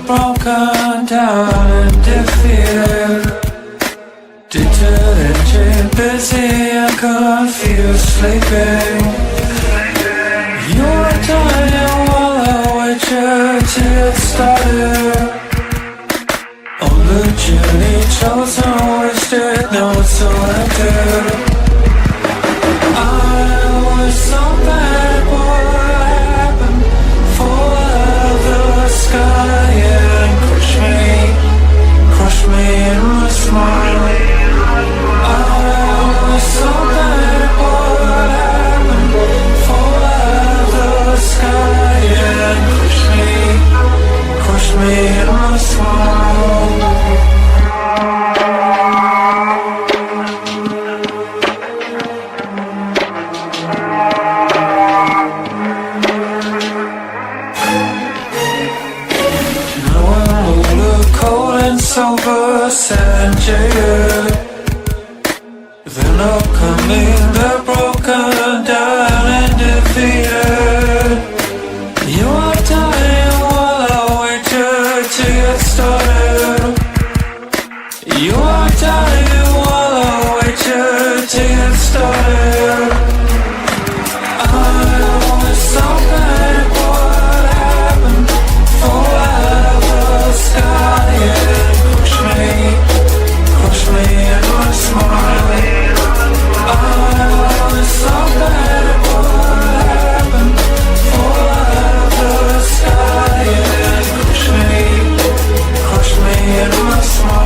Broken down and defeated, detergent, busy and confused, sleeping. You're dying while I wait you to get started on the journey chosen, wasted, no selected. I was so bad, what happened? Fall out of the sky. Crush me in my smile. I was so bad, what happened? Fall out of the sky and crush me in my smile. Sober, sad and jaded. Then upcoming, they're broken down and defeated. You are dying while I wait you to get started. You are dying while I wait you to get started. I was so bad, what happened? Fall out of the sky, yeah. Crush me in my smile. I was so bad, what happened? Fall out of the sky and crush me in my smile.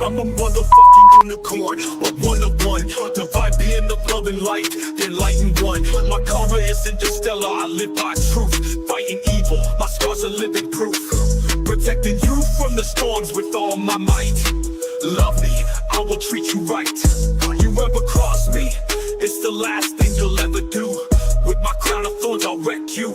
I'm a motherfucking unicorn, a one of one. Divide being the love and light, then light and one. My karma is interstellar, I live by truth. Fighting evil, my scars are living proof. Protecting you from the storms with all my might. Love me, I will treat you right. You ever cross me, it's the last thing you'll ever do. With my crown of thorns, I'll wreck you.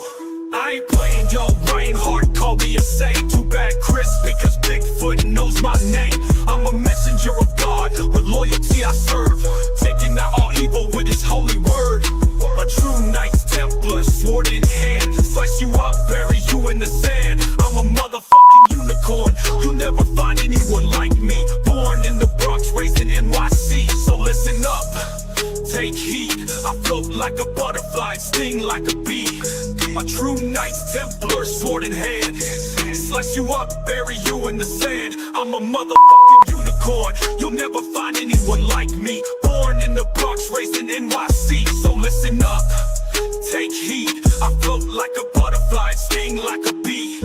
I ain't playing, yo, Bryan hard, call me insane. Too bad Chris, because Bigfoot knows my name. I'm a messenger of God, with loyalty I serve. Taking out all evil with his holy word. A true Knights Templar, sword in hand. Slice you up, bury you in the sand. I'm a motherfucking unicorn, you'll never find anyone like me. Born in the Bronx, raised in NYC. So listen up, take heed. I float like a butterfly, sting like a bee. A true Knights Templar, sword in hand. Slice you up, bury you in the sand. I'm a motherfucking unicorn, you'll never find anyone like me. Born in the Bronx, raised in NYC. So listen up, take heed. I float like a butterfly, sting like a bee.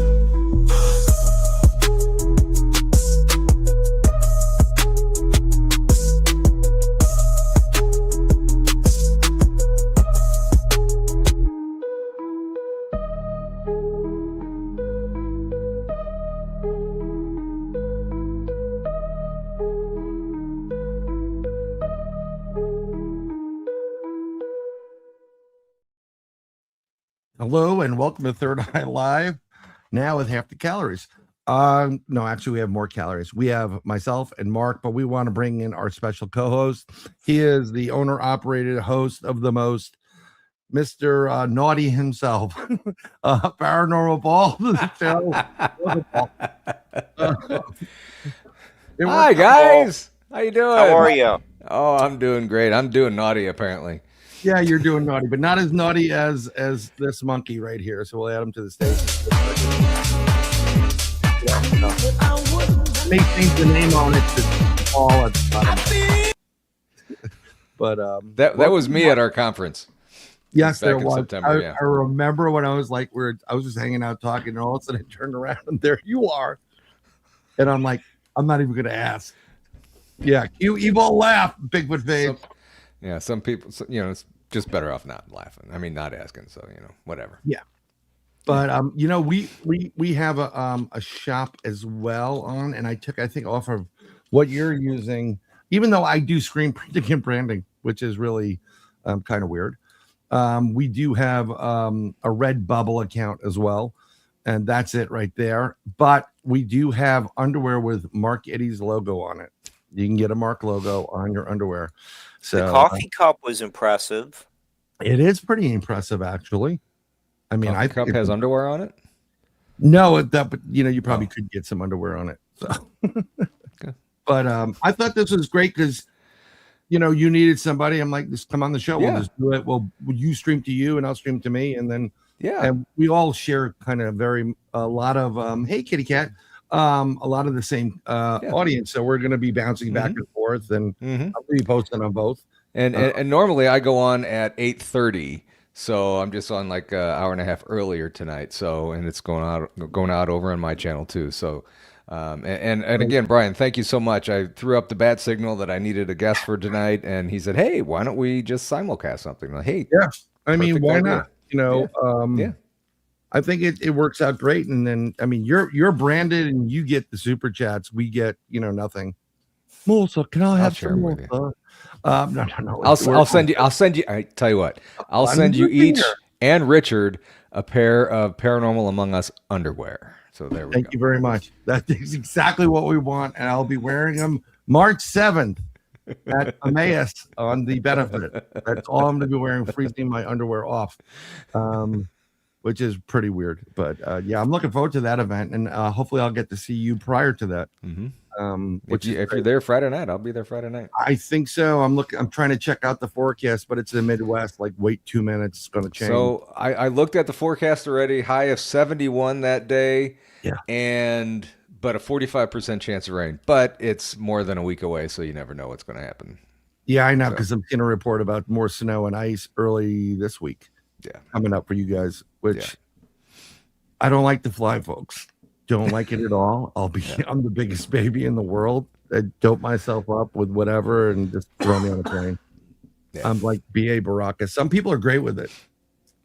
Hello and welcome to Third Eye Live. Now with half the calories. No, actually, we have more calories. We have myself and Mark, but we want to bring in our special co-host. He is the owner-operated host of the most, Mr. Naughty himself, Paranormal Paul. Hi guys, how you doing? How are you? Oh, I'm doing great. I'm doing naughty apparently. Yeah, you're doing naughty, but not as naughty as this monkey right here. So we'll add him to the stage. May change the name on it to Paul at the bottom. But that was me at our conference. Yes, back there in was. September, I remember when I was like, I was just hanging out talking, and all of a sudden I turned around and there you are. And I'm like, I'm not even gonna ask. Yeah, you've all laughed, Bigfoot face. Some people, it's just better off not laughing. I mean, not asking. So whatever. Yeah. But we have a shop as well on, and I think off of what you're using, even though I do screen printing and branding, which is really kind of weird. We do have a Redbubble account as well, and that's it right there. But we do have underwear with Mark Eddy's logo on it. You can get a Mark logo on your underwear. So the coffee cup was impressive. It is pretty impressive, actually. I mean, Coffee cup has underwear on it. No, but you probably could get some underwear on it. So, okay. But I thought this was great because you needed somebody. I'm like, just come on the show. Yeah. We'll just do it. Well, you stream to you, and I'll stream to me, and then and we all share kind of a lot of hey, kitty cat, a lot of the same audience. So we're going to be bouncing back and forth, and I'll be posting on both. And normally I go on at 8:30. So I'm just on like an hour and a half earlier tonight. So, and it's going out over on my channel too. So, and again, Bryan, thank you so much. I threw up the bat signal that I needed a guest for tonight, and he said, "Hey, why don't we just simulcast something?" Like, hey, yeah, I mean, why idea. not? I think it works out great. And then, I mean, you're branded, and you get the super chats. We get nothing. Melissa, can I have share some with more? No. I'll send you. I tell you what. I'll send you each and Richard a pair of Paranormal Among Us underwear. So there we go. Thank you very much. That is exactly what we want, and I'll be wearing them March 7th at Emmaus on the benefit. That's all I'm going to be wearing, freezing my underwear off, which is pretty weird. But I'm looking forward to that event, and hopefully I'll get to see you prior to that. Mm-hmm. If you're there Friday night, I'll be there Friday night. I think so. I'm trying to check out the forecast, but it's the Midwest. Like, wait 2 minutes, it's going to change. So I looked at the forecast already. High of 71 that day. Yeah. But a 45% chance of rain. But it's more than a week away, so you never know what's going to happen. Yeah, I know, because I'm going to report about more snow and ice early this week. Yeah, coming up for you guys. Which I don't like to fly, folks. Don't like it at all. I'm the biggest baby in the world. I dope myself up with whatever and just throw me on a plane. Yeah. I'm like B.A. Baraka. Some people are great with it.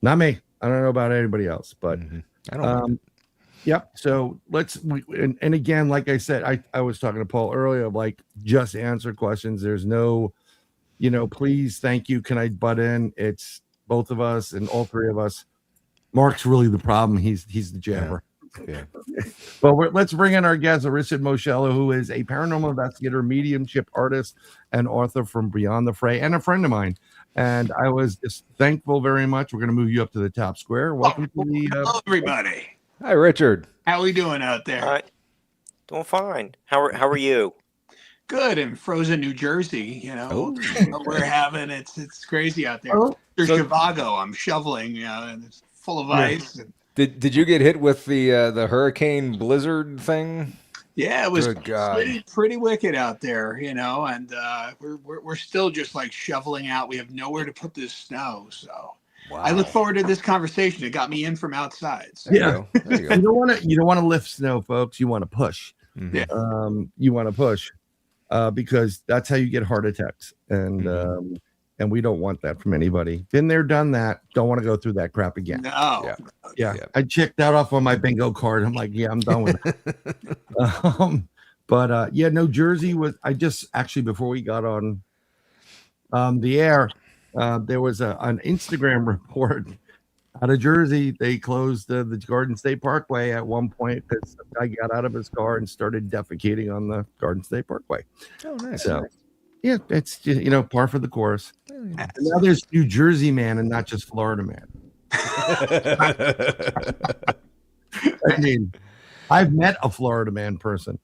Not me. I don't know about anybody else, but I don't. Yep. So and again, like I said, I was talking to Paul earlier, like, just answer questions. There's no, please, thank you. Can I butt in? It's both of us and all three of us. Mark's really the problem. He's the jabber. Yeah. Well, let's bring in our guest, Richard Moschella, who is a paranormal investigator, mediumship artist, and author from Beyond the Fray, and a friend of mine. And I was just thankful very much. We're going to move you up to the top square. Welcome to the. Hello, everybody. Hi, Richard. How are we doing out there? Hi. Doing fine. How are you? Good. In frozen New Jersey, we're having it's crazy out there. There's Chicago. I'm shoveling, and it's full of ice. And, Did you get hit with the hurricane blizzard thing? Yeah, it was pretty wicked out there, and we're still just like shoveling out. We have nowhere to put this snow, so wow. I look forward to this conversation. It got me in from outside. So. There you go. You don't want to lift snow, folks. You want to push. Mm-hmm. Yeah. You want to push because that's how you get heart attacks, and we don't want that from anybody. Been there, done that. Don't want to go through that crap again. No. Yeah. I checked that off on my bingo card. I'm like, I'm done with it. But no, Jersey was. I just actually, before we got on the air, there was an Instagram report out of Jersey, they closed the Garden State Parkway at one point because the guy got out of his car and started defecating on the Garden State Parkway. Oh, nice. So, yeah, it's par for the course. Well, And now there's New Jersey man and not just Florida man. I mean, I've met a Florida man person.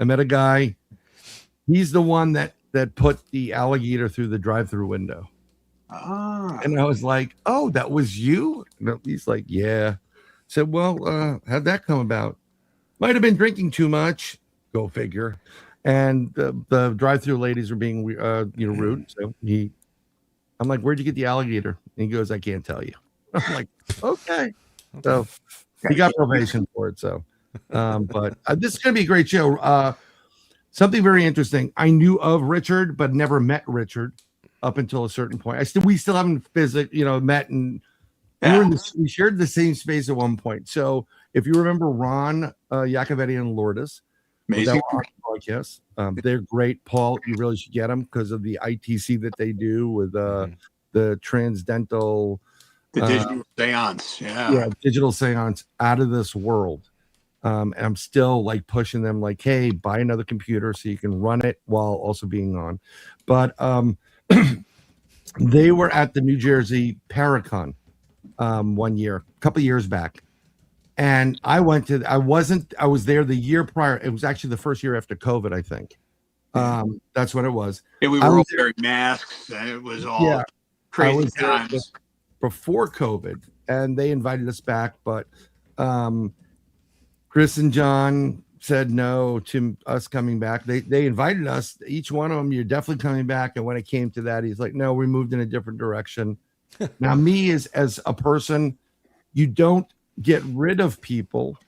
I met a guy. He's the one that put the alligator through the drive-through window. And I was like, "Oh, that was you?" No, he's like, "Yeah." I said, "Well, how'd that come about?" Might have been drinking too much. Go figure. And the drive-through ladies were being rude. So I'm like, "Where'd you get the alligator?" And he goes, "I can't tell you." I'm like, "Okay." So he got probation for it. So, but this is gonna be a great show. Something very interesting. I knew of Richard, but never met Richard up until a certain point. We still haven't met, and we shared the same space at one point. So if you remember Ron Iacovetti and Lourdes, amazing podcast, they're great. Paul, you really should get them because of the ITC that they do with the transcendental, the digital seance, digital seance, out of this world. And I'm still like pushing them, like, hey, buy another computer so you can run it while also being on. But they were at the New Jersey Paracon one year, a couple of years back. And I was there the year prior. It was actually the first year after COVID, I think. That's what it was. Yeah, we were all wearing masks, and it was all crazy times. Before COVID, and they invited us back, but Chris and John said no to us coming back. They invited us, each one of them, "You're definitely coming back." And when it came to that, he's like, "No, we moved in a different direction." Now, me as a person, you don't get rid of people,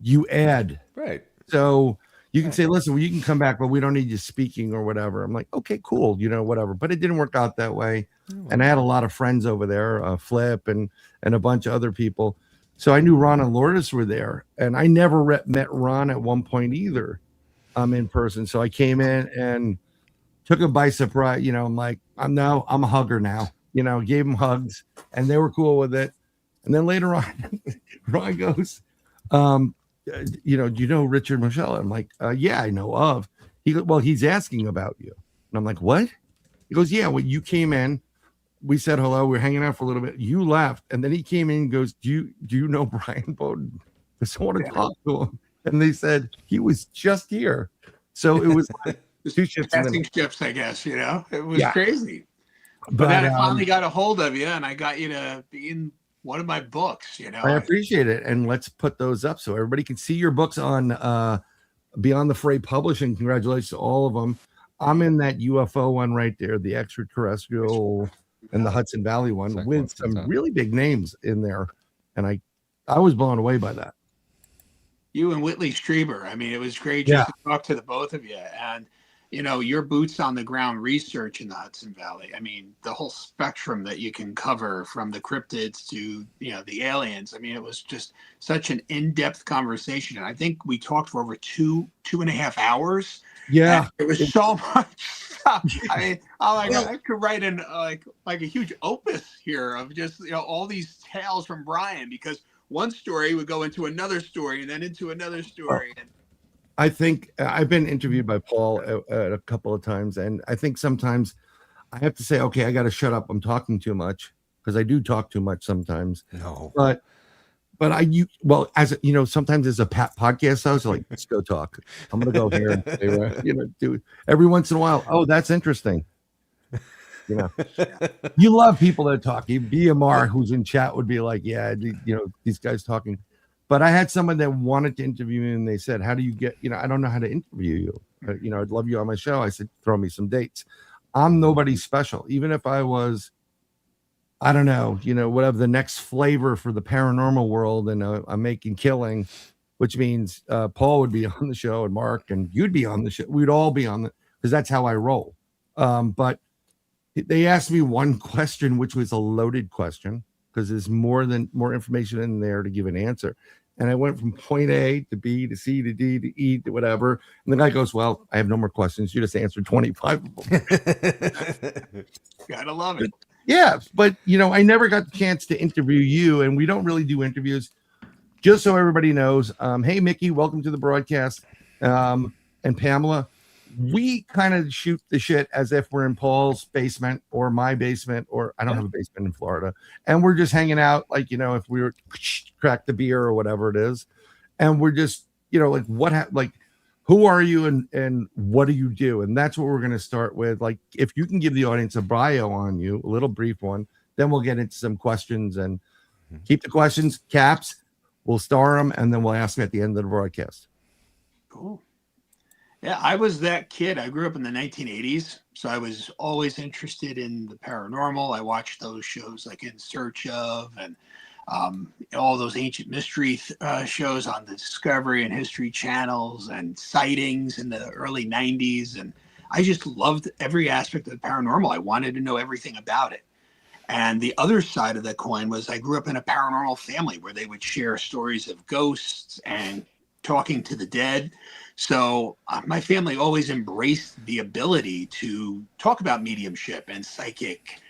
you add. Right. So you can say, "Listen, you can come back, but we don't need you speaking or whatever." I'm like, "Okay, cool, whatever." But it didn't work out that way. And I had a lot of friends over there, Flip and a bunch of other people. So I knew Ron and Lourdes were there, and I never met Ron at one point either, in person. So I came in and took him by surprise. I'm like, I'm a hugger now. Gave him hugs, and they were cool with it. And then later on, Ron goes, "Do you know Richard Moschella?" I'm like, "Yeah, I know of." He goes, "Well, he's asking about you." And I'm like, "What?" He goes, "Yeah, when you came in, we said hello. We were hanging out for a little bit. You left, and then he came in and goes, do you know Bryan Bowden? Because I want to talk to him." And they said he was just here. So it was like two ships, I guess. It was crazy. But then I finally got a hold of you, and I got you to be in one of my books. I appreciate it, and let's put those up so everybody can see your books on Beyond The Fray Publishing. Congratulations to all of them. I'm in that UFO one right there, the extraterrestrial, and the Hudson Valley one with some really big names in there. And I was blown away by that. You and Whitley Strieber. I mean, it was great just to talk to the both of you. And, your boots on the ground research in the Hudson Valley. I mean, the whole spectrum that you can cover from the cryptids to, the aliens. I mean, it was just such an in-depth conversation. And I think we talked for over 2.5 hours. Yeah. And it was so much stuff. I mean, oh my God, I could write in like a huge opus here of just, all these tales from Bryan, because one story would go into another story and then into another story. And I think I've been interviewed by Paul a couple of times, and I think sometimes I have to say, okay, I got to shut up. I'm talking too much, because I do talk too much sometimes. No, but sometimes as a podcast host, like, let's go talk. I'm gonna go here and say, do every once in a while. Oh, that's interesting. You love people that talk. BMR, who's in chat, would be like, yeah, these guys talking. But I had someone that wanted to interview me, and they said, "How do you get? I don't know how to interview you. I'd love you on my show." I said, "Throw me some dates." I'm nobody special. Even if I was, I don't know, whatever the next flavor for the paranormal world, and I'm making killing, which means Paul would be on the show, and Mark, and you'd be on the show. We'd all be on because that's how I roll. But they asked me one question, which was a loaded question, because there's more information in there to give an answer. And I went from point A to B to C to D to E to whatever. And the guy goes, "Well, I have no more questions. You just answered 25 of them." Gotta love it. Yeah, but I never got the chance to interview you, and we don't really do interviews. Just so everybody knows, hey Mickey, welcome to the broadcast. And Pamela, we kind of shoot the shit as if we're in Paul's basement or my basement, or I don't have a basement in Florida, and we're just hanging out, like if we were crack the beer or whatever it is, and we're just like like who are you and what do you do? And that's what we're going to start with. Like, if you can give the audience a bio on you, a little brief one, then we'll get into some questions, and keep the questions caps. We'll star them, and then we'll ask them at the end of the broadcast. Cool. Yeah, I was that kid. I grew up in the 1980s, so I was always interested in the paranormal. I watched those shows like In Search of and all those ancient mystery shows on the Discovery and History channels, and sightings in the early 90s. And I just loved every aspect of the paranormal. I wanted to know everything about it. And the other side of the coin was I grew up in a paranormal family where they would share stories of ghosts and talking to the dead. So my family always embraced the ability to talk about mediumship and psychic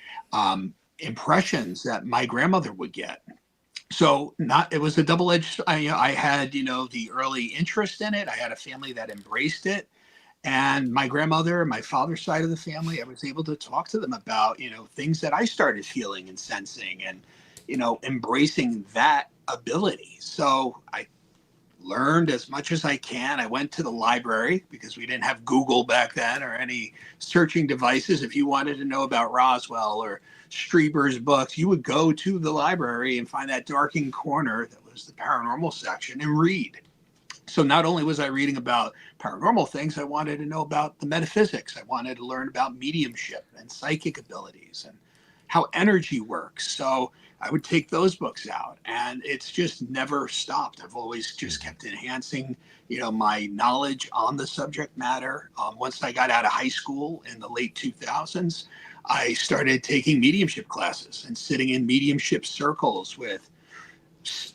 impressions that my grandmother would get. So it was a double-edged, I had, the early interest in it. I had a family that embraced it. And my grandmother, my father's side of the family, I was able to talk to them about, things that I started feeling and sensing and, embracing that ability. So I learned as much as I can. I went to the library because we didn't have Google back then or any searching devices. If you wanted to know about Roswell or Strieber's books, you would go to the library and find that darkened corner that was the paranormal section and read. So not only was I reading about paranormal things, I wanted to know about the metaphysics. I wanted to learn about mediumship and psychic abilities and how energy works. So I would take those books out, and it's just never stopped. I've always just kept enhancing, my knowledge on the subject matter. Once I got out of high school in the late 2000s, I started taking mediumship classes and sitting in mediumship circles with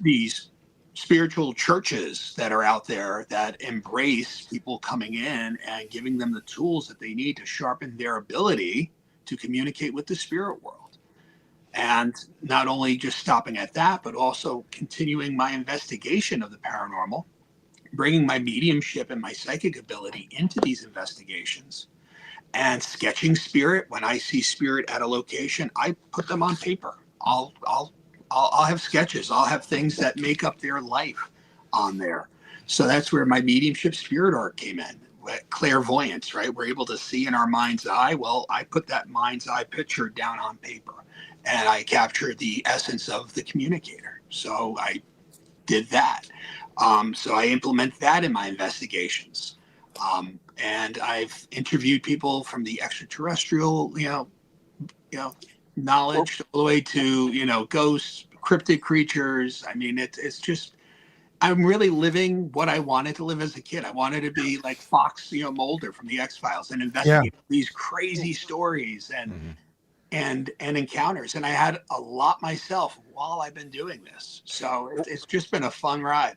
these spiritual churches that are out there that embrace people coming in and giving them the tools that they need to sharpen their ability to communicate with the spirit world. And not only just stopping at that, but also continuing my investigation of the paranormal, bringing my mediumship and my psychic ability into these investigations, and sketching spirit. When I see spirit at a location, I put them on paper. I'll have sketches. I'll have things that make up their life on there. So that's where my mediumship spirit art came in. Clairvoyance, right? We're able to see in our mind's eye. Well, I put that mind's eye picture down on paper, and I captured the essence of the communicator. So I did that. So I implement that in my investigations. And I've interviewed people from the extraterrestrial, knowledge all the way to, ghosts, cryptid creatures. I mean, it's just, I'm really living what I wanted to live as a kid. I wanted to be like Fox, Mulder from the X-Files and investigate these crazy stories and encounters. And I had a lot myself while I've been doing this. So it's just been a fun ride.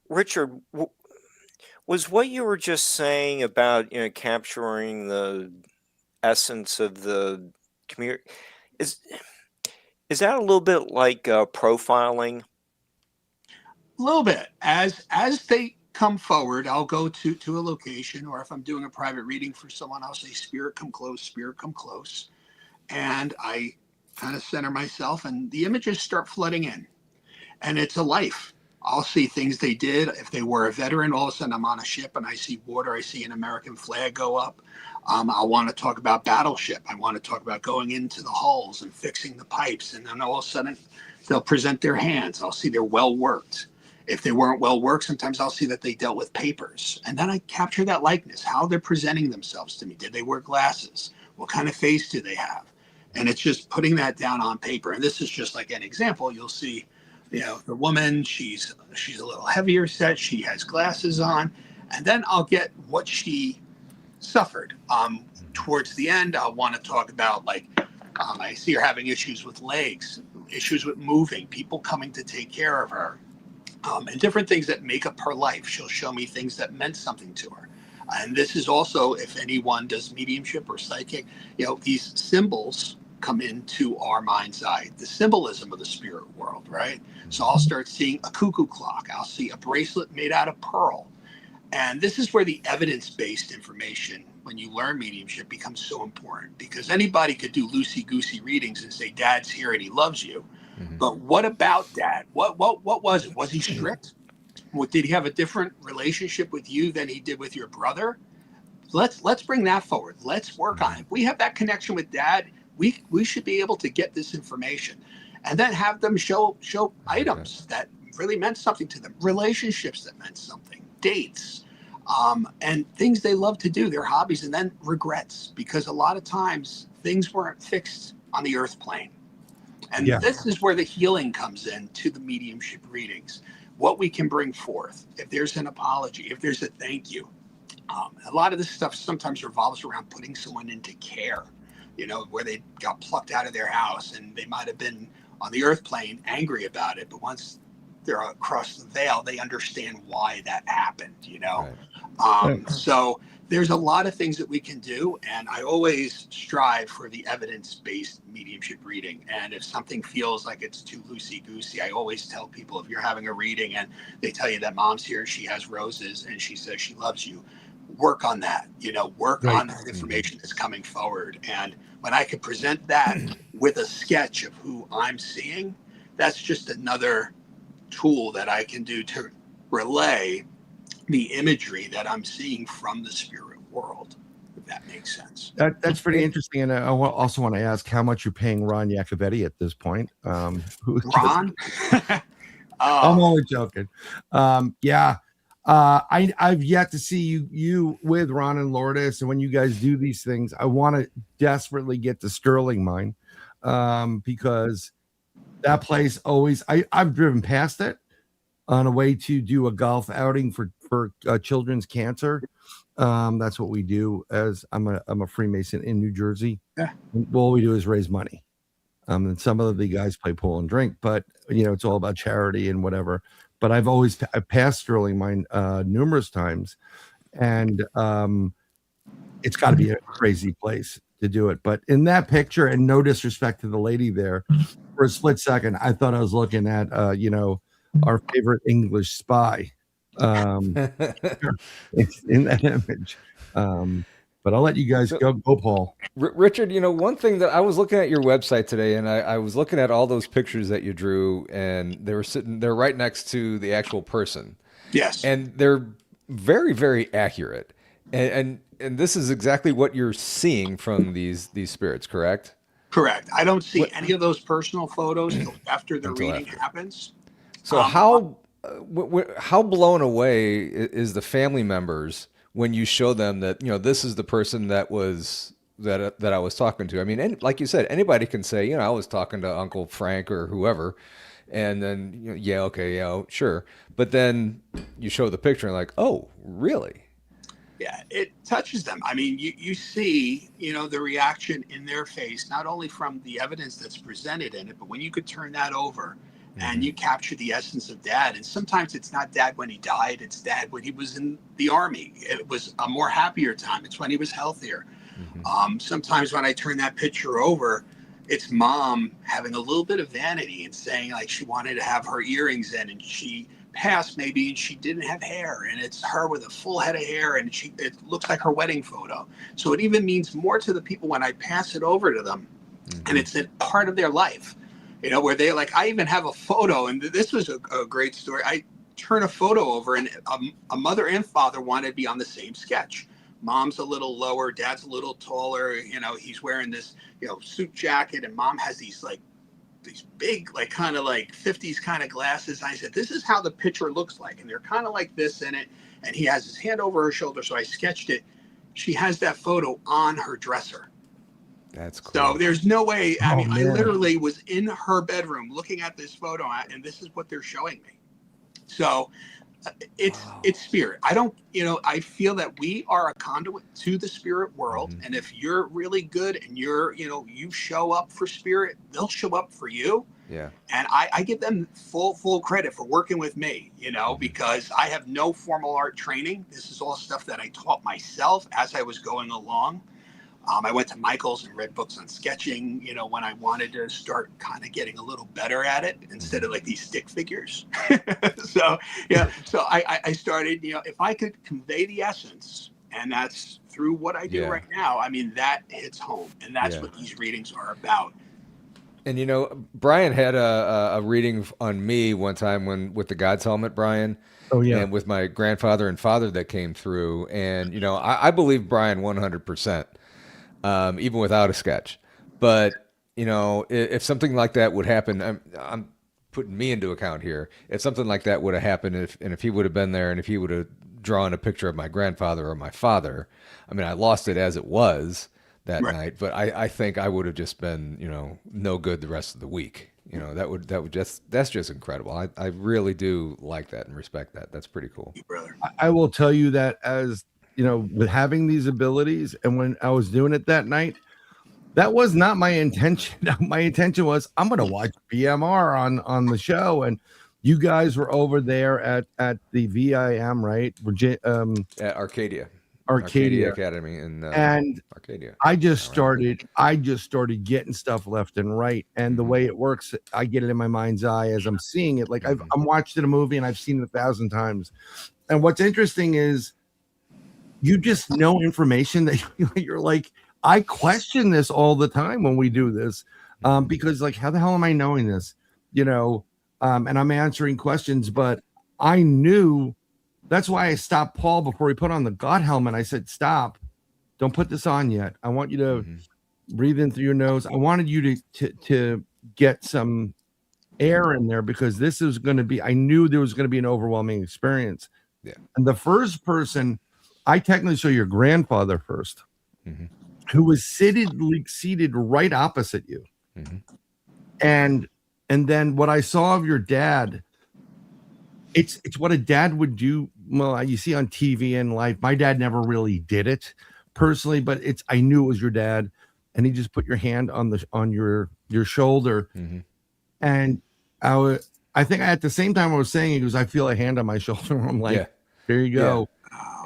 Richard, was what you were just saying about capturing the essence of the community, is that a little bit like profiling? A little bit. As they come forward, I'll go to a location, or if I'm doing a private reading for someone, I'll say, spirit come close. And I kind of center myself, and the images start flooding in. And it's a life. I'll see things they did. If they were a veteran, all of a sudden I'm on a ship and I see water. I see an American flag go up. I want to talk about battleship. I want to talk about going into the hulls and fixing the pipes. And then all of a sudden they'll present their hands. I'll see they're well worked. If they weren't well worked, sometimes I'll see that they dealt with papers. And then I capture that likeness, how they're presenting themselves to me. Did they wear glasses? What kind of face do they have? And it's just putting that down on paper. And this is just like an example. You'll see, the woman, she's a little heavier set. She has glasses on. And then I'll get what she suffered. Towards the end, I'll want to talk about, I see her having issues with legs, issues with moving, people coming to take care of her, and different things that make up her life. She'll show me things that meant something to her. And this is also, if anyone does mediumship or psychic, these symbols come into our mind's eye, the symbolism of the spirit world, right? So I'll start seeing a cuckoo clock. I'll see a bracelet made out of pearl. And this is where the evidence-based information, when you learn mediumship, becomes so important, because anybody could do loosey-goosey readings and say, Dad's here and he loves you. But what about Dad? What was it? Was he strict? Did he have a different relationship with you than he did with your brother? Let's bring that forward. Let's work on it. If we have that connection with Dad, we should be able to get this information, and then have them show items that really meant something to them, relationships that meant something, dates, and things they love to do, their hobbies, and then regrets, because a lot of times things weren't fixed on the earth plane. And this is where the healing comes in to the mediumship readings, what we can bring forth. If there's an apology, if there's a thank you. A lot of this stuff sometimes revolves around putting someone into care, where they got plucked out of their house and they might have been on the earth plane angry about it. But once they're across the veil, they understand why that happened, Right. So there's a lot of things that we can do. And I always strive for the evidence-based mediumship reading. And if something feels like it's too loosey-goosey, I always tell people, if you're having a reading and they tell you that Mom's here, she has roses and she says she loves you, work on that, work on the information that's coming forward. And when I can present that with a sketch of who I'm seeing, that's just another tool that I can do to relay the imagery that I'm seeing from the spirit world, if that makes sense. That's pretty interesting. And I also want to ask how much you're paying Ron Yacovetti at this point. Ron? I'm only joking. I've yet to see you with Ron and Lourdes, and when you guys do these things, I want to desperately get to Sterling Mine, because that place always I've driven past it on a way to do a golf outing for children's cancer. That's what we do. As I'm a Freemason in New Jersey. Yeah. All we do is raise money. And some of the guys play pool and drink, but it's all about charity and whatever. But I've passed Sterling Mine numerous times, and it's got to be a crazy place to do it. But in that picture, and no disrespect to the lady there, for a split second, I thought I was looking at our favorite English spy. It's in that image. But I'll let you guys go, Paul. Richard, one thing that I was looking at your website today, and I was looking at all those pictures that you drew, and they're right next to the actual person. Yes. And they're very, very accurate. And this is exactly what you're seeing from these spirits, correct? Correct. I don't see any of those personal photos until after the reading happens. So how blown away is the family members when you show them that, this is the person that I was talking to? I mean, like you said, anybody can say, I was talking to Uncle Frank or whoever, and then, sure. But then you show the picture and like, oh, really? Yeah, it touches them. I mean, you see, the reaction in their face, not only from the evidence that's presented in it, but when you could turn that over and you capture the essence of Dad. And sometimes it's not Dad when he died, it's Dad when he was in the Army. It was a more happier time. It's when he was healthier. Sometimes when I turn that picture over, it's Mom having a little bit of vanity and saying like she wanted to have her earrings in, and she passed maybe and she didn't have hair, and it's her with a full head of hair, and it looks like her wedding photo. So it even means more to the people when I pass it over to them, and it's a part of their life. Where they like, I even have a photo, and this was a great story. I turn a photo over, and a mother and father wanted to be on the same sketch. Mom's a little lower, Dad's a little taller. He's wearing this, suit jacket, and Mom has these big, like kind of like 50s kind of glasses. And I said, this is how the picture looks like. And they're kind of like this in it. And he has his hand over her shoulder. So I sketched it. She has that photo on her dresser. That's cool. So there's no way. I literally was in her bedroom looking at this photo, and this is what they're showing me. So it's spirit. I feel that we are a conduit to the spirit world. And if you're really good and you show up for spirit, they'll show up for you. Yeah. And I give them full credit for working with me, because I have no formal art training. This is all stuff that I taught myself as I was going along. I went to Michael's and read books on sketching, you know, when I wanted to start kind of getting a little better at it instead of like these stick figures. So, yeah, so I started, you know, if I could convey the essence, and that's through what I do right now, I mean, that hits home, and that's what these readings are about. And, you know, Bryan had a reading on me one time with the God's Helmet, Bryan. Oh, yeah. And with my grandfather and father that came through. And, you know, I believe Bryan 100%. Even without a sketch. But, you know, if something like that would happen, I'm putting me into account here. If something like that would have happened, if he would have been there and if he would have drawn a picture of my grandfather or my father, I mean, I lost it as it was that night, but I think I would have just been, you know, no good the rest of the week. You know, that's just incredible. I really do like that and respect that. That's pretty cool. I will tell you that as, you know, with having these abilities, and when I was doing it that night, that was not my intention. My intention was I'm going to watch BMR on the show, and you guys were over there at the VIM, right? At Arcadia Academy in Arcadia. I just started getting stuff left and right, and the way it works, I get it in my mind's eye as I'm seeing it. Like I'm watching a movie and I've seen it 1,000 times, and what's interesting is, you just know information that you're like, I question this all the time when we do this, because like, how the hell am I knowing this? You know, and I'm answering questions, but I knew. That's why I stopped Paul before he put on the God helmet. I said, stop, don't put this on yet. I want you to breathe in through your nose. I wanted you to get some air in there, because this is going to be, I knew there was going to be an overwhelming experience. Yeah. And the first person, I technically show your grandfather first, who was seated right opposite you. And then what I saw of your dad, it's what a dad would do. Well, you see on TV in life, my dad never really did it personally, but I knew it was your dad, and he just put your hand on your shoulder. And I think at the same time I was saying, he goes, I feel a hand on my shoulder. I'm like, there you go.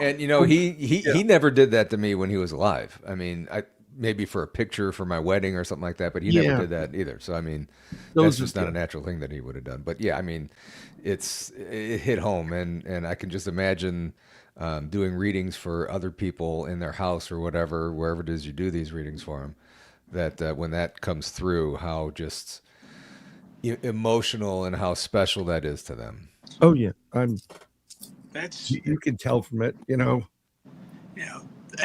And, you know, he never did that to me when he was alive. I mean, maybe for a picture for my wedding or something like that, but he never did that either. So, I mean, that's just not a natural thing that he would have done. But yeah, I mean, it hit home, and I can just imagine doing readings for other people in their house or whatever, wherever it is you do these readings for them, that when that comes through, how just emotional and how special that is to them. Oh yeah. You can tell from it, you know.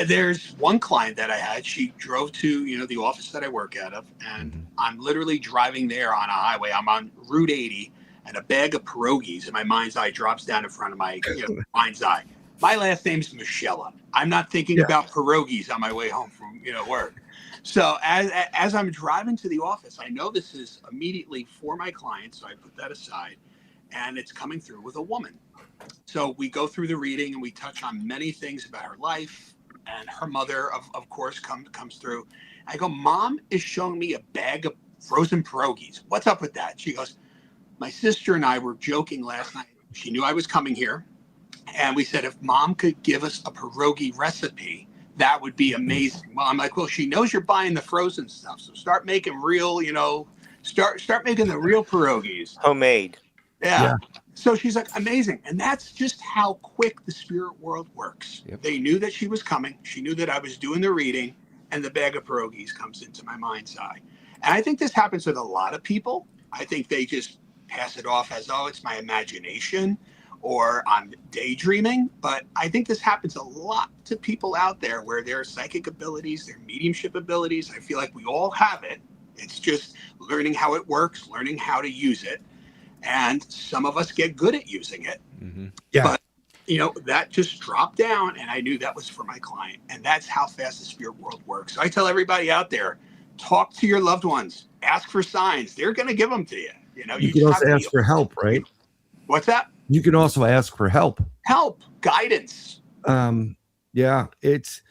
There's one client that I had. She drove to, you know, the office that I work out of, and I'm literally driving there on a highway. I'm on Route 80, and a bag of pierogies in my mind's eye drops down in front of my mind's eye. My last name's Moschella. I'm not thinking about pierogies on my way home from, you know, work. So as I'm driving to the office, I know this is immediately for my client, so I put that aside, and it's coming through with a woman. So we go through the reading and we touch on many things about her life, and her mother, of course, comes through. I go, Mom is showing me a bag of frozen pierogies. What's up with that? She goes, my sister and I were joking last night. She knew I was coming here, and we said, if Mom could give us a pierogi recipe, that would be amazing. Well, I'm like, well, she knows you're buying the frozen stuff, so start making real, you know, start making the real pierogies. Homemade. Yeah. So she's like, amazing. And that's just how quick the spirit world works. Yep. They knew that she was coming. She knew that I was doing the reading, and the bag of pierogies comes into my mind's eye. And I think this happens with a lot of people. I think they just pass it off as, oh, it's my imagination, or I'm daydreaming. But I think this happens a lot to people out there, where their psychic abilities, their mediumship abilities, I feel like we all have it. It's just learning how it works, learning how to use it. And some of us get good at using it. But, you know, that just dropped down, and I knew that was for my client. And that's how fast the spirit world works. So I tell everybody out there, talk to your loved ones, ask for signs. They're going to give them to you. You know, you can also ask for help, right? What's that? You can also ask for help. Guidance. Yeah, it's.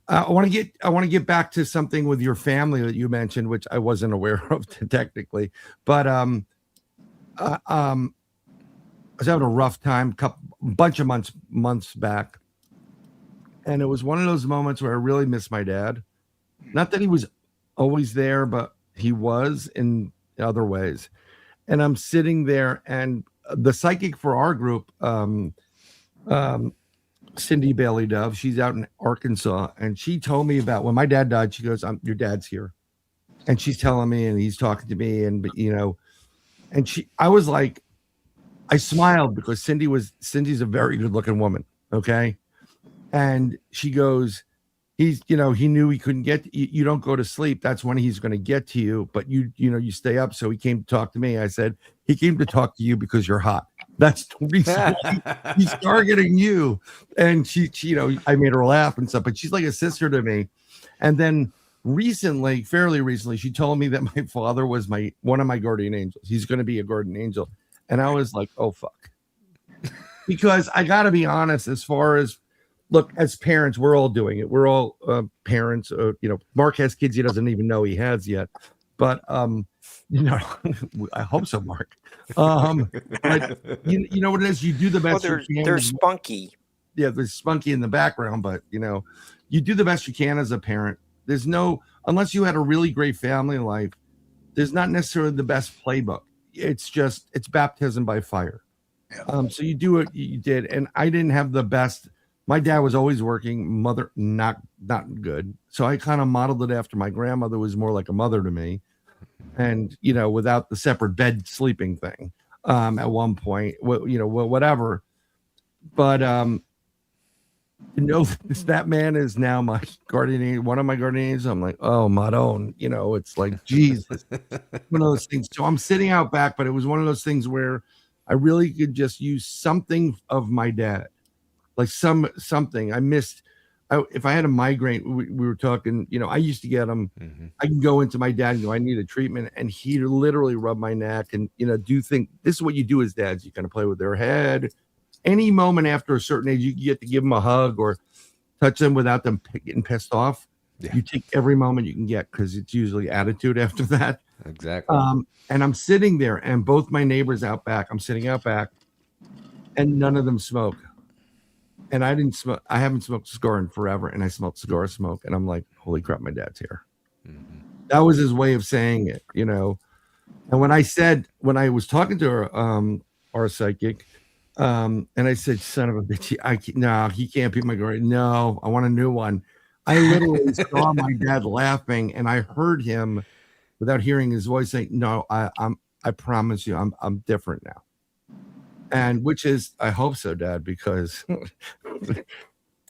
I want to get back to something with your family that you mentioned, which I wasn't aware of technically, but I was having a rough time bunch of months back, and it was one of those moments where I really miss my dad, Not that he was always there, but he was in other ways. And I'm sitting there, and the psychic for our group, Cindy Bailey Dove, she's out in Arkansas, and she told me about when my dad died. She goes, your dad's here. And she's telling me, and he's talking to me, and I was like, I smiled because Cindy's a very good looking woman. Okay. And she goes, he knew he couldn't get, you don't go to sleep. That's when he's going to get to you, but you stay up. So he came to talk to me. I said, he came to talk to you because you're hot. That's the reason he's targeting you. And she, I made her laugh and stuff, but she's like a sister to me. And then fairly recently, she told me that my father was one of my guardian angels. He's going to be a guardian angel. And I was like, oh, fuck. Because I got to be honest, as far as, look, as parents, we're all doing it. We're all parents. Mark has kids he doesn't even know he has yet. But, I hope so, Mark. But you know what it is? You do the best you can. They're spunky. Yeah, there's spunky in the background, but, you do the best you can as a parent. There's unless you had a really great family life, there's not necessarily the best playbook. It's baptism by fire. Yeah. So you do what you did. And I didn't have the best. My dad was always working, mother, not good. So I kind of modeled it after my grandmother was more like a mother to me. And, without the separate bed sleeping thing at one point, whatever. But, that man is now my guardian angel, one of my guardian angels. I'm like, oh, Madon, it's like, Jesus, one of those things. So I'm sitting out back, but it was one of those things where I really could just use something of my dad, like something I missed. If I had a migraine, we were talking, I used to get them. Mm-hmm. I can go into my dad and go, I need a treatment. And he literally rub my neck and, do you think this is what you do as dads? You kind of play with their head. Any moment after a certain age, you get to give them a hug or touch them without them getting pissed off. Yeah. You take every moment you can get because it's usually attitude after that. Exactly. And I'm sitting there, and both my neighbors out back, I'm sitting out back, and none of them smoke. And I didn't smoke. I haven't smoked a cigar in forever, and I smelled cigar smoke, and I'm like, holy crap, my dad's here. Mm-hmm. That was his way of saying it, And when I was talking to her, our psychic, and I said, son of a bitch, no, he can't be my guardian. No, I want a new one. I literally saw my dad laughing, and I heard him without hearing his voice saying, no, I promise you, I'm different now. And which is, I hope so, Dad, because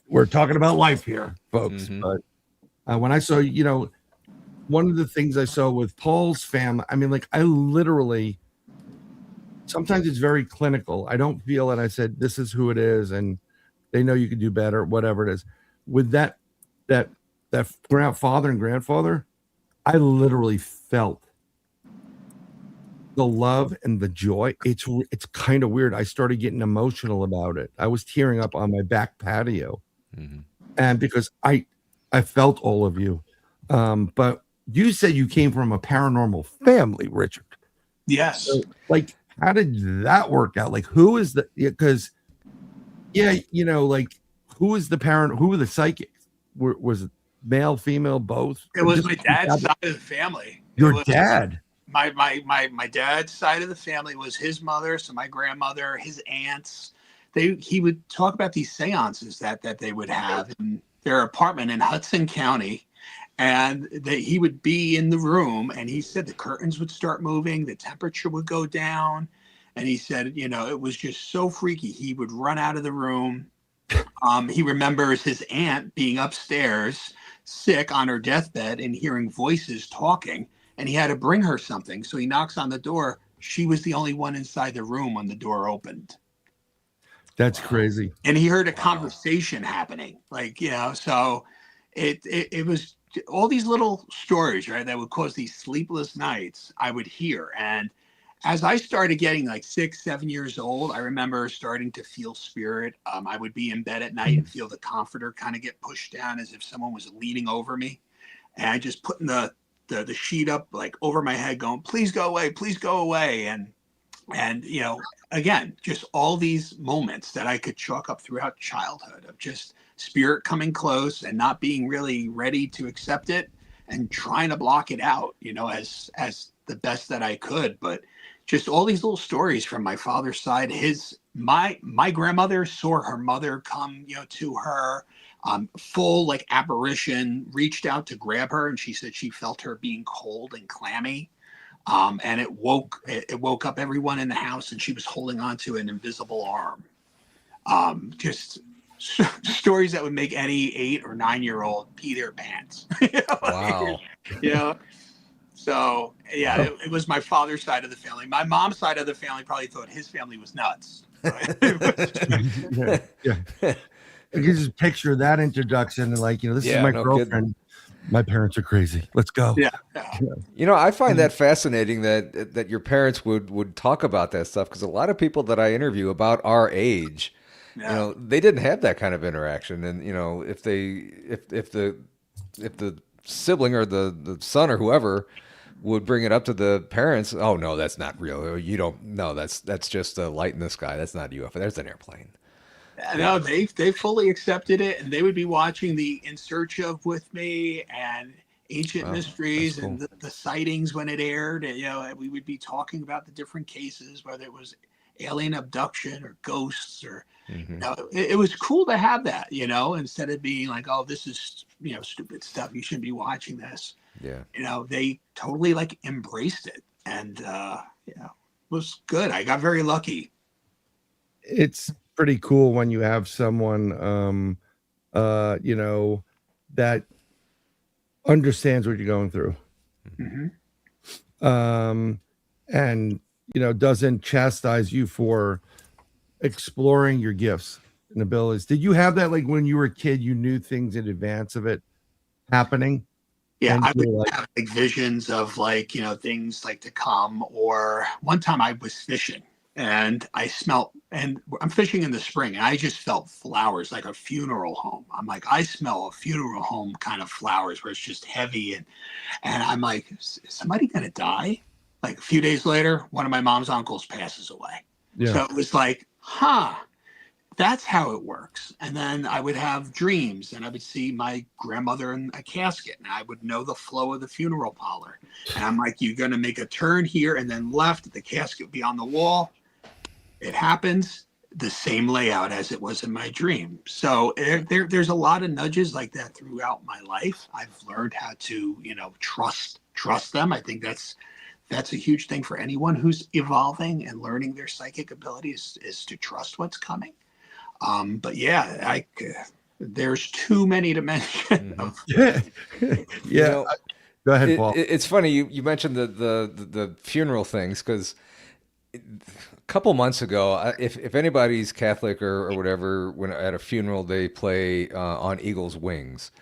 we're talking about life here, folks. Mm-hmm. But when I saw, one of the things I saw with Paul's family, I mean, like, I literally, sometimes it's very clinical. I don't feel it. I said, this is who it is. And they know you can do better, whatever it is. With that father and grandfather, I literally felt the love and the joy. It's kind of weird. I started getting emotional about it. I was tearing up on my back patio. Mm-hmm. And because I felt all of you. But you said you came from a paranormal family, Richard. Yes. So, like, how did that work out? Like, who is the, because, who is the parent? Who were the psychics? Was it male, female, both? It was my dad's side of the family. Your dad? My dad's side of the family was his mother, so my grandmother, his aunts. He would talk about these seances that they would have in their apartment in Hudson County. And he would be in the room, and he said the curtains would start moving, the temperature would go down. And he said, it was just so freaky. He would run out of the room. He remembers his aunt being upstairs, sick on her deathbed, and hearing voices talking. And he had to bring her something. So he knocks on the door. She was the only one inside the room when the door opened. That's crazy. And he heard a conversation happening. So it was all these little stories, right, that would cause these sleepless nights I would hear. And as I started getting like 6, 7 years old, I remember starting to feel spirit. I would be in bed at night and feel the comforter kind of get pushed down as if someone was leaning over me. And I just putting the sheet up like over my head going, please go away, please go away. And again, just all these moments that I could chalk up throughout childhood of just spirit coming close and not being really ready to accept it. and trying to block it out, as the best that I could. But just all these little stories from my father's side. My grandmother saw her mother come, to her, full like apparition, reached out to grab her, and she said she felt her being cold and clammy. And it woke up everyone in the house, and she was holding on to an invisible arm. Just stories that would make any 8 or 9-year-old pee their pants. Wow. So yeah, it was my father's side of the family. My mom's side of the family probably thought his family was nuts. Yeah. I can just picture that introduction and this is my girlfriend. My parents are crazy. Let's go. Yeah. I find that fascinating that your parents would talk about that stuff, because a lot of people that I interview about our age, they didn't have that kind of interaction. And if the sibling or the son or whoever would bring it up to the parents, oh no, that's not real. You don't know, that's just a light in the sky. That's not UFO. There's an airplane. No, they fully accepted it, and they would be watching the In Search Of with me and Ancient Mysteries, cool. And the sightings when it aired. And, we would be talking about the different cases, whether it was alien abduction or ghosts, or it was cool to have that. Instead of being like, oh, this is stupid stuff, you shouldn't be watching this. Yeah. They totally embraced it, and it was good. I got very lucky. It's pretty cool when you have someone that understands what you're going through, and doesn't chastise you for exploring your gifts and abilities. Did you have that when you were a kid, you knew things in advance of it happening? Yeah, I would have visions of things to come. Or one time I was fishing, and I'm fishing in the spring, and I just felt flowers, like a funeral home. I'm like, I smell a funeral home kind of flowers where it's just heavy. And I'm like, is somebody going to die? Like a few days later, one of my mom's uncles passes away. Yeah. So it was like, that's how it works. And then I would have dreams, and I would see my grandmother in a casket, and I would know the flow of the funeral parlor. And I'm like, you're going to make a turn here and then left. The casket would be on the wall. It happens the same layout as it was in my dream. So there's a lot of nudges like that throughout my life. I've learned how to, trust them. I think that's a huge thing for anyone who's evolving and learning their psychic abilities, is to trust what's coming. But yeah, there's too many to mention. Yeah. Go ahead, Paul. It's funny you mentioned the funeral things, because a couple months ago, if anybody's Catholic or whatever, when at a funeral they play On Eagle's Wings,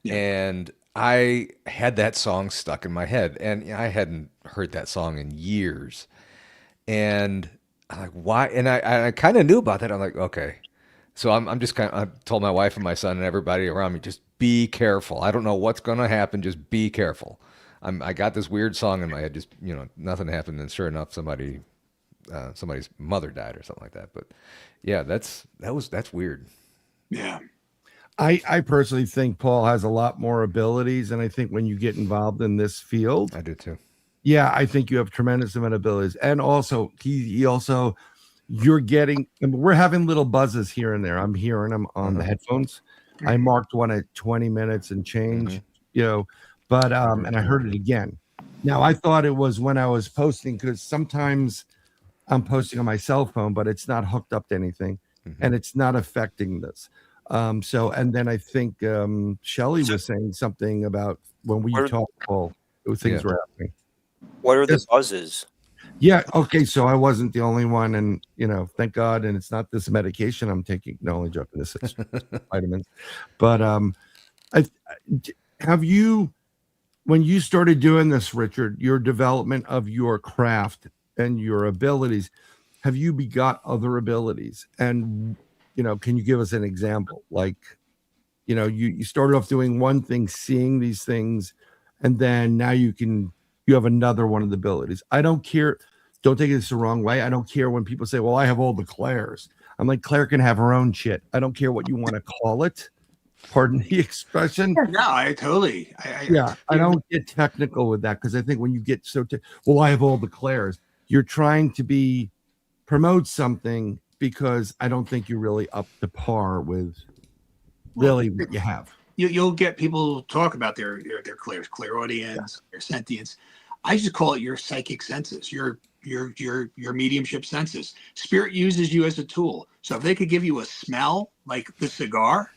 and I had that song stuck in my head, and I hadn't heard that song in years, and I'm like, why? And I kind of knew about that. I'm like, okay. So I'm just I told my wife and my son and everybody around me, just be careful. I don't know what's going to happen. Just be careful. I got this weird song in my head. Just, nothing happened. And sure enough, somebody's mother died or something like that. But yeah, that's weird. Yeah. I personally think Paul has a lot more abilities. And I think when you get involved in this field, I do too. Yeah, I think you have tremendous amount of abilities. And also he also, we're having little buzzes here and there. I'm hearing them on the headphones. I marked one at 20 minutes and change, but and I heard it again. Now I thought it was when I was posting, because sometimes I'm posting on my cell phone, but it's not hooked up to anything, and it's not affecting this. And then I think Shelley was saying something about when we talked, Paul, things were happening. What are the buzzes? Yeah. Okay. So I wasn't the only one, and thank God. And it's not this medication I'm taking. No, only joking. This is vitamins. But have you, when you started doing this, Richard, your development of your craft and your abilities, have you begot other abilities? And can you give us an example? Like, you started off doing one thing, seeing these things, and then now you have another one of the abilities. I don't care. Don't take this the wrong way. I don't care when people say, well, I have all the Claires. I'm like, Claire can have her own shit. I don't care what you want to call it. Pardon the expression. No, I totally. I don't get technical with that because I think when you get so, well, I have all the clairs. You're trying to promote something because I don't think you're really up to par with really what you have. You'll get people talk about their clairaudience, their sentience. I just call it your psychic senses, your mediumship senses. Spirit uses you as a tool. So if they could give you a smell like the cigar,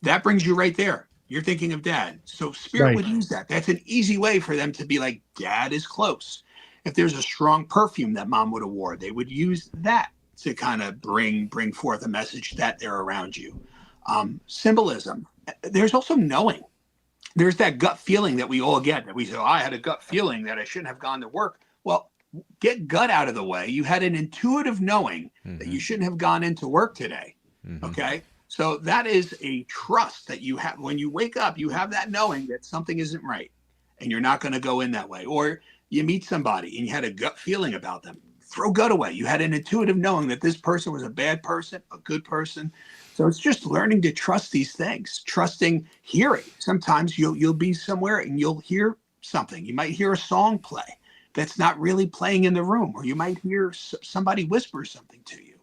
that brings you right there. You're thinking of Dad. So Spirit would use that. That's an easy way for them to be like, Dad is close. If there's a strong perfume that Mom would have wore, they would use that to kind of bring forth a message that they're around you. Symbolism. There's also knowing. There's that gut feeling that we all get, that we say, I had a gut feeling that I shouldn't have gone to work. Well, get gut out of the way. You had an intuitive knowing that you shouldn't have gone into work today. Okay. So that is a trust that you have. When you wake up, you have that knowing that something isn't right and you're not going to go in that way. Or you meet somebody and you had a gut feeling about them. Throw gut away. You had an intuitive knowing that this person was a bad person, a good person. So it's just learning to trust these things, trusting hearing. Sometimes you'll be somewhere and you'll hear something. You might hear a song play that's not really playing in the room, or you might hear somebody whisper something to you.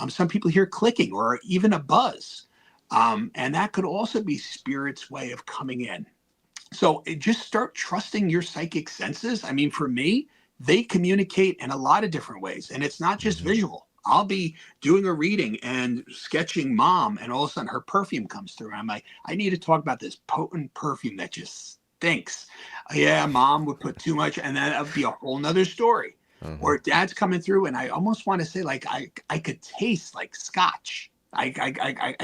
Some people hear clicking or even a buzz. And that could also be Spirit's way of coming in. So just start trusting your psychic senses. I mean, for me, they communicate in a lot of different ways. And it's not just visual. I'll be doing a reading and sketching Mom, and all of a sudden her perfume comes through. And I'm like, I need to talk about this potent perfume that just stinks. Yeah, Mom would put too much, and then that would be a whole nother story. Or Dad's coming through, and I almost want to say, like, I could taste like scotch. I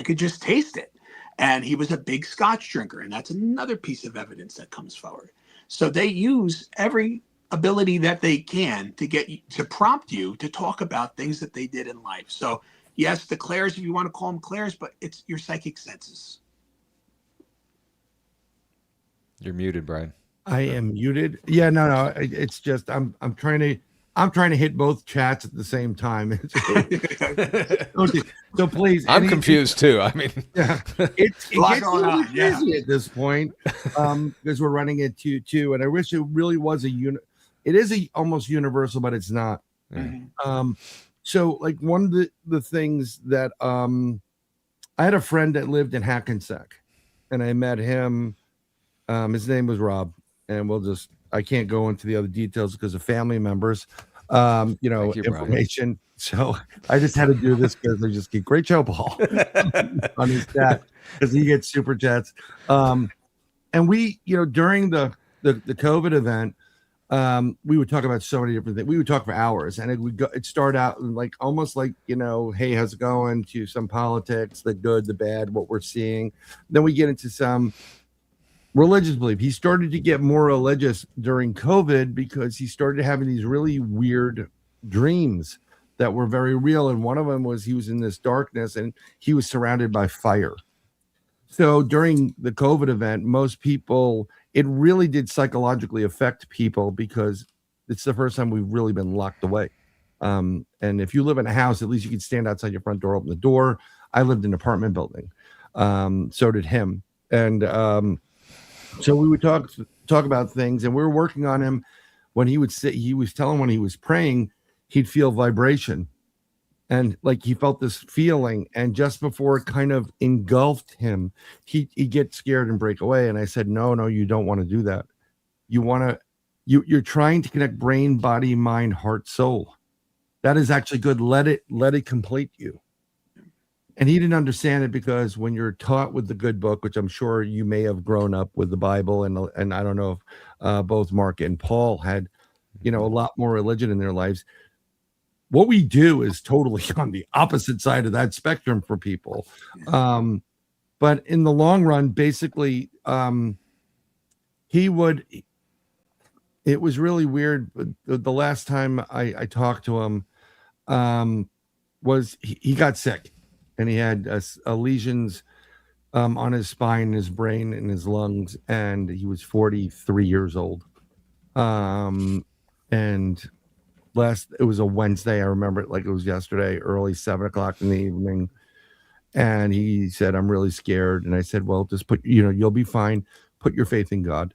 could just taste it. And he was a big scotch drinker, and that's another piece of evidence that comes forward. So they use every ability that they can to get you, to prompt you to talk about things that they did in life. So yes, the clairs, if you want to call them clairs, but it's your psychic senses. You're muted, Bryan. I am muted. Yeah, no. It's just I'm trying to hit both chats at the same time. Okay, so please. I'm confused too. I mean, it gets really busy at this point because we're running it too. And I wish it really was it is almost universal, but it's not. So like one of the things that I had a friend that lived in Hackensack, and I met him. His name was Rob, and I can't go into the other details because of family members, information. So I just had to do this because I just get great show, Paul, on his chat because he gets super chats. And we, during the COVID event, we would talk about so many different things. We would talk for hours, and it'd start out like almost like, hey, how's it going, to some politics, the good, the bad, what we're seeing. Then we get into some religious belief. He started to get more religious during COVID because he started having these really weird dreams that were very real. And one of them was he was in this darkness and he was surrounded by fire. So during the COVID event, most people, it really did psychologically affect people because it's the first time we've really been locked away. And if you live in a house, at least you can stand outside your front door, open the door. I lived in an apartment building. So did him. And so we would talk about things, and we were working on him. When he would sit, he was telling when he was praying, he'd feel vibration, and like he felt this feeling, and just before it kind of engulfed him, he'd get scared and break away. And I said, no, you don't want to do that. You're trying to connect brain, body, mind, heart, soul. That is actually good. Let it complete you. And he didn't understand it because when you're taught with the good book, which I'm sure you may have grown up with the Bible, and I don't know if both Mark and Paul had, a lot more religion in their lives. What we do is totally on the opposite side of that spectrum for people. But in the long run, basically, it was really weird. The last time I talked to him was he got sick. And he had lesions on his spine, his brain, and his lungs. And he was 43 years old. And it was a Wednesday. I remember it like it was yesterday, early 7:00 in the evening. And he said, I'm really scared. And I said, well, just put, you'll be fine. Put your faith in God.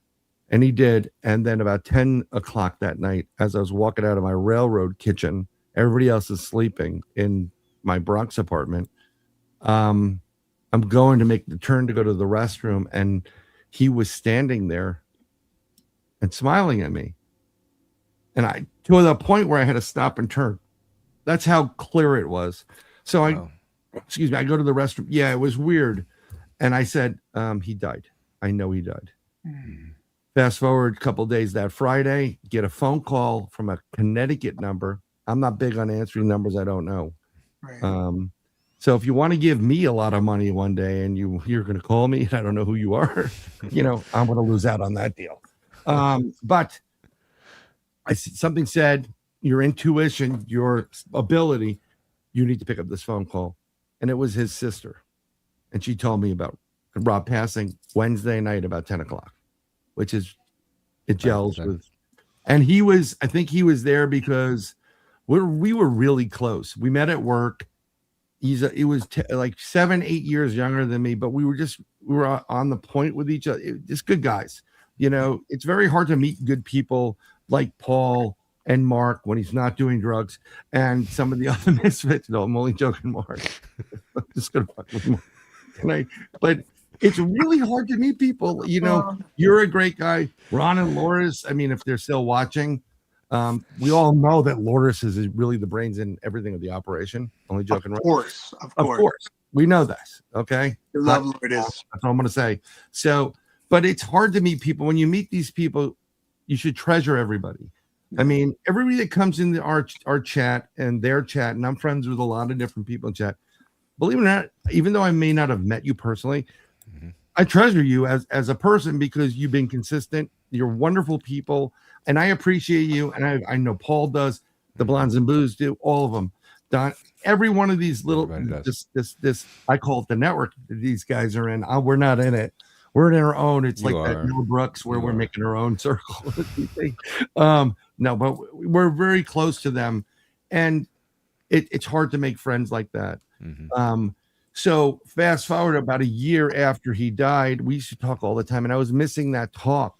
And he did. And then about 10 o'clock that night, as I was walking out of my railroad kitchen, everybody else is sleeping in my Bronx apartment. I'm going to make the turn to go to the restroom, and he was standing there and smiling at me. And I, to the point where I had to stop and turn. That's how clear it was. So I go to the restroom. Yeah, it was weird. And I said, he died. I know he died. Fast forward a couple of days that Friday, get a phone call from a Connecticut number. I'm not big on answering numbers I don't know. Right. So if you want to give me a lot of money one day and you're going to call me and I don't know who you are, I'm going to lose out on that deal. But something said, your intuition, your ability, you need to pick up this phone call. And it was his sister. And she told me about Rob passing Wednesday night about 10 o'clock, which is, it gels with. And I think he was there because we were really close. We met at work. He was like 7-8 years younger than me, but we were on the point with each other. Just good guys. It's very hard to meet good people like Paul and Mark when he's not doing drugs, and some of the other misfits. No, I'm only joking, Mark. I'm just gonna fuck with Mark. But it's really hard to meet people. You're a great guy. Ron and Loris, I mean, if they're still watching, we all know that Loris is really the brains in everything of the operation. Only joking. Of course. We know this. Okay. I love Loris. That's all I'm going to say. So, but it's hard to meet people. When you meet these people, you should treasure everybody. I mean, everybody that comes into our chat and their chat, and I'm friends with a lot of different people in chat. Believe it or not, even though I may not have met you personally, I treasure you as a person because you've been consistent. You're wonderful people, and I appreciate you. And I know Paul does, the Blondes and Blues do, all of them. Don, every one of these little, this I call it the network that these guys are in. We're not in it. We're in our own. It's like that Mel Brooks where we're making our own circle. No, but we're very close to them, and it's hard to make friends like that. So fast forward about a year after he died, we used to talk all the time, and I was missing that talk.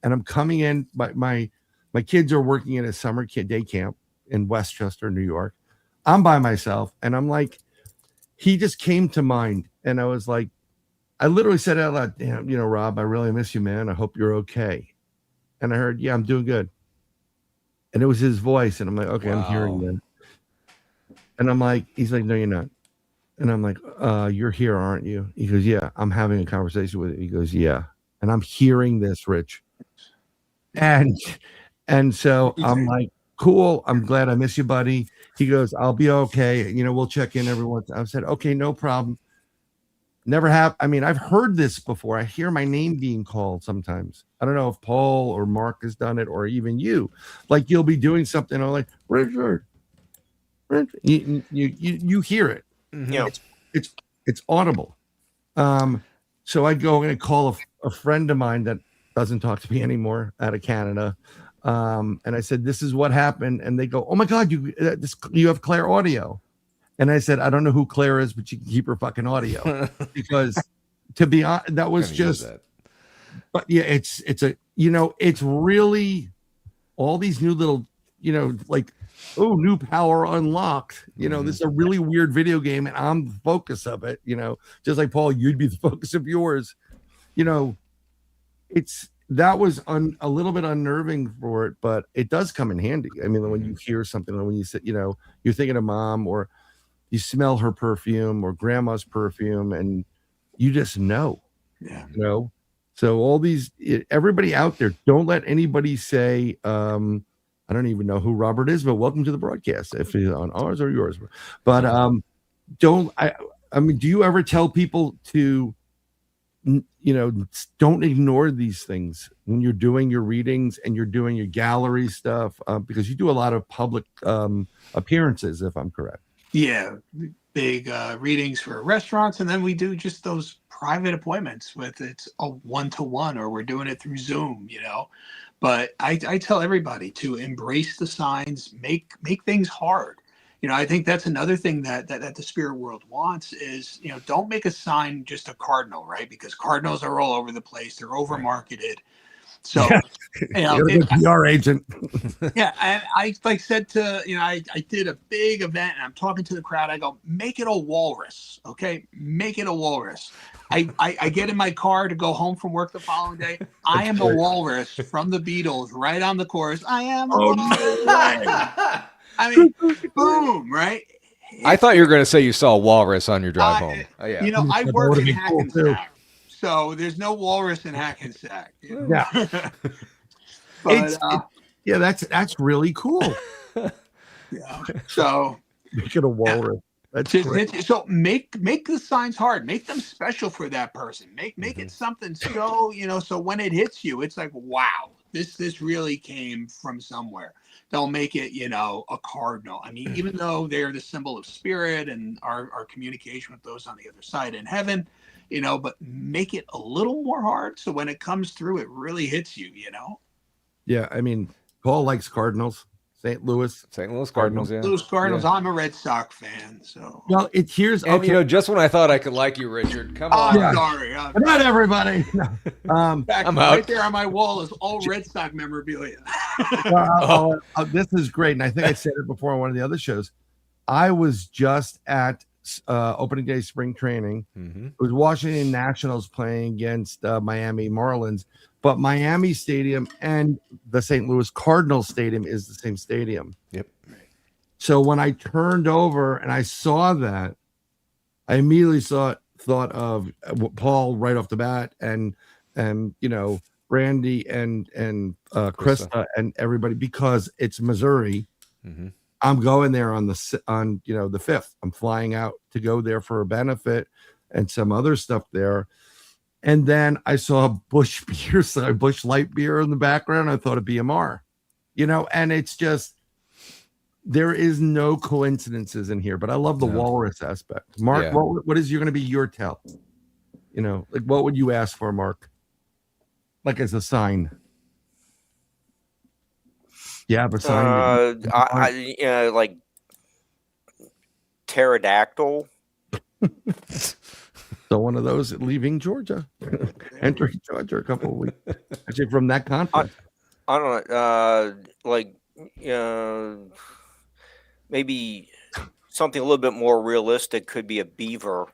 And I'm coming in, my kids are working in a summer day camp in Westchester, New York. I'm by myself, and I'm like, he just came to mind, and I was like, I literally said out loud, damn, Rob, I really miss you, man. I hope you're okay. And I heard, yeah, I'm doing good. And it was his voice, and I'm like, okay, wow. I'm hearing that. And I'm like, he's like, no, you're not. And I'm like, you're here, aren't you? He goes, yeah, I'm having a conversation with you. He goes, yeah. And I'm hearing this, Rich. And so I'm like, cool. I'm glad I miss you, buddy. He goes, I'll be okay. We'll check in every once. I said, okay, no problem. Never have. I mean, I've heard this before. I hear my name being called sometimes. I don't know if Paul or Mark has done it, or even you. Like you'll be doing something. I'm like, Richard. You hear it. Yeah. It's audible. So I go and call a friend of mine that doesn't talk to me anymore out of Canada. And I said, this is what happened. And they go, oh my God, you have Claire audio. And I said, I don't know who Claire is, but you can keep her fucking audio. Because to be honest, that was just, but yeah, it's really all these new little, like, oh, new power unlocked. This is a really weird video game, and I'm the focus of it. Just like Paul, you'd be the focus of yours. That was a little bit unnerving for it, but it does come in handy. I mean, when you hear something, when you sit, you're thinking of mom, or you smell her perfume or grandma's perfume, and you just know. Yeah. So all everybody out there, don't let anybody say, I don't even know who Robert is, but welcome to the broadcast, if he's on ours or yours. But do you ever tell people to, don't ignore these things when you're doing your readings and you're doing your gallery stuff, because you do a lot of public appearances, if I'm correct. Yeah, big readings for restaurants, and then we do just those private appointments with it's a 1-to-1, or we're doing it through Zoom, But I tell everybody to embrace the signs, make things hard. I think that's another thing that the spirit world wants is, don't make a sign just a cardinal, right? Because cardinals are all over the place. They're over marketed. So, You're a good PR agent. yeah. And I said to, I did a big event and I'm talking to the crowd. I go, make it a walrus. Okay. Make it a walrus. I get in my car to go home from work the following day. I am the walrus from the Beatles, right on the chorus. I am. I mean, boom, right? I thought you were going to say you saw a walrus on your drive home. Oh, yeah. I work in Hackensack, so there's no walrus in Hackensack. Yeah. But, yeah, that's really cool. Yeah. So Make it a walrus. That's great. so make the signs hard. Make them special for that person. Make it something so so when it hits you, it's like, wow, this really came from somewhere. Don't make it a cardinal. I mean, even though they're the symbol of spirit and our communication with those on the other side in heaven, but make it a little more hard so when it comes through, it really hits you. Yeah, I mean, Paul likes Cardinals. St. Louis Cardinals. Yeah. Louis Cardinals. Yeah. I'm a Red Sox fan, so. Well, here's And just when I thought I could like you, Richard, come on. Oh, sorry. Not everybody. I'm out. Right there on my wall is all Red Sox memorabilia. This is great, and I think I said it before on one of the other shows. I was just at opening day spring training. It was Washington Nationals playing against Miami Marlins, but Miami Stadium and the St. Louis Cardinals Stadium is the same stadium. Yep. So when I turned over and I saw that, I immediately thought of Paul right off the bat, and Brandy and Krista and everybody, because it's Missouri. I'm going there on the 5th. I'm flying out to go there for a benefit and some other stuff there. And then I saw Busch beer, Busch Light beer in the background. I thought of BMR, and it's just, there is no coincidences in here, but I love the walrus aspect. Mark, what is going to be your tell? Like, what would you ask for, Mark? Like as a sign? Yeah, a sign. Like pterodactyl. So one of those leaving Georgia, entering Georgia a couple of weeks. Actually, from that conference. I don't know. Maybe something a little bit more realistic could be a beaver.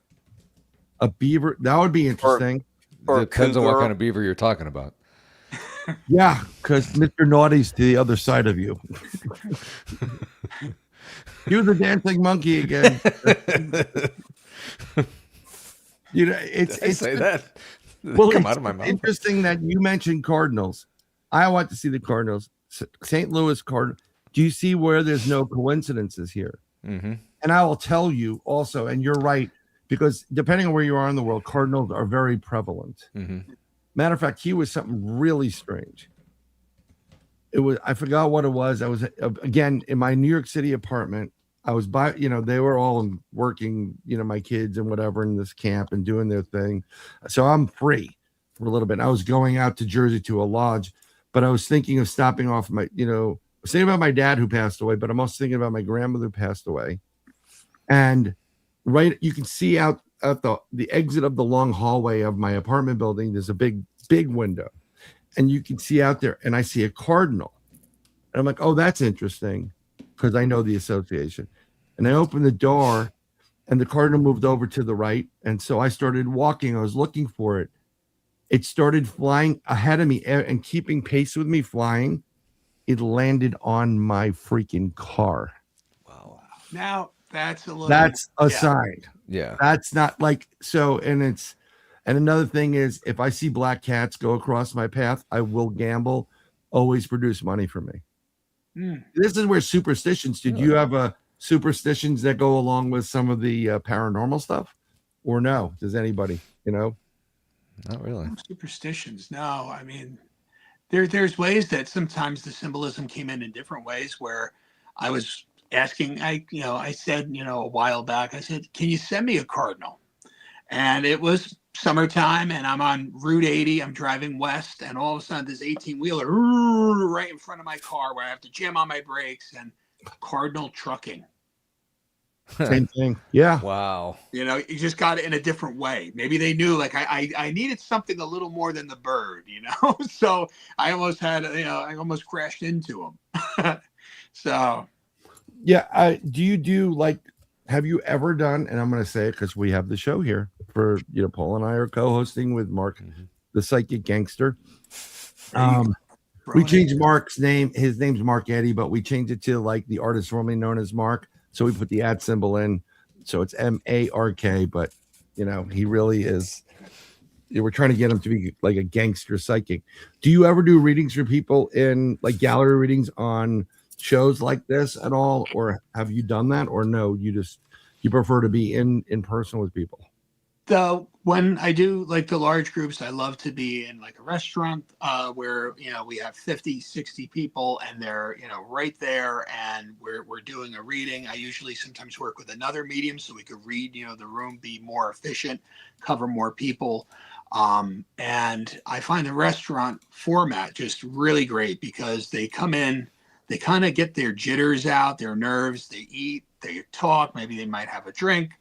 A beaver, that would be interesting. Or depends on what kind of beaver you're talking about. Yeah, because Mr. Naughty's to the other side of you. You're the dancing monkey again. It's say that. Well, come out of my mouth. Interesting that you mentioned Cardinals. I want to see the Cardinals. St. Louis Cardinals. Do you see where there's no coincidences here? And I will tell you also, and you're right, because depending on where you are in the world, Cardinals are very prevalent. Matter of fact, he was something really strange. I forgot what it was. I was, again, in my New York City apartment. I was they were all working, my kids and whatever in this camp and doing their thing. So I'm free for a little bit. I was going out to Jersey to a lodge, but I was thinking of stopping off I was thinking about my dad who passed away, but I'm also thinking about my grandmother who passed away. And you can see out at the exit of the long hallway of my apartment building, there's a big window, and you can see out there, and I see a cardinal, and I'm like, oh, that's interesting, because I know the association. And I opened the door, and the cardinal moved over to the right, and so I started walking. I was looking for it. It started flying ahead of me and keeping pace with me flying. It landed on my freaking car. Wow. Now that's a sign. Yeah. That's not like so. And another thing is, if I see black cats go across my path, I will gamble. Always produce money for me. This is where superstitions. Did you have superstitions that go along with some of the paranormal stuff, or no? Does anybody? Not really. Superstitions. No, I mean, there's ways that sometimes the symbolism came in different ways. Where I was asking, I said, a while back, I said, can you send me a cardinal? And it was summertime, and I'm on Route 80. I'm driving west, and all of a sudden, this 18-wheeler right in front of my car, where I have to jam on my brakes, and Cardinal Trucking. Same thing. Yeah. Wow. You know, you just got it in a different way. Maybe they knew, like, I needed something a little more than the bird, you know? So I almost had, I almost crashed into them. So. Yeah. Do you do like, have you ever done, and I'm going to say it because we have the show here for, Paul and I are co-hosting with Mark, the psychic gangster. We changed Mark's name. His name's Mark Eddy, but we changed it to like the artist formerly known as Mark. So we put the @ symbol in. So it's MARK, but he really is. We're trying to get him to be like a gangster psychic. Do you ever do readings for people in like gallery readings on shows like this at all? Or have you done that? Or no, you prefer to be in person with people? When I do like the large groups, I love to be in like a restaurant where, we have 50, 60 people and they're, right there and we're doing a reading. I usually sometimes work with another medium so we could read, the room, be more efficient, cover more people. And I find the restaurant format just really great because they come in, they kind of get their jitters out, their nerves, they eat, they talk, maybe they might have a drink.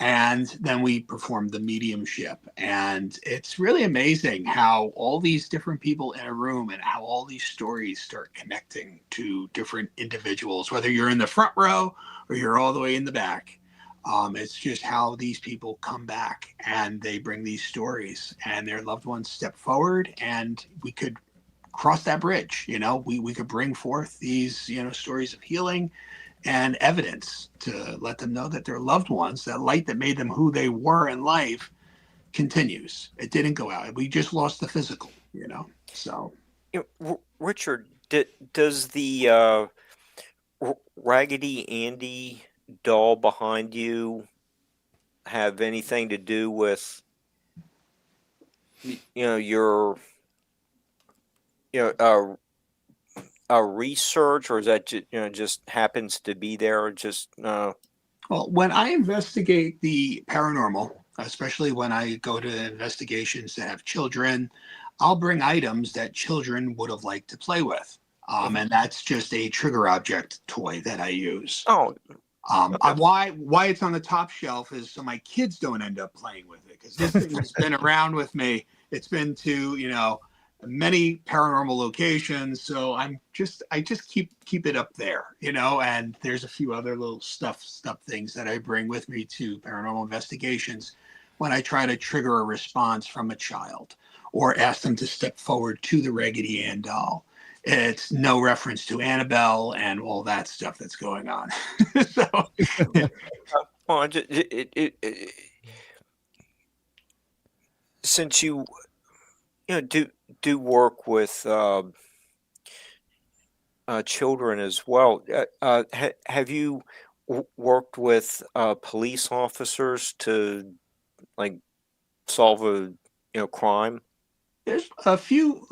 And then we perform the mediumship. And it's really amazing how all these different people in a room and how all these stories start connecting to different individuals, whether you're in the front row or you're all the way in the back. It's just how these people come back and they bring these stories and their loved ones step forward and we could cross that bridge. We could bring forth these, stories of healing and evidence to let them know that their loved ones, that light that made them who they were in life, continues. It didn't go out. We just lost the physical, so. Richard, does the Raggedy Andy doll behind you have anything to do with, your, research, or is that just happens to be there? Well, when I investigate the paranormal, especially when I go to investigations that have children, I'll bring items that children would have liked to play with, and that's just a trigger object toy that I use. Okay. Why it's on the top shelf is so my kids don't end up playing with it, because this thing has been around with me. It's been to many paranormal locations, so I just keep it up there, and there's a few other little stuff things that I bring with me to paranormal investigations when I try to trigger a response from a child or ask them to step forward to the Raggedy Ann doll. It's no reference to Annabelle and all that stuff that's going on. So Well, since you do work with children as well, have you worked with police officers to like solve a crime? there's a few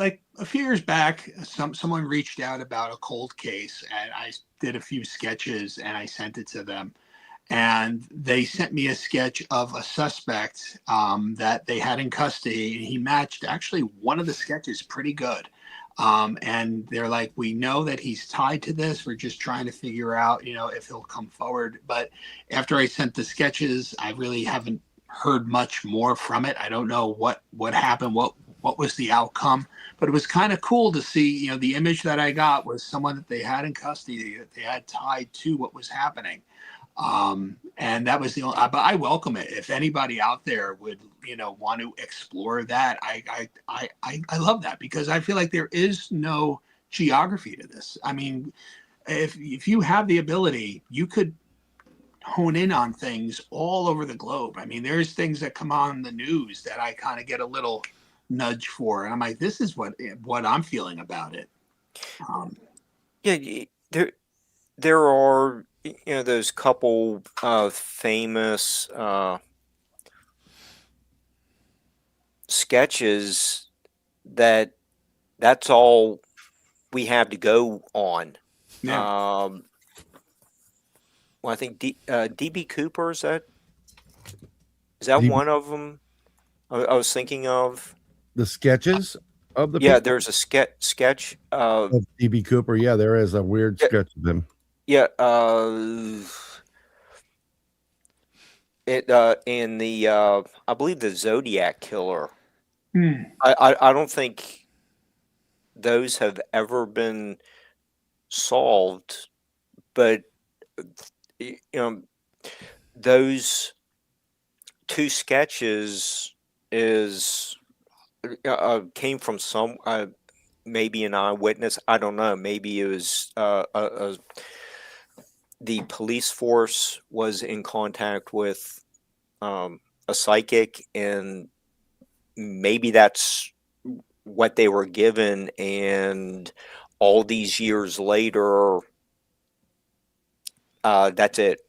years back, someone reached out about a cold case, and I did a few sketches and I sent it to them. And they sent me a sketch of a suspect that they had in custody, and he matched actually one of the sketches pretty good. And they're like, we know that he's tied to this. We're just trying to figure out, if he'll come forward. But after I sent the sketches, I really haven't heard much more from it. I don't know what happened, what was the outcome, but it was kind of cool to see, the image that I got was someone that they had in custody, that they had tied to what was happening. And that was the only, but I welcome it. If anybody out there would, want to explore that, I love that, because I feel like there is no geography to this. I mean, if you have the ability, you could hone in on things all over the globe. I mean, there's things that come on the news that I kind of get a little nudge for, and I'm like, this is what I'm feeling about it. Yeah, there are those couple famous sketches that's all we have to go on. Yeah. Well, I think DB Cooper, is that DB one of them I was thinking of? The sketches of the Yeah, people? there's a sketch. Of DB Cooper. Yeah, there is a weird sketch of him. Yeah, it in the I believe the Zodiac Killer. Hmm. I don't think those have ever been solved, but you know, those two sketches is came from some maybe an eyewitness. I don't know. Maybe it was the police force was in contact with a psychic, and maybe that's what they were given, and all these years later, that's it.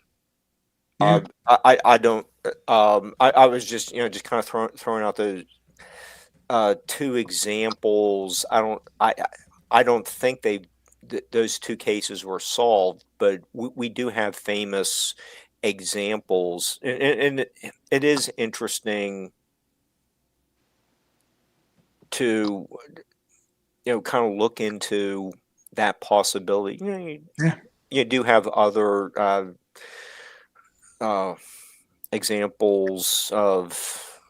Yeah. I don't. I was just just kind of throwing out those two examples. I don't think those two cases were solved, but we do have famous examples, and it is interesting to kind of look into that possibility. Yeah. You do have other examples of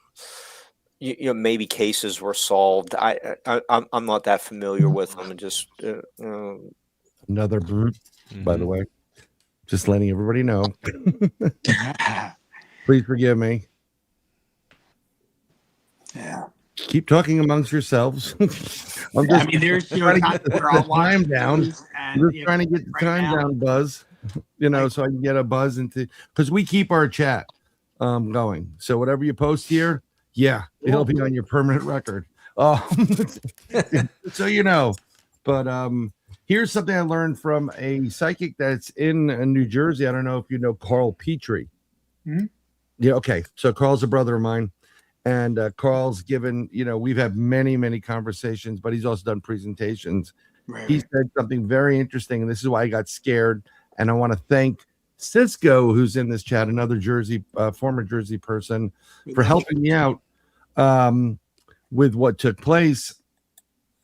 maybe cases were solved. I'm not that familiar with them. Just Another brute, by the way. Just letting everybody know. Please forgive me. Yeah. Keep talking amongst yourselves. I mean, there's trying to times get where I'll the watch time the down. news and, I'm just trying to get the right time now- down, Buzz. So I can get a buzz into, because we keep our chat going. So whatever you post here, it'll be on your permanent record. So you know. But here's something I learned from a psychic that's in New Jersey. I don't know if you know Carl Petrie. Mhm. Yeah, okay. So Carl's a brother of mine. And Carl's given, we've had many, many conversations, but he's also done presentations. Right. He said something very interesting, and this is why I got scared. And I want to thank Cisco, who's in this chat, another former Jersey person, for helping me out with what took place,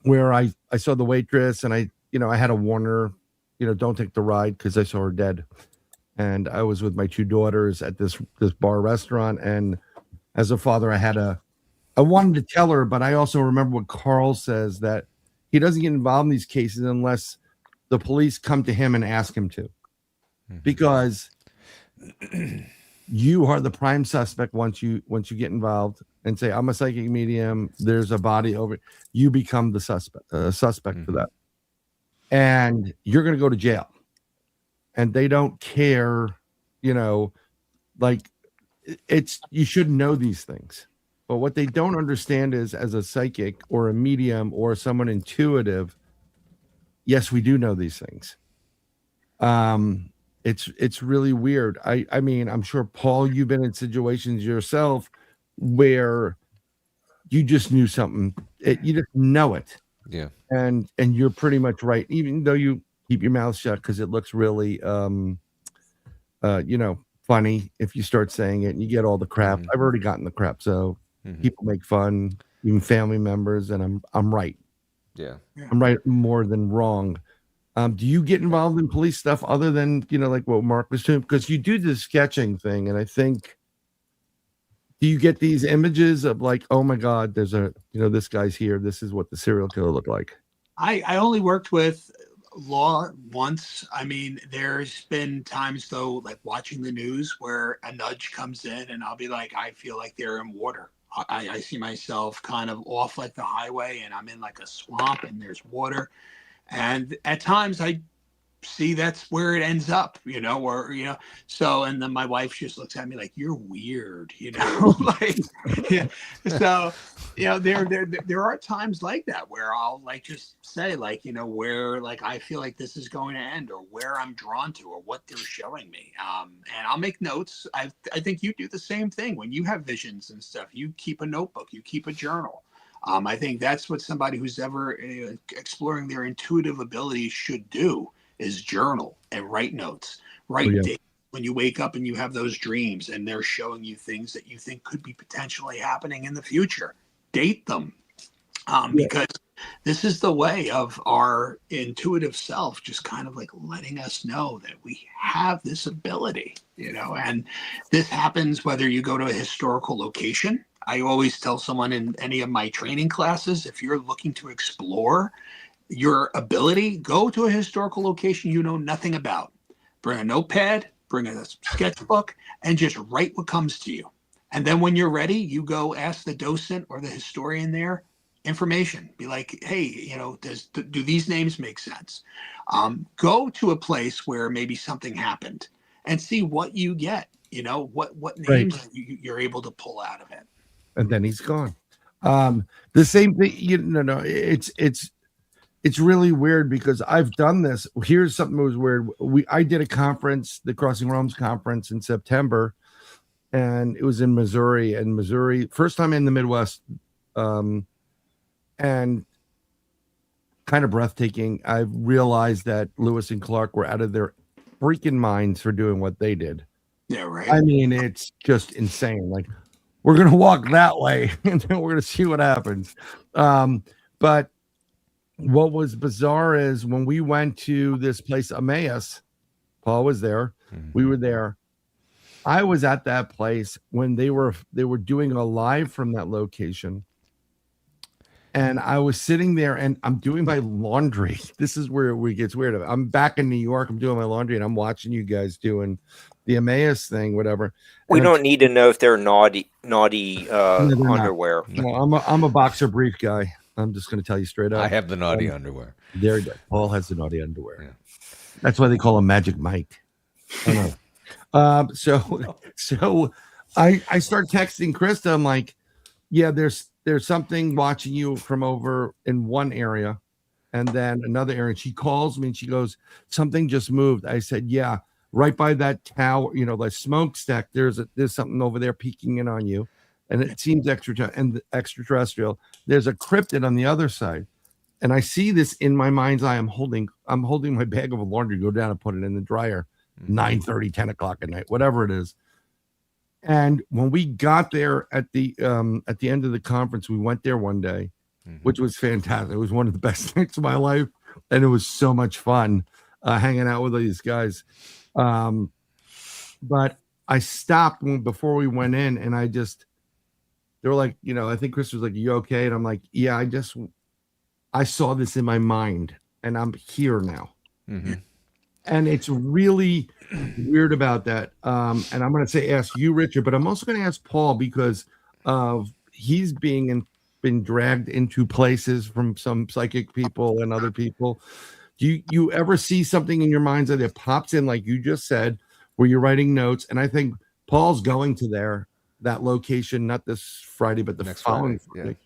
where I saw the waitress and I had to warn her, don't take the ride because I saw her dead. And I was with my two daughters at this bar restaurant, and as a father, I wanted to tell her, but I also remember what Carl says, that he doesn't get involved in these cases unless the police come to him and ask him to, because you are the prime suspect once you get involved and say, I'm a psychic medium, there's a body over, you become the suspect for that. And you're going to go to jail. And they don't care, you should know these things. But what they don't understand is, as a psychic or a medium or someone intuitive, yes, we do know these things. It's really weird. I mean, I'm sure, Paul, you've been in situations yourself where you just knew something. You just know it. Yeah. And you're pretty much right, even though you keep your mouth shut because it looks really funny if you start saying it and you get all the crap. I've already gotten the crap, so people make fun, even family members, and I'm right. Yeah. I'm right more than wrong. Do you get involved in police stuff other than like what Mark was doing? Because you do the sketching thing, and I think, do you get these images of like, oh my God, there's this guy's here, this is what the serial killer looked like? I only worked with law once. I mean, there's been times though, like watching the news, where a nudge comes in and I'll be like, I feel like they're in water. I see myself kind of off like the highway and I'm in like a swamp and there's water. And at times I see that's where it ends up, so, and then my wife just looks at me like, you're weird, like, yeah. So, there are times like that where I'll like just say like, where like I feel like this is going to end, or where I'm drawn to, or what they're showing me. And I'll make notes. I think you do the same thing when you have visions and stuff. You keep a notebook, you keep a journal. I think that's what somebody who's ever exploring their intuitive abilities should do, is journal and write notes, write dates when you wake up and you have those dreams and they're showing you things that you think could be potentially happening in the future. Date them, because This is the way of our intuitive self, just kind of like letting us know that we have this ability, and this happens whether you go to a historical location. I always tell someone in any of my training classes, if you're looking to explore your ability, go to a historical location you know nothing about. Bring a notepad, bring a sketchbook, and just write what comes to you. And then when you're ready, you go ask the docent or the historian there information. Be like, hey, do these names make sense? Go to a place where maybe something happened and see what you get. What names Right. you're able to pull out of it. And then he's gone. The same thing, it's really weird because I've done this. Here's something that was weird. I did a conference, the Crossing Realms conference in September, and it was in Missouri. And Missouri, first time in the Midwest, and kind of breathtaking. I realized that Lewis and Clark were out of their freaking minds for doing what they did. Yeah, right. I mean, it's just insane. Like, we're gonna walk that way, and then we're gonna see what happens. But what was bizarre is when we went to this place, Emmaus, Paul was there. Mhm. We were there. I was at that place when they were doing a live from that location. And I was sitting there and I'm doing my laundry. This is where it gets weird. I'm back in New York. I'm doing my laundry and I'm watching you guys doing the Emmaus thing, whatever. We And don't need to know if they're naughty No, they're not. underwear. I'm a boxer brief guy. I'm just going to tell you straight up. I have the naughty underwear. There you go. Paul has the naughty underwear. Yeah. That's why they call him Magic Mike. I know. So I start texting Krista. I'm like, yeah, there's something watching you from over in one area and then another area. And she calls me and she goes, something just moved. I said, yeah, right by that tower, the smokestack, there's something over there peeking in on you. And it seems extraterrestrial. There's a cryptid on the other side. And I see this in my mind's eye. I'm holding my bag of laundry, go down and put it in the dryer, 9:30, 10 o'clock at night, whatever it is. And when we got there at the end of the conference, we went there one day, which was fantastic. It was one of the best nights of my life. And it was so much fun hanging out with these guys. But I stopped before we went in and they were like, I think Chris was like, you okay? And I'm like, yeah, I saw this in my mind and I'm here now. Mm-hmm. And it's really weird about that. And I'm going to ask you, Richard, but I'm also going to ask Paul because he's been dragged into places from some psychic people and other people. Do you ever see something in your mind's eye that pops in, like you just said, where you're writing notes? And I think Paul's going to that location, not this Friday, but the Next following Friday. Friday. Yeah.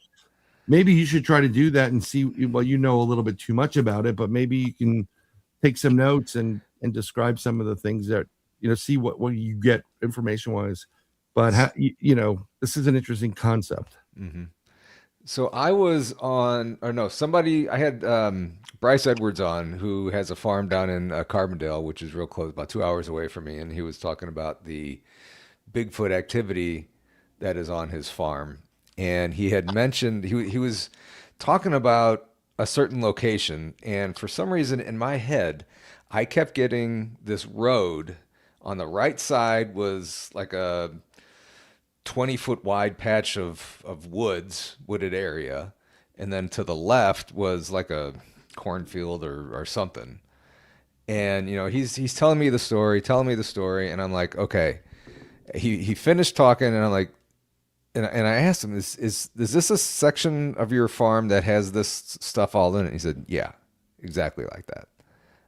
Maybe you should try to do that and see. Well, you know a little bit too much about it, but maybe you can take some notes and describe some of the things that, see what you get information wise. But this is an interesting concept. Mm-hmm. So I was I had Bryce Edwards on, who has a farm down in Carbondale, which is real close, about 2 hours away from me. And he was talking about the Bigfoot activity that is on his farm. And he had mentioned, he was talking about a certain location. And for some reason in my head, I kept getting this road. On the right side was like a 20-foot wide patch of wooded area. And then to the left was like a cornfield or something. And, he's telling me the story. And I'm like, okay. He finished talking and I'm like, and I asked him, is this a section of your farm that has this stuff all in it? He said, yeah, exactly like that.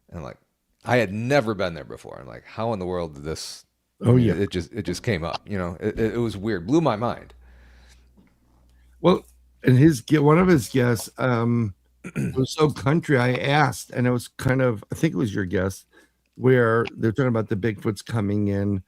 And I'm like, I had never been there before. I'm like, how in the world did this? Oh yeah, it just came up. It was weird, blew my mind. Well, and one of his guests, it was so country. I asked, and it was I think it was your guest, where they're talking about the Bigfoots coming in,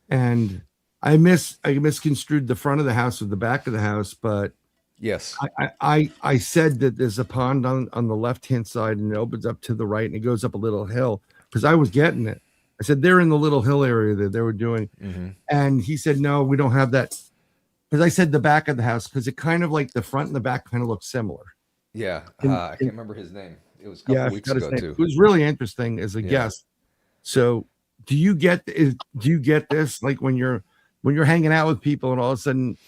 and I misconstrued the front of the house with the back of the house, but yes, I said that there's a pond on the left hand side and it opens up to the right and it goes up a little hill because I was getting it. I said they're in the little hill area that they were doing, and he said no, we don't have that, because I said the back of the house because it kind of like the front and the back kind of look similar. Yeah, And- I can't remember his name. It was a Yeah, couple I weeks forgot his ago name. too. It was really interesting as a Yeah. guest. So, do you get this like when you're hanging out with people and all of a sudden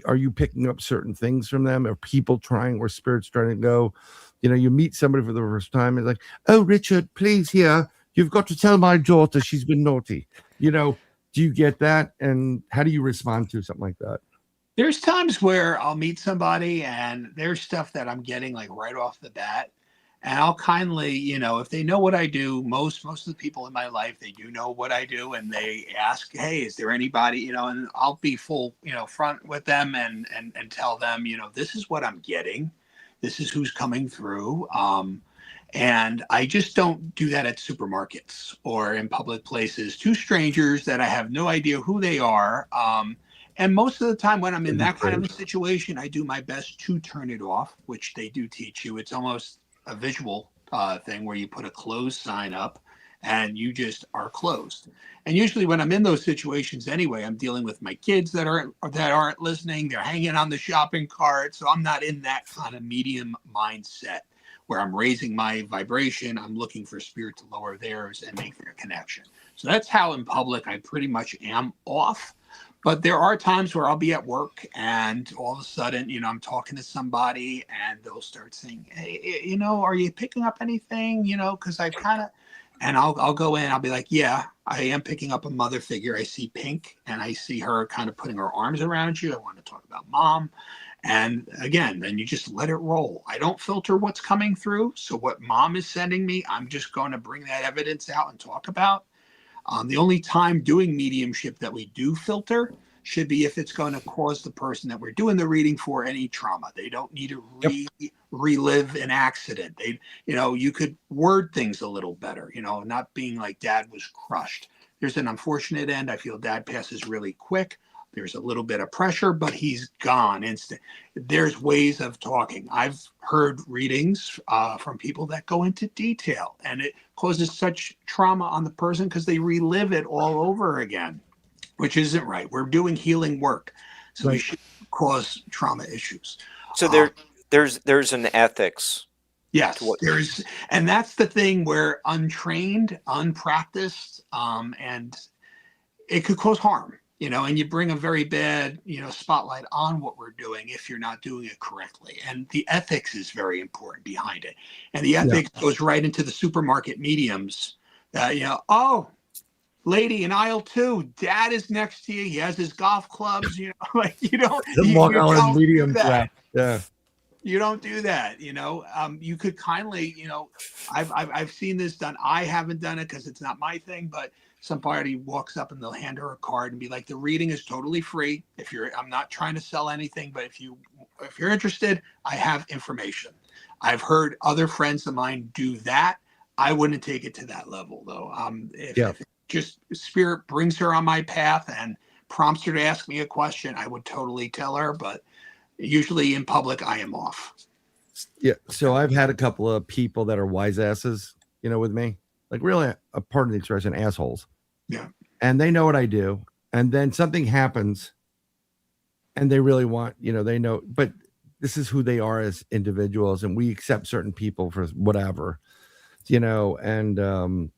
are you picking up certain things from them, or people trying, or spirits trying to go, you meet somebody for the first time and like, oh, Richard, please, here, you've got to tell my daughter she's been naughty. Do you get that, and how do you respond to something like that? There's times where I'll meet somebody and there's stuff that I'm getting like right off the bat. And I'll kindly, if they know what I do, most of the people in my life, they do know what I do, and they ask, hey, is there anybody, and I'll be full, front with them and tell them, this is what I'm getting. This is who's coming through. And I just don't do that at supermarkets or in public places to strangers that I have no idea who they are. And most of the time when I'm in that kind of a situation, I do my best to turn it off, which they do teach you. It's almost a visual thing where you put a closed sign up and you just are closed. And usually when I'm in those situations anyway, I'm dealing with my kids that aren't listening. They're hanging on the shopping cart. So I'm not in that kind of medium mindset where I'm raising my vibration. I'm looking for spirit to lower theirs and make their connection. So that's how in public I pretty much am off. But there are times where I'll be at work and all of a sudden, I'm talking to somebody and they'll start saying, hey, are you picking up anything? Because I kind of, and I'll go in, I'll be like, yeah, I am picking up a mother figure. I see pink and I see her kind of putting her arms around you. I want to talk about mom. And again, then you just let it roll. I don't filter what's coming through. So what mom is sending me, I'm just going to bring that evidence out and talk about. The only time doing mediumship that we do filter should be if it's going to cause the person that we're doing the reading for any trauma. They don't need to relive an accident. You could word things a little better, not being like dad was crushed. There's an unfortunate end. I feel dad passes really quick. There's a little bit of pressure, but he's gone instant. There's ways of talking. I've heard readings from people that go into detail, and it causes such trauma on the person because they relive it all over again, which isn't right. We're doing healing work, so we should cause trauma issues. So there's an ethics. Yes, there's, and that's the thing where untrained, unpracticed, and it could cause harm. And you bring a very bad, spotlight on what we're doing if you're not doing it correctly. And the ethics is very important behind it. And the ethics goes right into the supermarket mediums that, oh, lady in aisle 2, dad is next to you. He has his golf clubs, like, you don't medium do that. Yeah. You don't do that, you could kindly, I've seen this done. I haven't done it because it's not my thing, but somebody walks up and they'll hand her a card and be like, the reading is totally free. I'm not trying to sell anything, but if you're interested, I have information. I've heard other friends of mine do that. I wouldn't take it to that level though. If just spirit brings her on my path and prompts her to ask me a question, I would totally tell her, but usually in public, I am off. Yeah. So I've had a couple of people that are wise asses, with me, like really a part of the expression, assholes. Yeah. And they know what I do. And then something happens and they really want, they know, but this is who they are as individuals. And we accept certain people for whatever, and,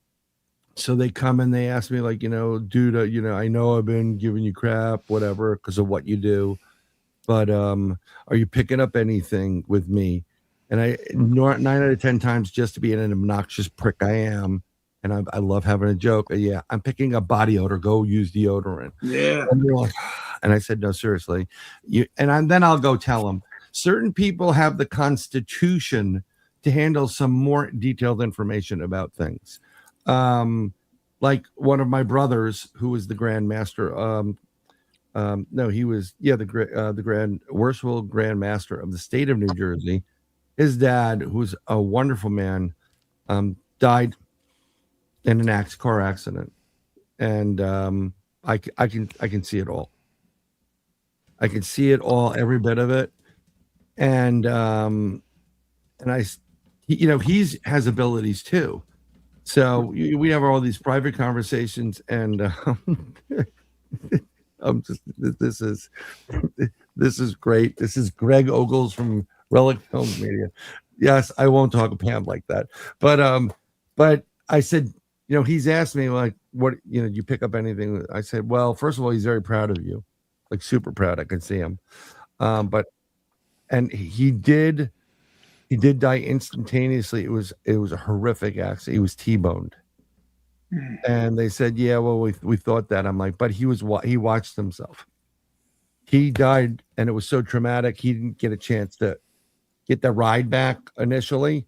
so they come and they ask me like, dude, I know I've been giving you crap, whatever, because of what you do. But are you picking up anything with me? And 9 out of 10 times, just to be an obnoxious prick I am, and I love having a joke. Yeah, I'm picking up body odor. Go use deodorant. Yeah. And they're like, and I said, no, seriously. Then I'll go tell them. Certain people have the constitution to handle some more detailed information about things. Like one of my brothers, who was the Grand Master. No, he was the Grand Worshipful Grand Master of the state of New Jersey. His dad, who's a wonderful man, died in an car accident, and I can see it all. I can see it all, every bit of it, and he has abilities too. So we have all these private conversations, and this is great. This is Greg Ogles from Relic Films Media. Yes, I won't talk to Pam like that. But I said, you know, he's asked me like, what, you know, you pick up anything? I said, well, first of all, he's very proud of you, like super proud. I can see him. And he did die instantaneously. It was a horrific accident. He was T-boned. And they said, yeah, well, we thought that. I'm like, but he watched himself. He died, and it was so traumatic. He didn't get a chance to get the ride back initially.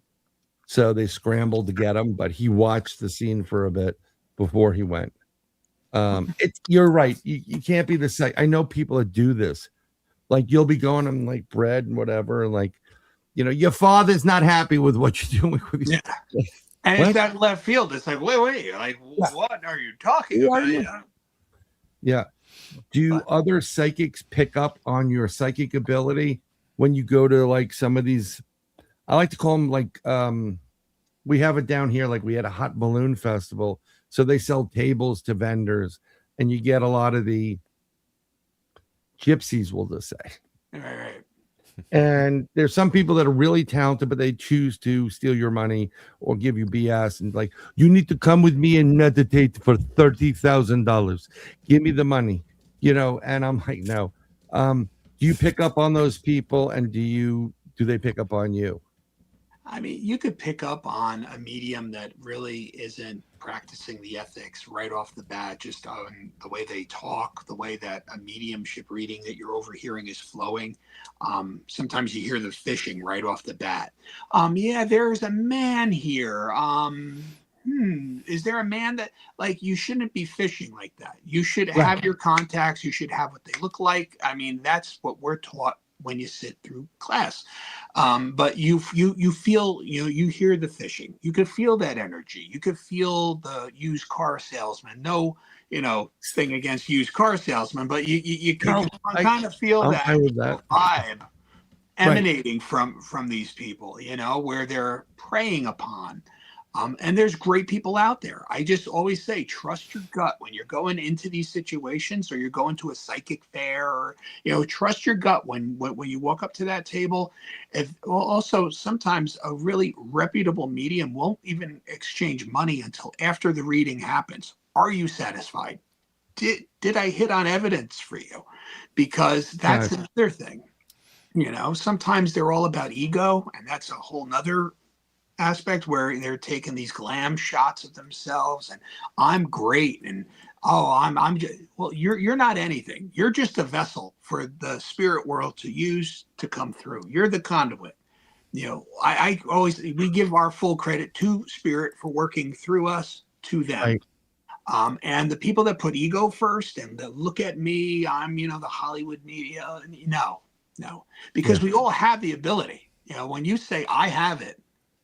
So they scrambled to get him, but he watched the scene for a bit before he went. You're right. You can't be the same. I know people that do this. Like you'll be going on like bread and whatever, and like, you know, your father's not happy with what you're doing with your And what? it's that left field. It's like, wait, like, what are you talking about? Yeah. Do other psychics pick up on your psychic ability when you go to like some of these? I like to call them like, we have it down here. Like we had a hot balloon festival. So they sell tables to vendors and you get a lot of the gypsies, we'll just say. Right. And there's some people that are really talented, but they choose to steal your money or give you BS and like, you need to come with me and meditate for $30,000. Give me the money, you know? And I'm like, no. Do you pick up on those people and do they pick up on you? I mean, you could pick up on a medium that really isn't practicing the ethics right off the bat, just on the way they talk, the way that a mediumship reading that you're overhearing is flowing. Sometimes you hear the fishing right off the bat. Yeah, there's a man here. Is there a man that, like, you shouldn't be fishing like that. You should have your contacts. You should have what they look like. I mean, that's what we're taught when you sit through class. But you feel, you hear the fishing. You could feel that energy. You could feel the used car salesman. No, thing against used car salesmen, but you can kind of feel that vibe emanating from these people, where they're preying upon. And there's great people out there. I just always say, trust your gut when you're going into these situations, or you're going to a psychic fair, or, trust your gut when you walk up to that table. Also, sometimes a really reputable medium won't even exchange money until after the reading happens. Are you satisfied? Did I hit on evidence for you? Because that's another thing. Sometimes they're all about ego, and that's a whole nother aspect where they're taking these glam shots of themselves and I'm great and I'm just, well, you're not anything. You're just a vessel for the spirit world to use to come through. You're the conduit. I always, we give our full credit to spirit for working through us to them. And the people that put ego first and that look at me, I'm the Hollywood media. No, because we all have the ability. When you say I have it,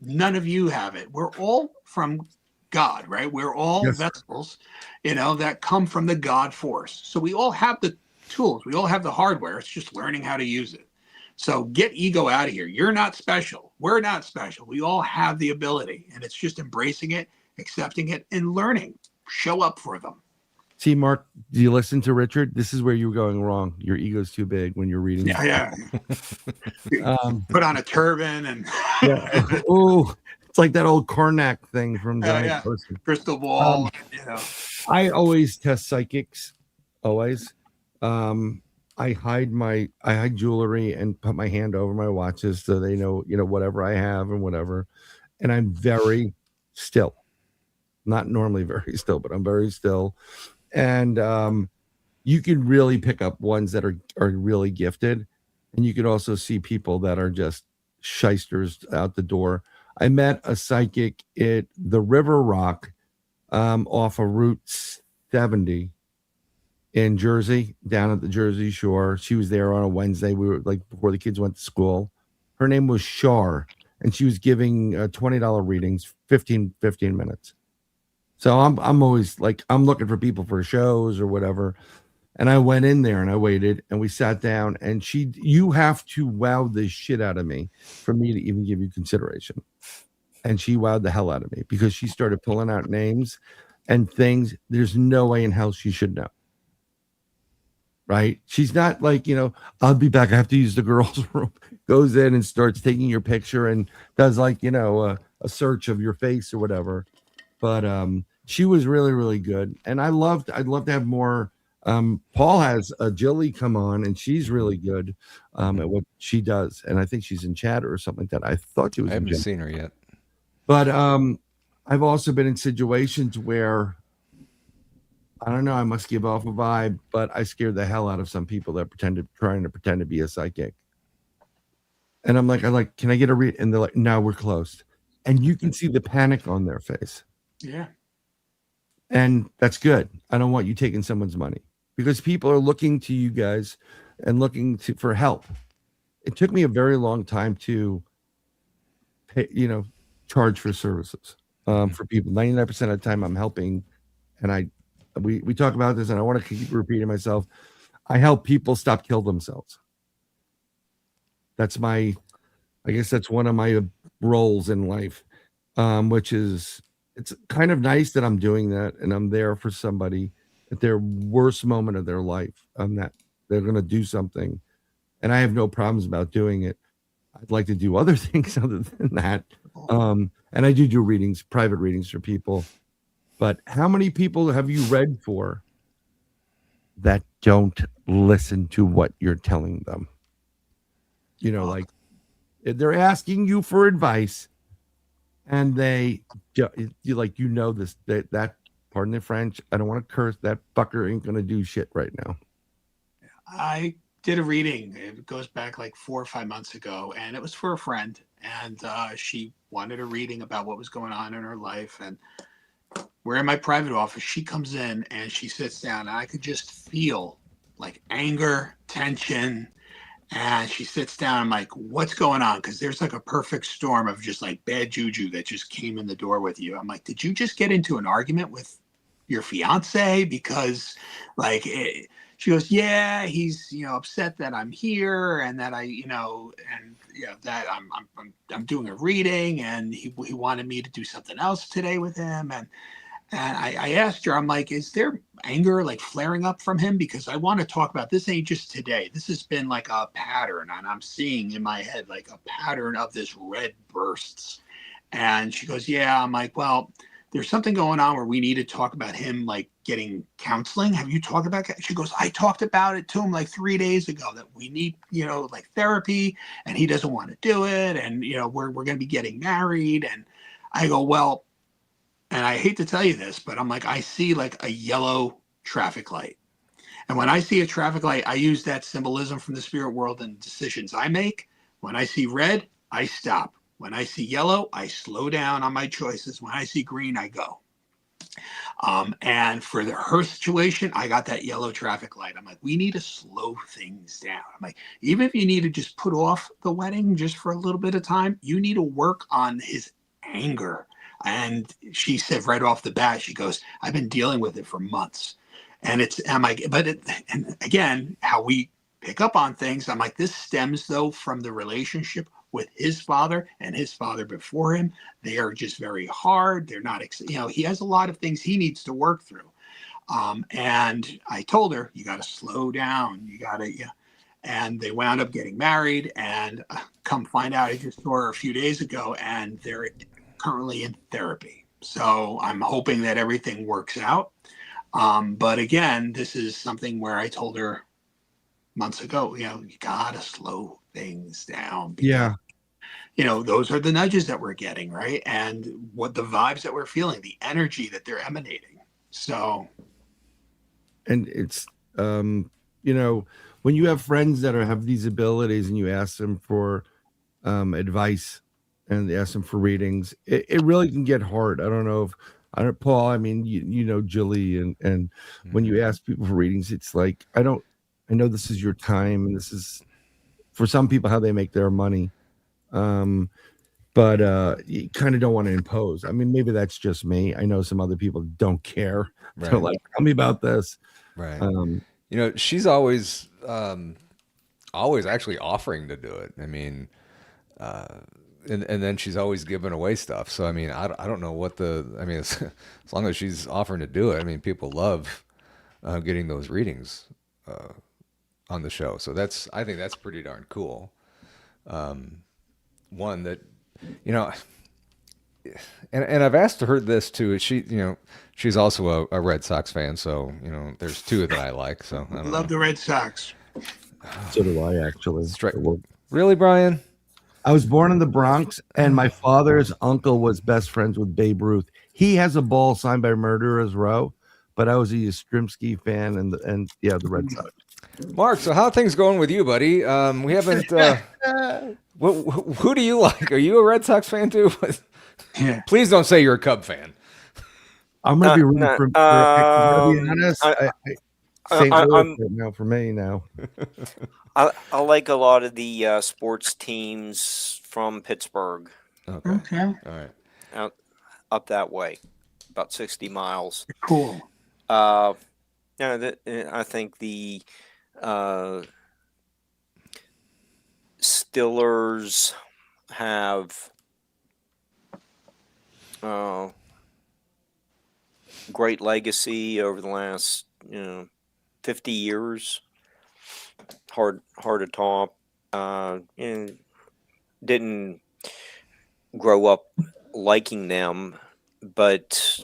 none of you have it. We're all from God, right? We're all vessels, that come from the God force. So we all have the tools. We all have the hardware. It's just learning how to use it. So get ego out of here. You're not special. We're not special. We all have the ability, and it's just embracing it, accepting it, and learning. Show up for them. See, Mark, do you listen to Richard? This is where you were going wrong. Your ego's too big when you're reading. Yeah. Put on a turban and oh, it's like that old Karnak thing from crystal ball. I always test psychics. Always. I hide jewelry and put my hand over my watches so they know, whatever I have and whatever. And I'm very still. Not normally very still, but I'm very still. And you can really pick up ones that are really gifted. And you can also see people that are just shysters out the door. I met a psychic at the River Rock off of Route 70 in Jersey, down at the Jersey Shore. She was there on a Wednesday. We were like before the kids went to school. Her name was Shar, and she was giving $20 readings, 15 minutes. So I'm always like, I'm looking for people for shows or whatever. And I went in there and I waited and we sat down, and you have to wow the shit out of me for me to even give you consideration. And she wowed the hell out of me because she started pulling out names and things. There's no way in hell she should know. right? She's not like, I'll be back. I have to use the girls' room. Goes in and starts taking your picture and does like, a search of your face or whatever. But she was really, really good. And I'd love to have more. Paul has Jilly come on, and she's really good at what she does. And I think she's in chat or something like that. I thought she was I in haven't chat. seen her yet. But I've also been in situations where I don't know, I must give off a vibe, but I scared the hell out of some people that trying to pretend to be a psychic. And I'm like, can I get a read? And they're like, no, we're closed. And you can see the panic on their face. Yeah. And that's good. I don't want you taking someone's money because people are looking to you guys and looking for help. It took me a very long time to pay, charge for services for people. 99% of the time I'm helping, and we talk about this, and I want to keep repeating myself. I help people stop kill themselves. That's I guess that's one of my roles in life, which is, it's kind of nice that I'm doing that and I'm there for somebody at their worst moment of their life. That they're going to do something, and I have no problems about doing it. I'd like to do other things other than that. And I do readings, private readings for people. But how many people have you read for that don't listen to what you're telling them? Like they're asking you for advice, and this, that pardon the French, I don't want to curse, that fucker ain't gonna do shit right now. I did a reading. It goes back like 4 or 5 months ago, and it was for a friend, and she wanted a reading about what was going on in her life. And we're in my private office. She comes in and she sits down, and I could just feel like anger, tension. And she sits down. I'm like, what's going on? Because there's like a perfect storm of just like bad juju that just came in the door with you. I'm like, did you just get into an argument with your fiance? Because she goes, yeah, he's, upset that I'm here and that that I'm doing a reading, and he wanted me to do something else today with him. And I asked her, I'm like, is there anger like flaring up from him? Because I want to talk about this. Ain't just today. This has been like a pattern, and I'm seeing in my head like a pattern of this red bursts. And she goes, yeah. I'm like, well, there's something going on where we need to talk about him like getting counseling. Have you talked about it? She goes, I talked about it to him like 3 days ago that we need, like therapy, and he doesn't want to do it. And, we're going to be getting married. And I go, well, and I hate to tell you this, but I'm like, I see like a yellow traffic light. And when I see a traffic light, I use that symbolism from the spirit world and decisions I make. When I see red, I stop. When I see yellow, I slow down on my choices. When I see green, I go. And for her situation, I got that yellow traffic light. I'm like, we need to slow things down. I'm like, even if you need to just put off the wedding just for a little bit of time, you need to work on his anger. And she said right off the bat, she goes, I've been dealing with it for months. And and again, how we pick up on things, I'm like, this stems though from the relationship with his father and his father before him. They are just very hard. They're not, he has a lot of things he needs to work through. And I told her, you got to slow down. And they wound up getting married, and come find out, I just saw her a few days ago, and they're currently in therapy. So I'm hoping that everything works out. But again, this is something where I told her months ago, you gotta slow things down. Because, those are the nudges that we're getting, right? And what the vibes that we're feeling, the energy that they're emanating. So. And it's, when you have friends that have these abilities and you ask them for advice, and they ask them for readings, it really can get hard. I don't know if Paul, I mean, Jilly, and when you ask people for readings, it's like, I know this is your time, and this is for some people how they make their money. But you kind of don't want to impose. I mean, maybe that's just me. I know some other people don't care. Right. They're like, tell me about this. Right. She's always actually offering to do it. I mean, and then she's always giving away stuff. So, I mean, I don't know as long as she's offering to do it, I mean, people love getting those readings on the show. So I think that's pretty darn cool. One that, you know, and I've asked her this too. She's also a Red Sox fan. So, you know, there's two that I like. So I don't Love know. the Red Sox. So do I, actually. Really, Brian? I was born in the Bronx, and my father's uncle was best friends with Babe Ruth. He has a ball signed by Murderers Row, but I was a Yastrzemski fan, and the Red Sox. Mark, so how are things going with you, buddy? We haven't. Who do you like? Are you a Red Sox fan too? Yeah. Please don't say you're a Cub fan. I'm gonna be rooting for. To be honest, St. Louis right now for me now. I like a lot of the sports teams from Pittsburgh. Okay. All right. Up that way, about 60 miles. Cool. I think the Stillers have great legacy over the last 50 years. Hard to top. Didn't grow up liking them, but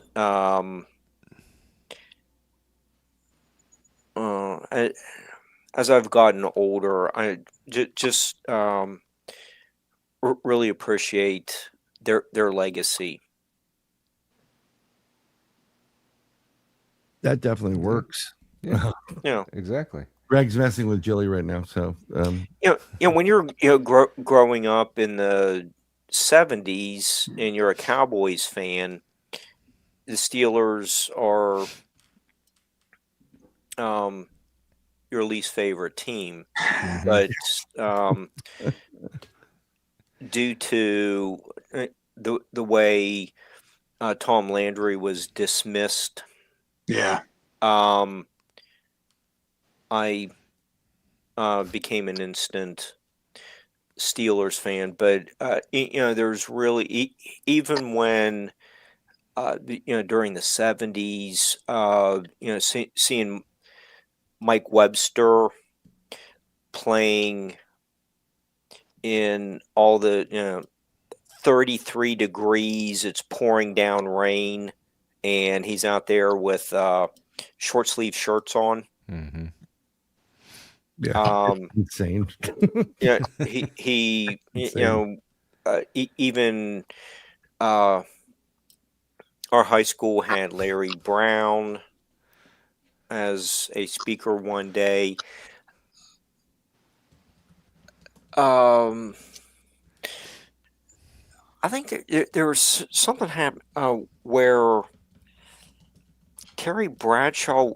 as I've gotten older, I just really appreciate their legacy. That definitely works. Yeah. Exactly. Greg's messing with Jilly right now, so when you're growing up in the 70s and you're a Cowboys fan, the Steelers are your least favorite team, but due to the way Tom Landry was dismissed, I became an instant Steelers fan. But there's really even when during the 70s, seeing Mike Webster playing in all the 33 degrees, it's pouring down rain, and he's out there with short sleeve shirts on. Mm-hmm. yeah, insane. He Insane. even our high school had Larry Brown as a speaker one day. I think there was something happened where Terry Bradshaw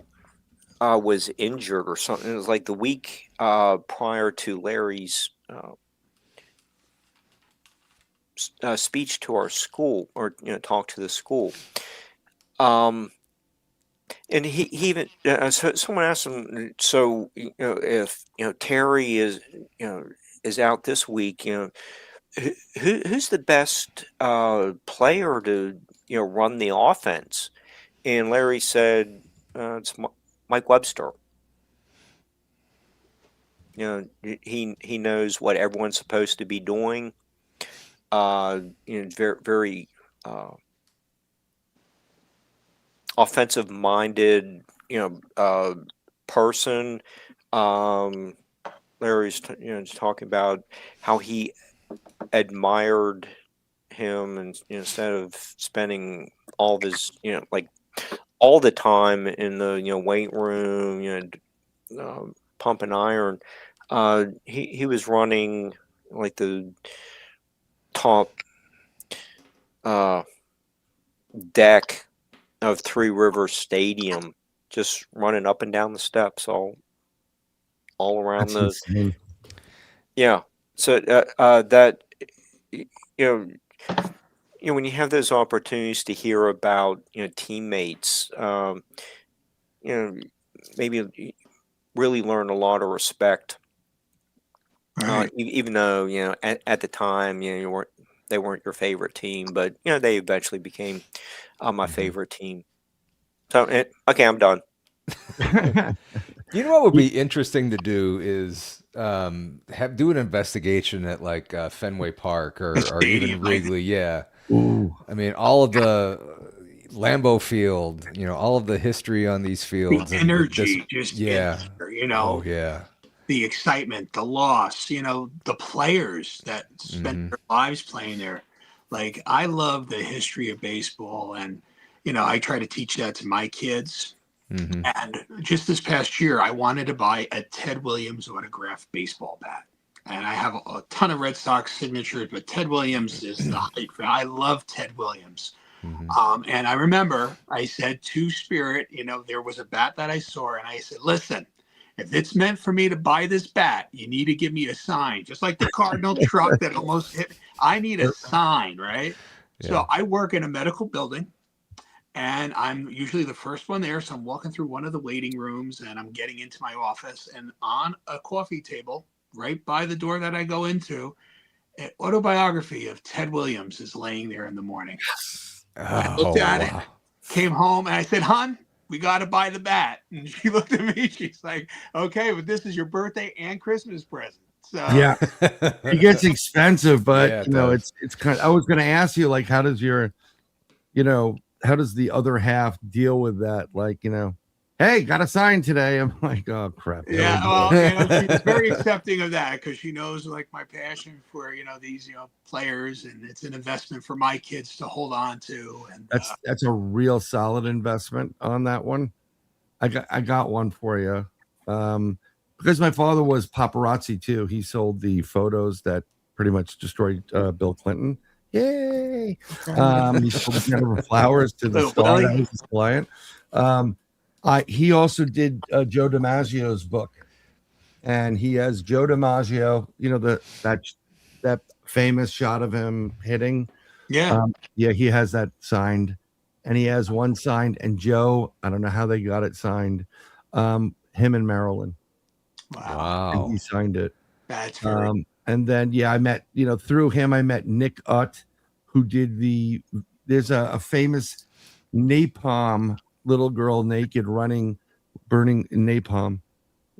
was injured or something. It was like the week prior to Larry's speech to our school, or talk to the school. And he even so someone asked him, so if Terry is out this week, who's the best player to run the offense? And Larry said, it's Mike Webster. He knows what everyone's supposed to be doing. Very, very offensive minded, person. Larry's talking about how he admired him, and instead of spending all of his like all the time in the weight room, pump and iron, he was running like the top deck of Three Rivers Stadium, just running up and down the steps all around. That's insane. Yeah. So that when you have those opportunities to hear about teammates, maybe really learn a lot of respect. Even though at the time they weren't your favorite team, but they eventually became my favorite team. So okay, I'm done. You know what would be interesting to do is do an investigation at like Fenway Park or even Wrigley. Yeah, Ooh, I mean all of the Lambeau Field, all of the history on these The fields and energy just in yeah. here, Oh yeah. the excitement, the loss, the players that spend Hmm. their lives playing there. Like, I love the history of baseball, and I try to teach that to my kids. Hmm. And just this past year, I wanted to buy a Ted Williams autographed baseball bat. And I have a ton of Red Sox signatures, but Ted Williams is the height. I love Ted Williams. Hmm. And I remember I said to Spirit, there was a bat that I saw, and I said, listen, if it's meant for me to buy this bat, you need to give me a sign. Just like the Cardinal truck that almost hit me. I need a sign, right? Yeah. So I work in a medical building, and I'm usually the first one there. So I'm walking through one of the waiting rooms, and I'm getting into my office, and on a coffee table right by the door that I go into, an autobiography of Ted Williams is laying there in the morning. I looked at it, came home, and I said, hon, we got to buy the bat. And she looked at me. She's like, okay, but this is your birthday and Christmas present. So yeah, it gets expensive, but Yeah, it's kind of, I was going to ask you, like, how does how does the other half deal with that? Like, hey, got a sign today. I'm like, oh crap. yeah, well, she's very accepting of that because she knows like my passion for these players, and it's an investment for my kids to hold on to. And That's a real solid investment on that one. I got one for you. Because my father was paparazzi too. He sold the photos that pretty much destroyed Bill Clinton. Yay! He sold Jennifer Flowers to the Little star Willie. that was his client. He also did Joe DiMaggio's book, and he has Joe DiMaggio. That famous shot of him hitting. yeah, He has that signed, and he has one signed. And Joe, I don't know how they got it signed. Him and Marilyn. wow, And he signed it. that's very And then I met through him I met Nick Utt, who did there's a famous napalm little girl naked running, burning napalm.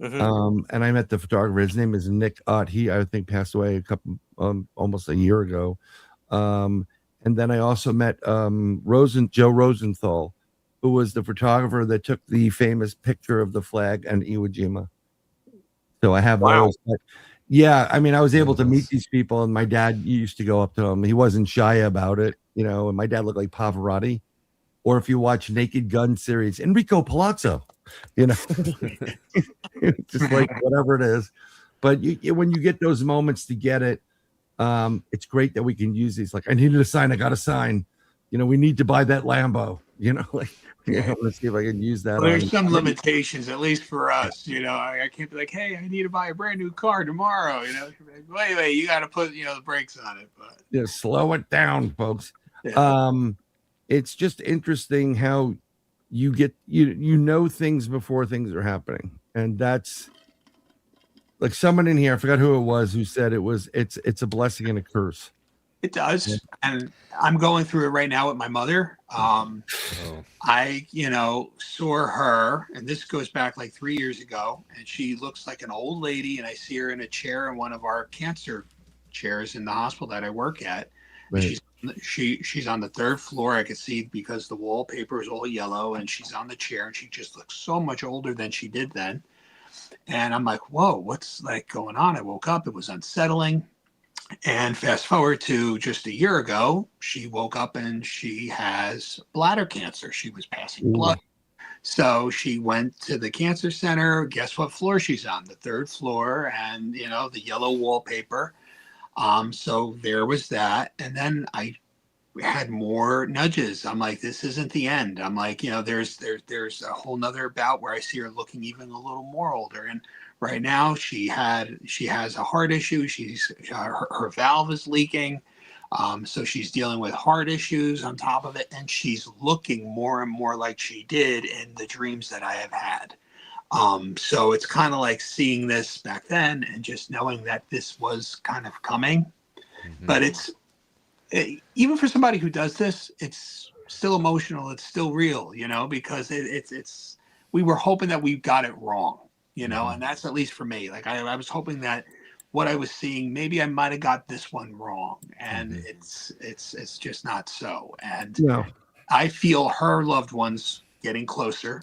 Mhm. And I met the photographer. His name is Nick Utt. He, I think, passed away a couple almost a year ago. And then I also met Joe Rosenthal, who was the photographer that took the famous picture of the flag and Iwo Jima. So I have those. But yeah, I mean, I was able to meet these people, and my dad used to go up to him. He wasn't shy about it, and my dad looked like Pavarotti. Or if you watch Naked Gun series, Enrico Palazzo, just like whatever it is. But when you get those moments to get it, it's great that we can use these. Like, I needed a sign, I got a sign. We need to buy that Lambo. Let's see if I can use that. Well, there's some limitations, at least for us. I can't be like, hey, I need to buy a brand new car tomorrow. Wait, you got to put the brakes on it. But slow it down, folks. yeah. It's just interesting how you get things before things are happening, and that's like someone in here, I forgot who it was, who said it's a blessing and a curse. It does. And I'm going through it right now with my mother. I, saw her, and this goes back like 3 years ago, and she looks like an old lady, and I see her in a chair in one of our cancer chairs in the hospital that I work at. Right. She's on the third floor. I could see because the wallpaper is all yellow, and she's on the chair, and she just looks so much older than she did then. And I'm like, whoa, what's like going on? I woke up, it was unsettling. And fast forward to just a year ago, she woke up and she has bladder cancer. She was passing blood. So she went to the cancer center. Guess what floor she's on? The third floor, and the yellow wallpaper. So there was that. And then I had more nudges. I'm like, this isn't the end. I'm like, there's a whole nother bout where I see her looking even a little more older. And right now she has a heart issue. Her valve is leaking. So she's dealing with heart issues on top of it. And she's looking more and more like she did in the dreams that I have had. So it's kind of like seeing this back then and just knowing that this was kind of coming. Mm-hmm. But even for somebody who does this, it's still emotional. It's still real, because it's we were hoping that we got it wrong. you know, and that's at least for me. Like I was hoping that what I was seeing, maybe I might have got this one wrong, and it's just not so. And No. I feel her loved ones getting closer.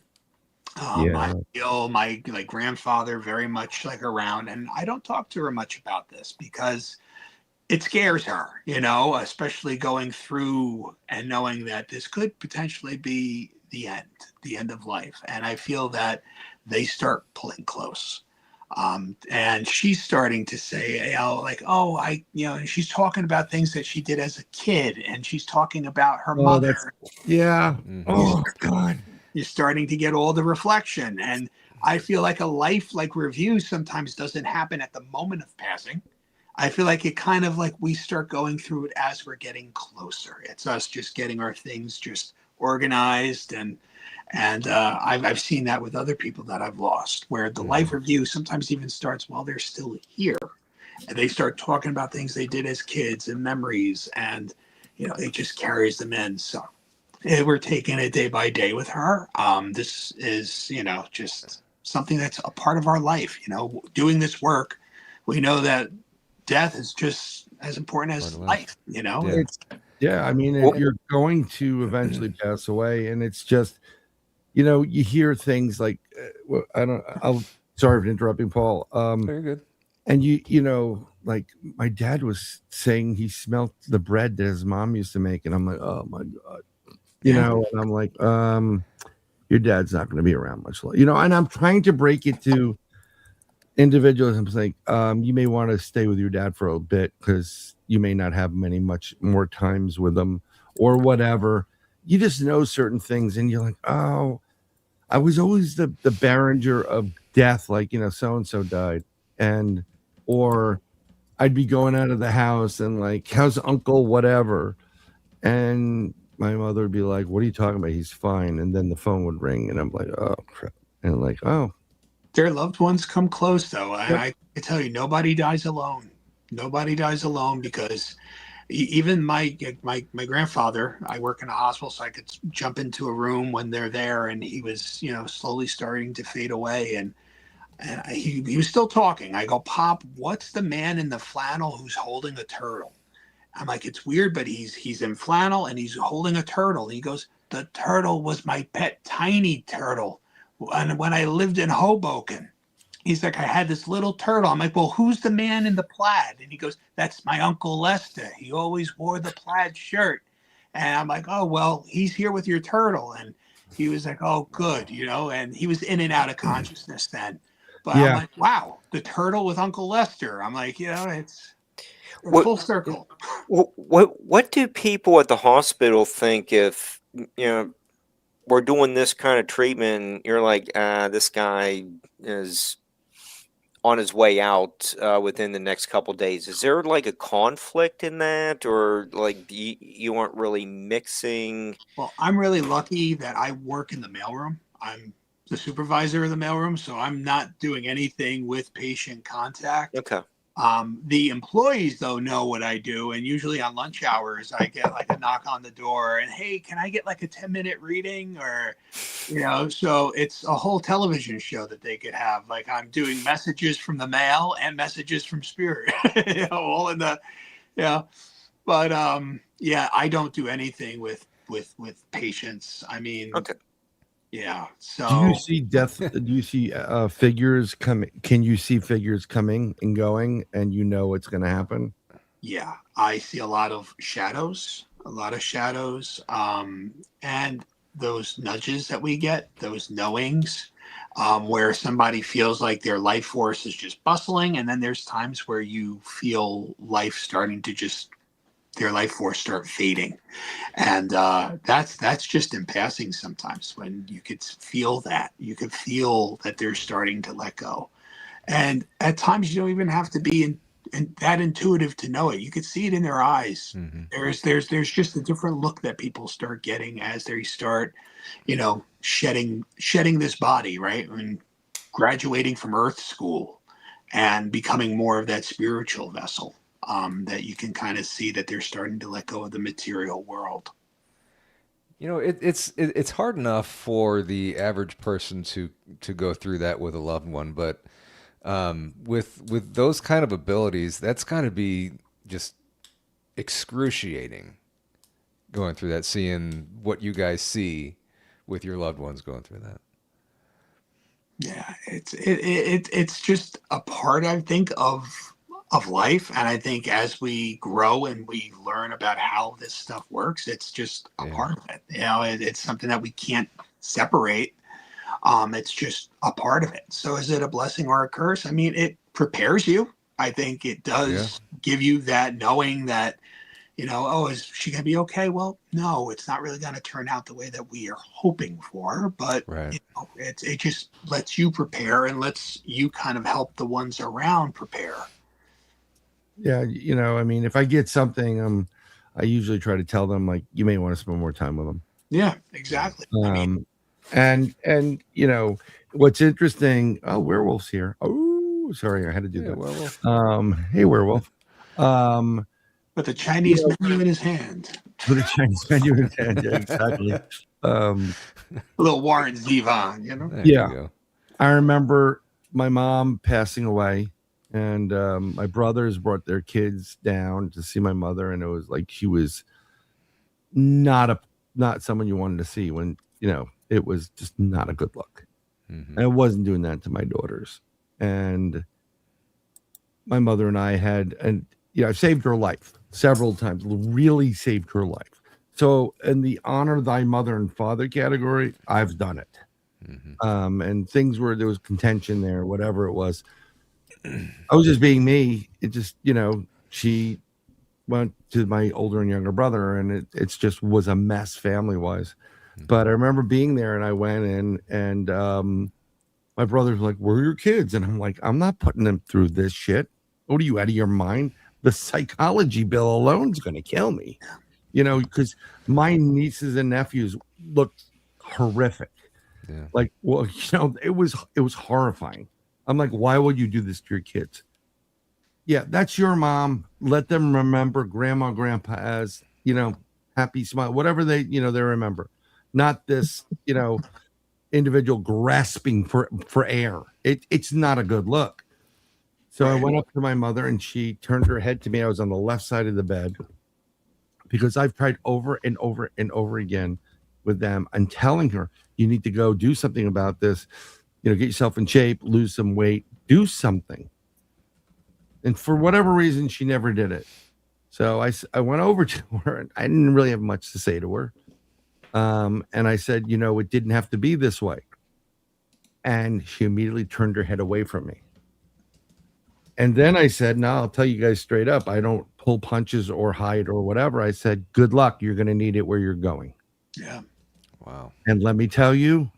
Yeah. I feel my grandfather very much like around, and I don't talk to her much about this because it scares her, you know, especially going through and knowing that this could potentially be the end of life. And I feel that they start pulling close. And she's starting to say, you know, like, oh, she's talking about things that she did as a kid, and she's talking about her mother. Yeah. Oh, God. You're starting to get all the reflection. And I feel like a life like review sometimes doesn't happen at the moment of passing. I feel like it kind of like we start going through it as we're getting closer. It's us just getting our things just organized, and I've seen that with other people that I've lost, where the life review sometimes even starts while they're still here, and they start talking about things they did as kids and memories, and you know, it just carries them in. So we're taking it day by day with her. This is, you know, just something that's a part of our life. You know, doing this work, we know that death is just as important as life, you know? I mean, if you're going to eventually pass away, and it's just, you know, you hear things like, sorry for interrupting, Paul. Very good. And you know, like my dad was saying he smelt the bread that his mom used to make. And I'm like, oh my God, you know, and I'm like, your dad's not going to be around much longer, you know, and I'm trying to break it to individuals. I'm saying, you may want to stay with your dad for a bit because you may not have much more times with them or whatever. You just know certain things, and you're like, oh, I was always the Barringer of death, like, you know, so and so died, or I'd be going out of the house and like, how's Uncle whatever, and my mother would be like, what are you talking about? He's fine. And then the phone would ring, and I'm like, oh crap, and like, oh. Their loved ones come close, though. And I can tell you, nobody dies alone. Nobody dies alone, because even my grandfather, I work in a hospital, so I could jump into a room when they're there, and he was, you know, slowly starting to fade away. And he was still talking. I go, Pop, what's the man in the flannel who's holding a turtle? I'm like, it's weird, but he's in flannel and he's holding a turtle. And he goes, the turtle was my pet tiny turtle. And when I lived in Hoboken, he's like, I had this little turtle. I'm like, well, who's the man in the plaid? And he goes, that's my Uncle Lester. He always wore the plaid shirt. And I'm like, oh, well, he's here with your turtle. And he was like, oh, good, you know, and he was in and out of consciousness then. But I'm like, wow, the turtle with Uncle Lester. I'm like, you know, it's full circle. What do people at the hospital think if, you know, we're doing this kind of treatment, and you're like, this guy is on his way out within the next couple of days? Is there like a conflict in that, or like you aren't really mixing? Well, I'm really lucky that I work in the mailroom. I'm the supervisor of the mailroom, so I'm not doing anything with patient contact. Okay. The employees, though, know what I do. And usually on lunch hours, I get like a knock on the door and, hey, can I get like a 10-minute reading? Or, you know, so it's a whole television show that they could have. Like, I'm doing messages from the mail and messages from spirit, you know, all in the, yeah. But, yeah, I don't do anything with patients. I mean, okay. Yeah. So do you see death? Do you see figures coming? Can you see figures coming and going, and you know what's going to happen? Yeah, I see a lot of shadows, and those nudges that we get, those knowings, where somebody feels like their life force is just bustling, and then there's times where you feel life starting to just their life force start fading, and that's just in passing sometimes, when you could feel that they're starting to let go. And at times you don't even have to be in that intuitive to know it. You could see it in their eyes. There's just a different look that people start getting as they start, you know, shedding this body, right, and graduating from earth school and becoming more of that spiritual vessel. That you can kind of see that they're starting to let go of the material world. It's hard enough for the average person to go through that with a loved one, but with those kind of abilities, that's got to be just excruciating going through that, seeing what you guys see with your loved ones going through that. Yeah, it's just a part, I think, of life, and I think as we grow and we learn about how this stuff works, it's just a part of it. It's something that we can't separate. It's just a part of it. So is it a blessing or a curse? I mean, it prepares you. I think it does give you that knowing that, oh, is she going to be okay? Well, no, it's not really going to turn out the way that we are hoping for, but it just lets you prepare and lets you kind of help the ones around prepare. Yeah. I mean, if I get something, I usually try to tell them, like, you may want to spend more time with them. Yeah, exactly. And what's interesting, werewolf's here. Oh, sorry, I had to do that. Werewolf. Hey, werewolf. With a Chinese menu in his hand. With a Chinese menu in his hand, yeah, exactly. A little Warren Zevon, Yeah. I remember my mom passing away, and my brothers brought their kids down to see my mother, and it was like she was not someone you wanted to see when, it was just not a good look. And I wasn't doing that to my daughters. And my mother and I I've saved her life several times, really saved her life. So in the honor thy mother and father category, I've done it. And things where there was contention there, whatever it was, I was just being me. It just, she went to my older and younger brother, and it's just was a mess family wise. But I remember being there, and I went in, and my brother's like, "Where are your kids?" And I'm like, "I'm not putting them through this shit. What are you, out of your mind? The psychology bill alone is going to kill me." Because my nieces and nephews looked horrific. Yeah. Like, well, it was horrifying. I'm like, why would you do this to your kids? Yeah, that's your mom. Let them remember grandma, grandpa as, happy smile, whatever they remember. Not this, individual grasping for air. It's not a good look. So I went up to my mother, and she turned her head to me. I was on the left side of the bed, because I've tried over and over and over again with them and telling her, you need to go do something about this, get yourself in shape, lose some weight, do something. And for whatever reason, she never did it. So I went over to her, and I didn't really have much to say to her. And I said, it didn't have to be this way. And she immediately turned her head away from me. And then I said, no, I'll tell you guys straight up, I don't pull punches or hide or whatever. I said, good luck. You're going to need it where you're going. Yeah. Wow. And let me tell you,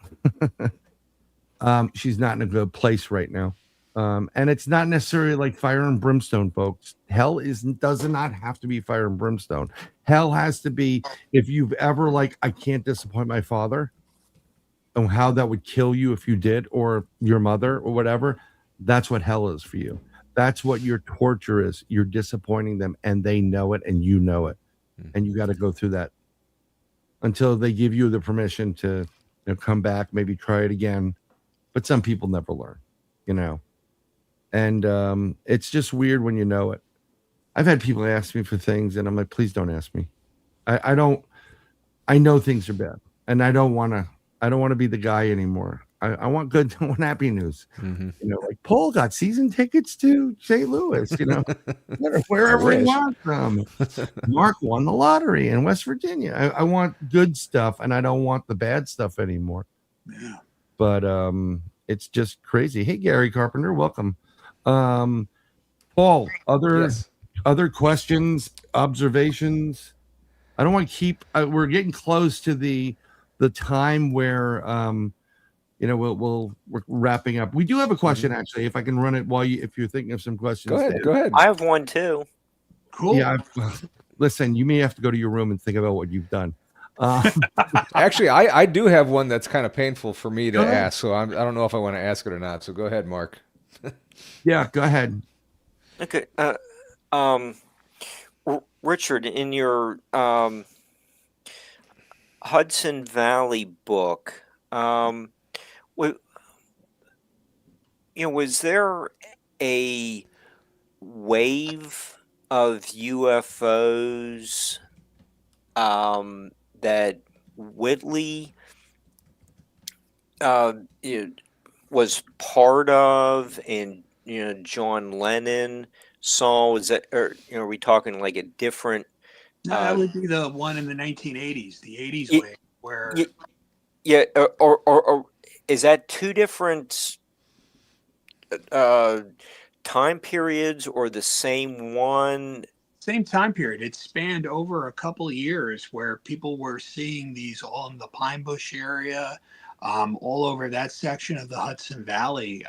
she's not in a good place right now. And it's not necessarily like fire and brimstone, folks. Hell does not have to be fire and brimstone. Hell has to be, if you've ever I can't disappoint my father, and how that would kill you if you did, or your mother or whatever. That's what hell is for you. That's what your torture is. You're disappointing them, and they know it, and you know it. And you got to go through that until they give you the permission to come back, maybe try it again. But some people never learn, And it's just weird when you know it. I've had people ask me for things, and I'm like, please don't ask me. I know things are bad, and I don't want to be the guy anymore. I want good, I want happy news. Like Paul got season tickets to St. Louis, wherever he wants them. Mark won the lottery in West Virginia. I want good stuff, and I don't want the bad stuff anymore. Yeah. But it's just crazy. Hey, Gary Carpenter, welcome. Paul, other questions, observations? I don't want to keep. We're getting close to the time where we're wrapping up. We do have a question, actually. If I can run it if you're thinking of some questions. Go ahead. I have one too. Cool. Yeah. Listen, you may have to go to your room and think about what you've done. Actually, I do have one that's kind of painful for me to ask, so I don't know if I want to ask it or not. So go ahead, Mark. Yeah, go ahead. Okay. Richard, in your Hudson Valley book, wa- was there a wave of UFOs that Whitley was part of, and John Lennon saw? Was that, or are we talking like a different? No, that would be the one in the 1980s, the 80s Y- wave, where Yeah, or is that two different time periods, or the same one? same time period. It spanned over a couple of years where people were seeing these all in the Pine Bush area, all over that section of the Hudson Valley,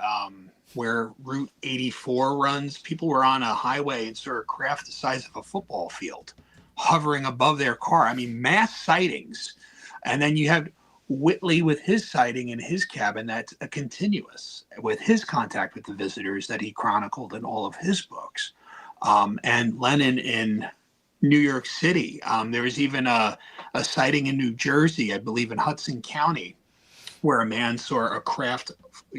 where Route 84 runs. People were on a highway and sort of craft the size of a football field, hovering above their car. I mean, mass sightings. And then you have Whitley with his sighting in his cabin that's a continuous with his contact with the visitors that he chronicled in all of his books. And Lennon in New York City. There was even a sighting in New Jersey, I believe in Hudson County, where a man saw a craft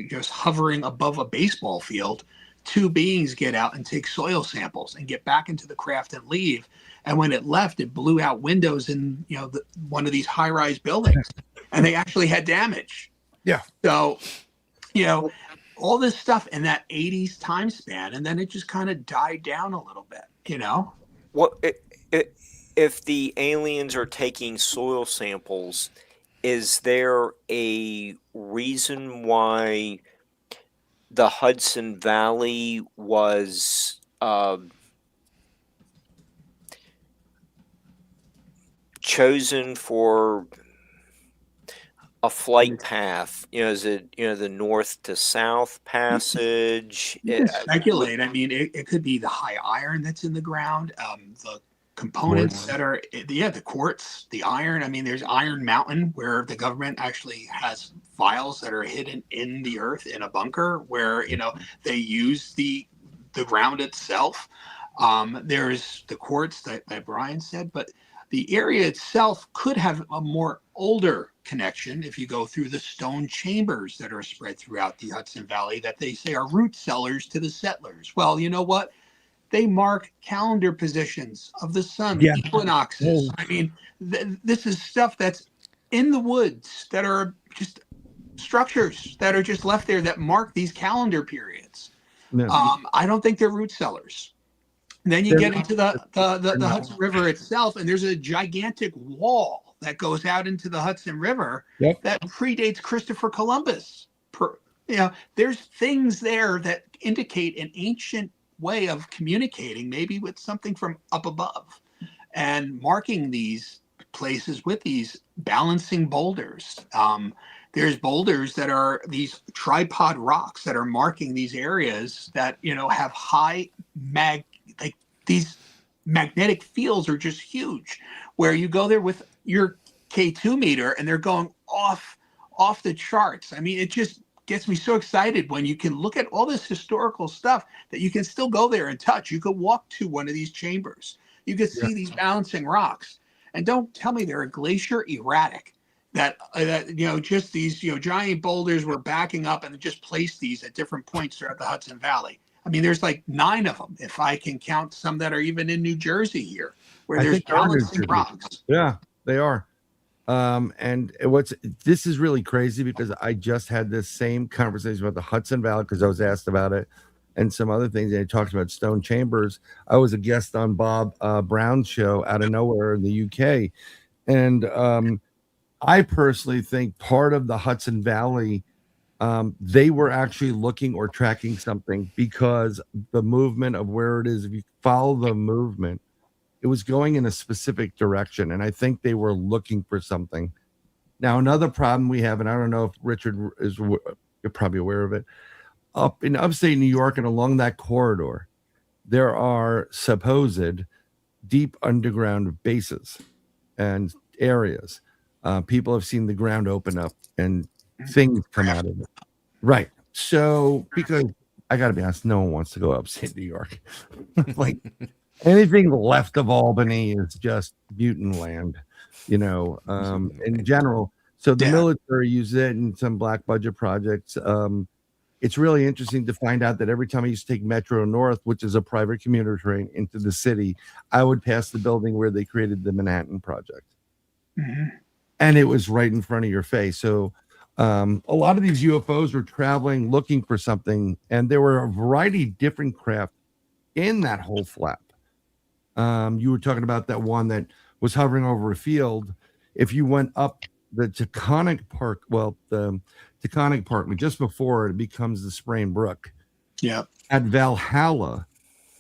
just hovering above a baseball field. Two beings get out and take soil samples and get back into the craft and leave. And when it left, it blew out windows in one of these high-rise buildings, and they actually had damage. Yeah. So, all this stuff in that 80s time span, and then it just kind of died down a little bit. What if the aliens are taking soil samples? Is there a reason why the Hudson Valley was chosen for a flight path? Is it the north to south passage? You can speculate. I mean, it could be the high iron that's in the ground, the components that are the quartz, the iron. I mean, there's Iron Mountain, where the government actually has files that are hidden in the earth in a bunker, where they use the ground itself. There's the quartz that Bryan said, but the area itself could have a more older connection if you go through the stone chambers that are spread throughout the Hudson Valley that they say are root cellars to the settlers. Well, you know what? They mark calendar positions of the sun, equinoxes. I mean, this is stuff that's in the woods that are just structures that are just left there that mark these calendar periods. No. I don't think they're root cellars. Then you get into the Hudson River itself, and there's a gigantic wall that goes out into the Hudson River that predates Christopher Columbus. There's things there that indicate an ancient way of communicating, maybe with something from up above, and marking these places with these balancing boulders. There's boulders that are these tripod rocks that are marking these areas that have high these magnetic fields are just huge, where you go there with your K2 meter and they're going off the charts. I mean, it just gets me so excited when you can look at all this historical stuff that you can still go there and touch. You could walk to one of these chambers. You could see these balancing rocks. And don't tell me they're a glacier erratic, that just these giant boulders were backing up and just placed these at different points throughout the Hudson Valley. I mean, there's like 9 of them, if I can count some that are even in New Jersey here, where there's balancing rocks. Yeah, they are. And this is really crazy, because I just had this same conversation about the Hudson Valley, because I was asked about it and some other things. And he talked about stone chambers. I was a guest on Bob Brown's show out of nowhere in the UK. And I personally think part of the Hudson Valley, they were actually looking or tracking something, because the movement of where it is, if you follow the movement, it was going in a specific direction. And I think they were looking for something. Now, another problem we have, and I don't know if Richard is, you're probably aware of it, up in upstate New York and along that corridor, there are supposed deep underground bases and areas. People have seen the ground open up and things come out of it. Right. So, because I got to be honest, no one wants to go upstate New York. Like anything left of Albany is just mutant land. in general. So the Yeah. military uses it in some black budget projects. It's really interesting to find out that every time I used to take Metro North, which is a private commuter train, into the city, I would pass the building where they created the Manhattan Project. Mhm. And it was right in front of your face. So a lot of these UFOs were traveling, looking for something, and there were a variety of different craft in that whole flap. You were talking about that one that was hovering over a field. If you went up the Taconic Park, the Taconic Park, but just before it becomes the Sprain Brook. Yeah. At Valhalla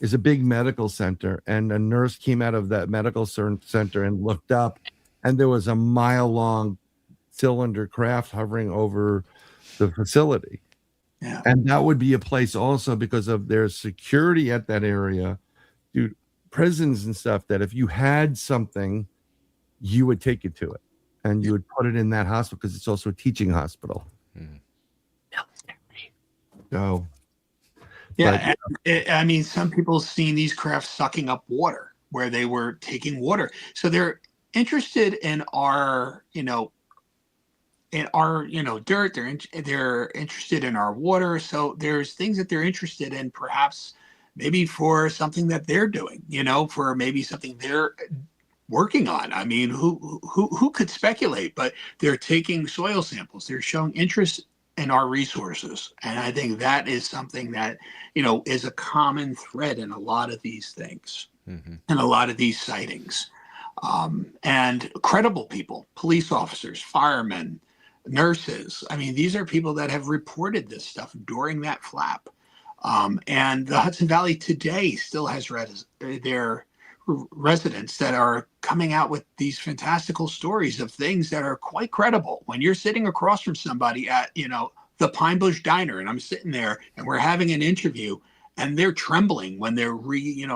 is a big medical center, and a nurse came out of that medical center and looked up, and there was a mile-long cylinder craft hovering over the facility. Yeah. And that would be a place also because of their security at that area, dude, prisons and stuff, that if you had something, you would take it to it and you would put it in that hospital because it's also a teaching hospital. So, yeah, I mean, some people seen these crafts sucking up water where they were taking water. So they're interested in our, dirt. They're interested in our water. So there's things that they're interested in, perhaps maybe for something that they're doing, for maybe something they're working on. I mean, who could speculate? But they're taking soil samples. They're showing interest in our resources, and I think that is something that is a common thread in a lot of these things, and a lot of these sightings. And credible people, police officers, firemen, nurses. I mean, these are people that have reported this stuff during that flap. And the Hudson Valley today still has their residents that are coming out with these fantastical stories of things that are quite credible. When you're sitting across from somebody at, the Pine Bush Diner, and I'm sitting there and we're having an interview, and they're trembling when they're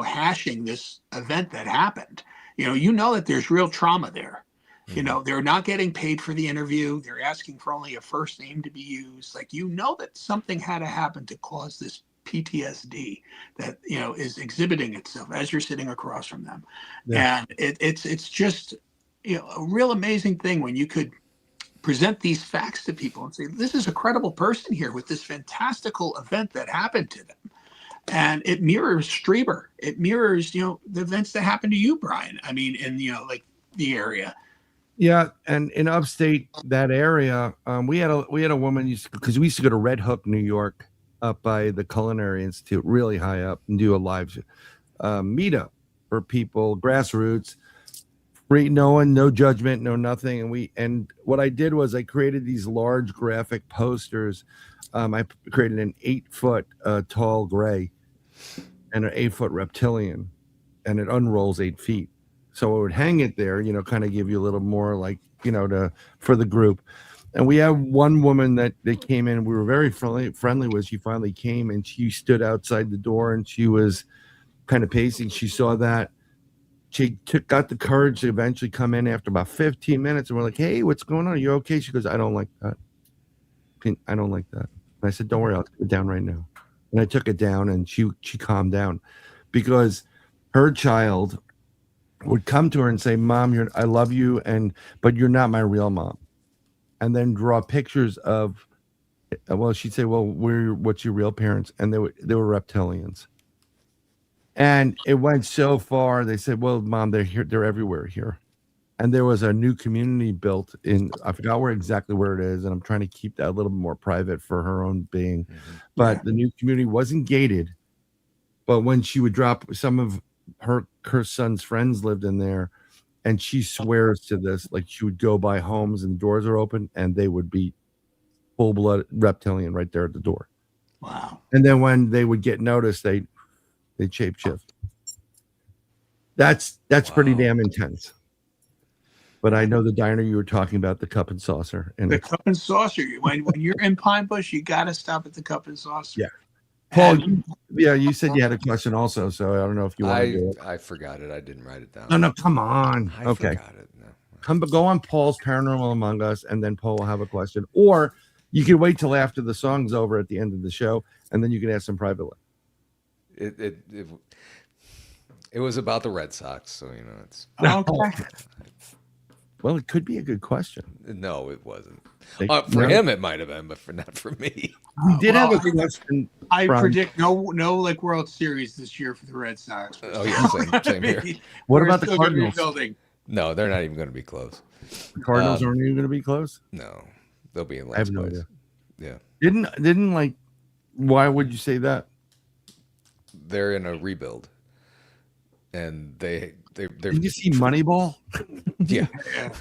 hashing this event that happened. That there's real trauma there. They're not getting paid for the interview. They're asking for only a first name to be used. Like, that something had to happen to cause this PTSD that is exhibiting itself as you're sitting across from them. Yeah. And it's just a real amazing thing when you could present these facts to people and say, this is a credible person here with this fantastical event that happened to them. And it mirrors Strieber. It mirrors the events that happened to you, Bryan. I mean, in like the area. Yeah, and in upstate that area, we had a woman because we used to go to Red Hook, New York, up by the Culinary Institute, really high up, and do a live meetup for people, grassroots, free, no judgment, no nothing. And what I did was I created these large graphic posters. I created an 8-foot tall gray and an 8-foot reptilian, and it unrolls 8 feet. So I would hang it there, kind of give you a little more like, for the group. And we have one woman that came in. We were very friendly with. She finally came and she stood outside the door and she was kind of pacing. She saw that. She got the courage to eventually come in after about 15 minutes. And we're like, hey, what's going on? Are you okay? She goes, I don't like that. I don't like that. And I said, don't worry, I'll take it down right now. And I took it down and she calmed down because her child would come to her and say, Mom, I love you, but you're not my real mom. And then draw pictures of, she'd say, well, what's your real parents? And they were reptilians. And it went so far, they said, well, Mom, they're here, they're everywhere here. And there was a new community built in, I forgot exactly where it is, and I'm trying to keep that a little bit more private for her own being. But the new community wasn't gated. But when she would drop, some of her son's friends lived in there, and she swears to this, like she would go by homes and doors are open and they would be full-blood reptilian right there at the door. Wow. And then when they would get noticed, they'd shapeshift. That's pretty damn intense. But I know the diner you were talking about, the Cup and Saucer. And the Cup and Saucer. When you're in Pine Bush, you got to stop at the Cup and Saucer. Yeah. Paul, you said you had a question also, so I don't know if you want to do it. I forgot it. I didn't write it down. No, come on. I okay. forgot it. No. Go on Paul's Paranormal Among Us, and then Paul will have a question. Or you can wait till after the song's over at the end of the show, and then you can ask him privately. It was about the Red Sox, so it's okay. Well, it could be a good question. No, it wasn't. They- For no. him, it might have been, but not for me. We did have a Well, question. I from- predict no like World Series this year for the Red Sox. Oh, yeah, same here. What We're about the still gonna be Cardinals? building. No, they're not even going to be close. The Cardinals aren't even going to be close. No, they'll be in I have last no place. idea. Yeah, Didn't like. Why would you say that? they're in a rebuild, and they're Did you see Moneyball? yeah,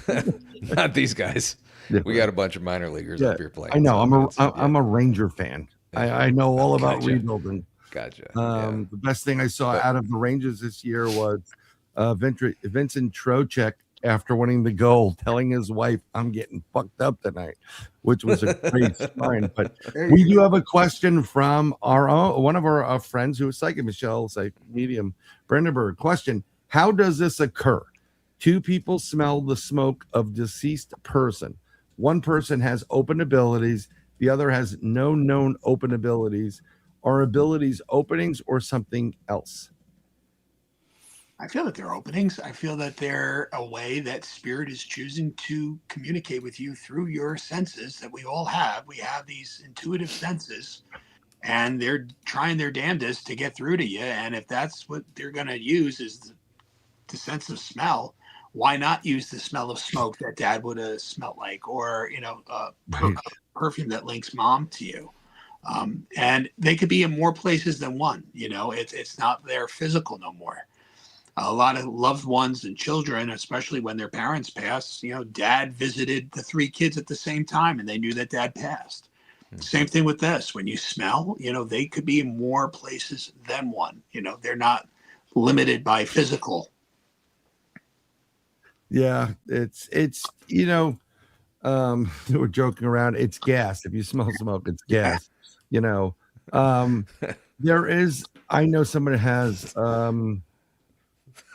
Yeah. not these guys. Yeah. We got a bunch of minor leaguers Yeah, up here playing. I know. so I'm a Ranger fan. I know all about Gotcha. rebuilding. Gotcha. The best thing I saw out of the Rangers this year was Vincent Trocheck, after winning the gold, telling his wife, "I'm getting fucked up tonight," which was a great sign. But we do have a question from one of our friends who is psychic, Moschella, psychic medium, Brandenburg. Question: how does this occur? Two people smell the smoke of deceased person. One person has open abilities. The other has no known open abilities. Are abilities openings or something else? I feel that they're openings. I feel that they're a way that spirit is choosing to communicate with you through your senses that we all have. We have these intuitive senses, and they're trying their damnedest to get through to you. And if that's what they're going to use is the sense of smell, why not use the smell of smoke that dad would have smelled like, or, perfume that links mom to you. And they could be in more places than one. It's not their physical no more. A lot of loved ones and children, especially when their parents pass, dad visited the three kids at the same time and they knew that dad passed. Mm-hmm. Same thing with this. When you smell, they could be in more places than one. They're not limited by physical. Yeah, it's we're joking around. It's gas. If you smell smoke, it's gas. There is. I know somebody has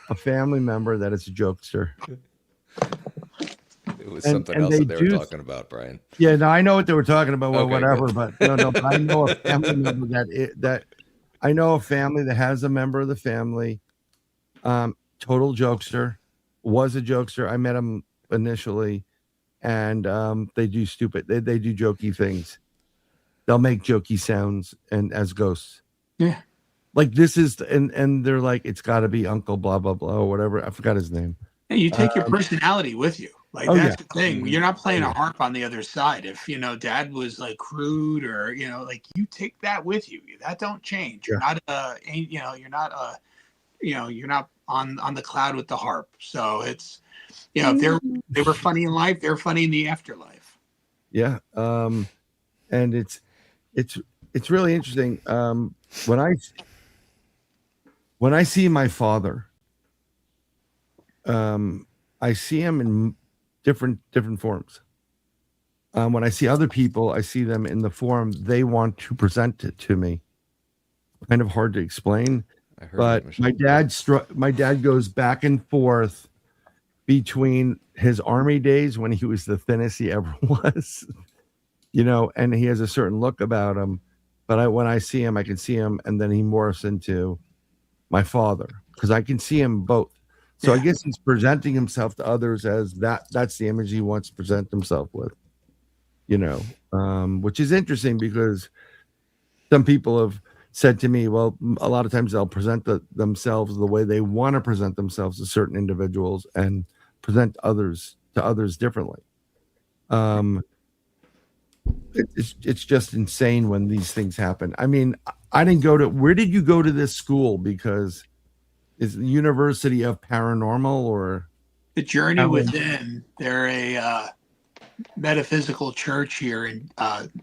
a family member that is a jokester. It was something else that they were talking about, Brian. Yeah, no, I know what they were talking about. Well, Okay, whatever, good. but no. But I know a family member that I know a family that has a member of the family, total jokester, was a jokester. I met him initially, and they do stupid. They do jokey things. They'll make jokey sounds and as ghosts. Yeah. Like this is, and they're like, it's got to be Uncle blah blah blah or whatever. I forgot his name. And you take your personality with you. Like that's the thing. You're not playing a harp on the other side. If dad was like crude or like you take that with you. That don't change. You're not you're not on the cloud with the harp. So it's if they were funny in life, they're funny in the afterlife. Yeah. And it's really interesting. When I see my father, I see him in different forms. When I see other people, I see them in the form they want to present it to me. Kind of hard to explain, but my dad goes back and forth between his army days when he was the thinnest he ever was, and he has a certain look about him. But when I see him, I can see him, and then he morphs into my father because I can see him both. So I guess he's presenting himself to others as that's the image he wants to present himself with, which is interesting because some people have said to me, well, a lot of times they'll present themselves the way they want to present themselves to certain individuals and present others differently. It's just insane when these things happen. I mean, where did you go to this school? Because is the University of Paranormal or the Journey Within? They're a metaphysical church here in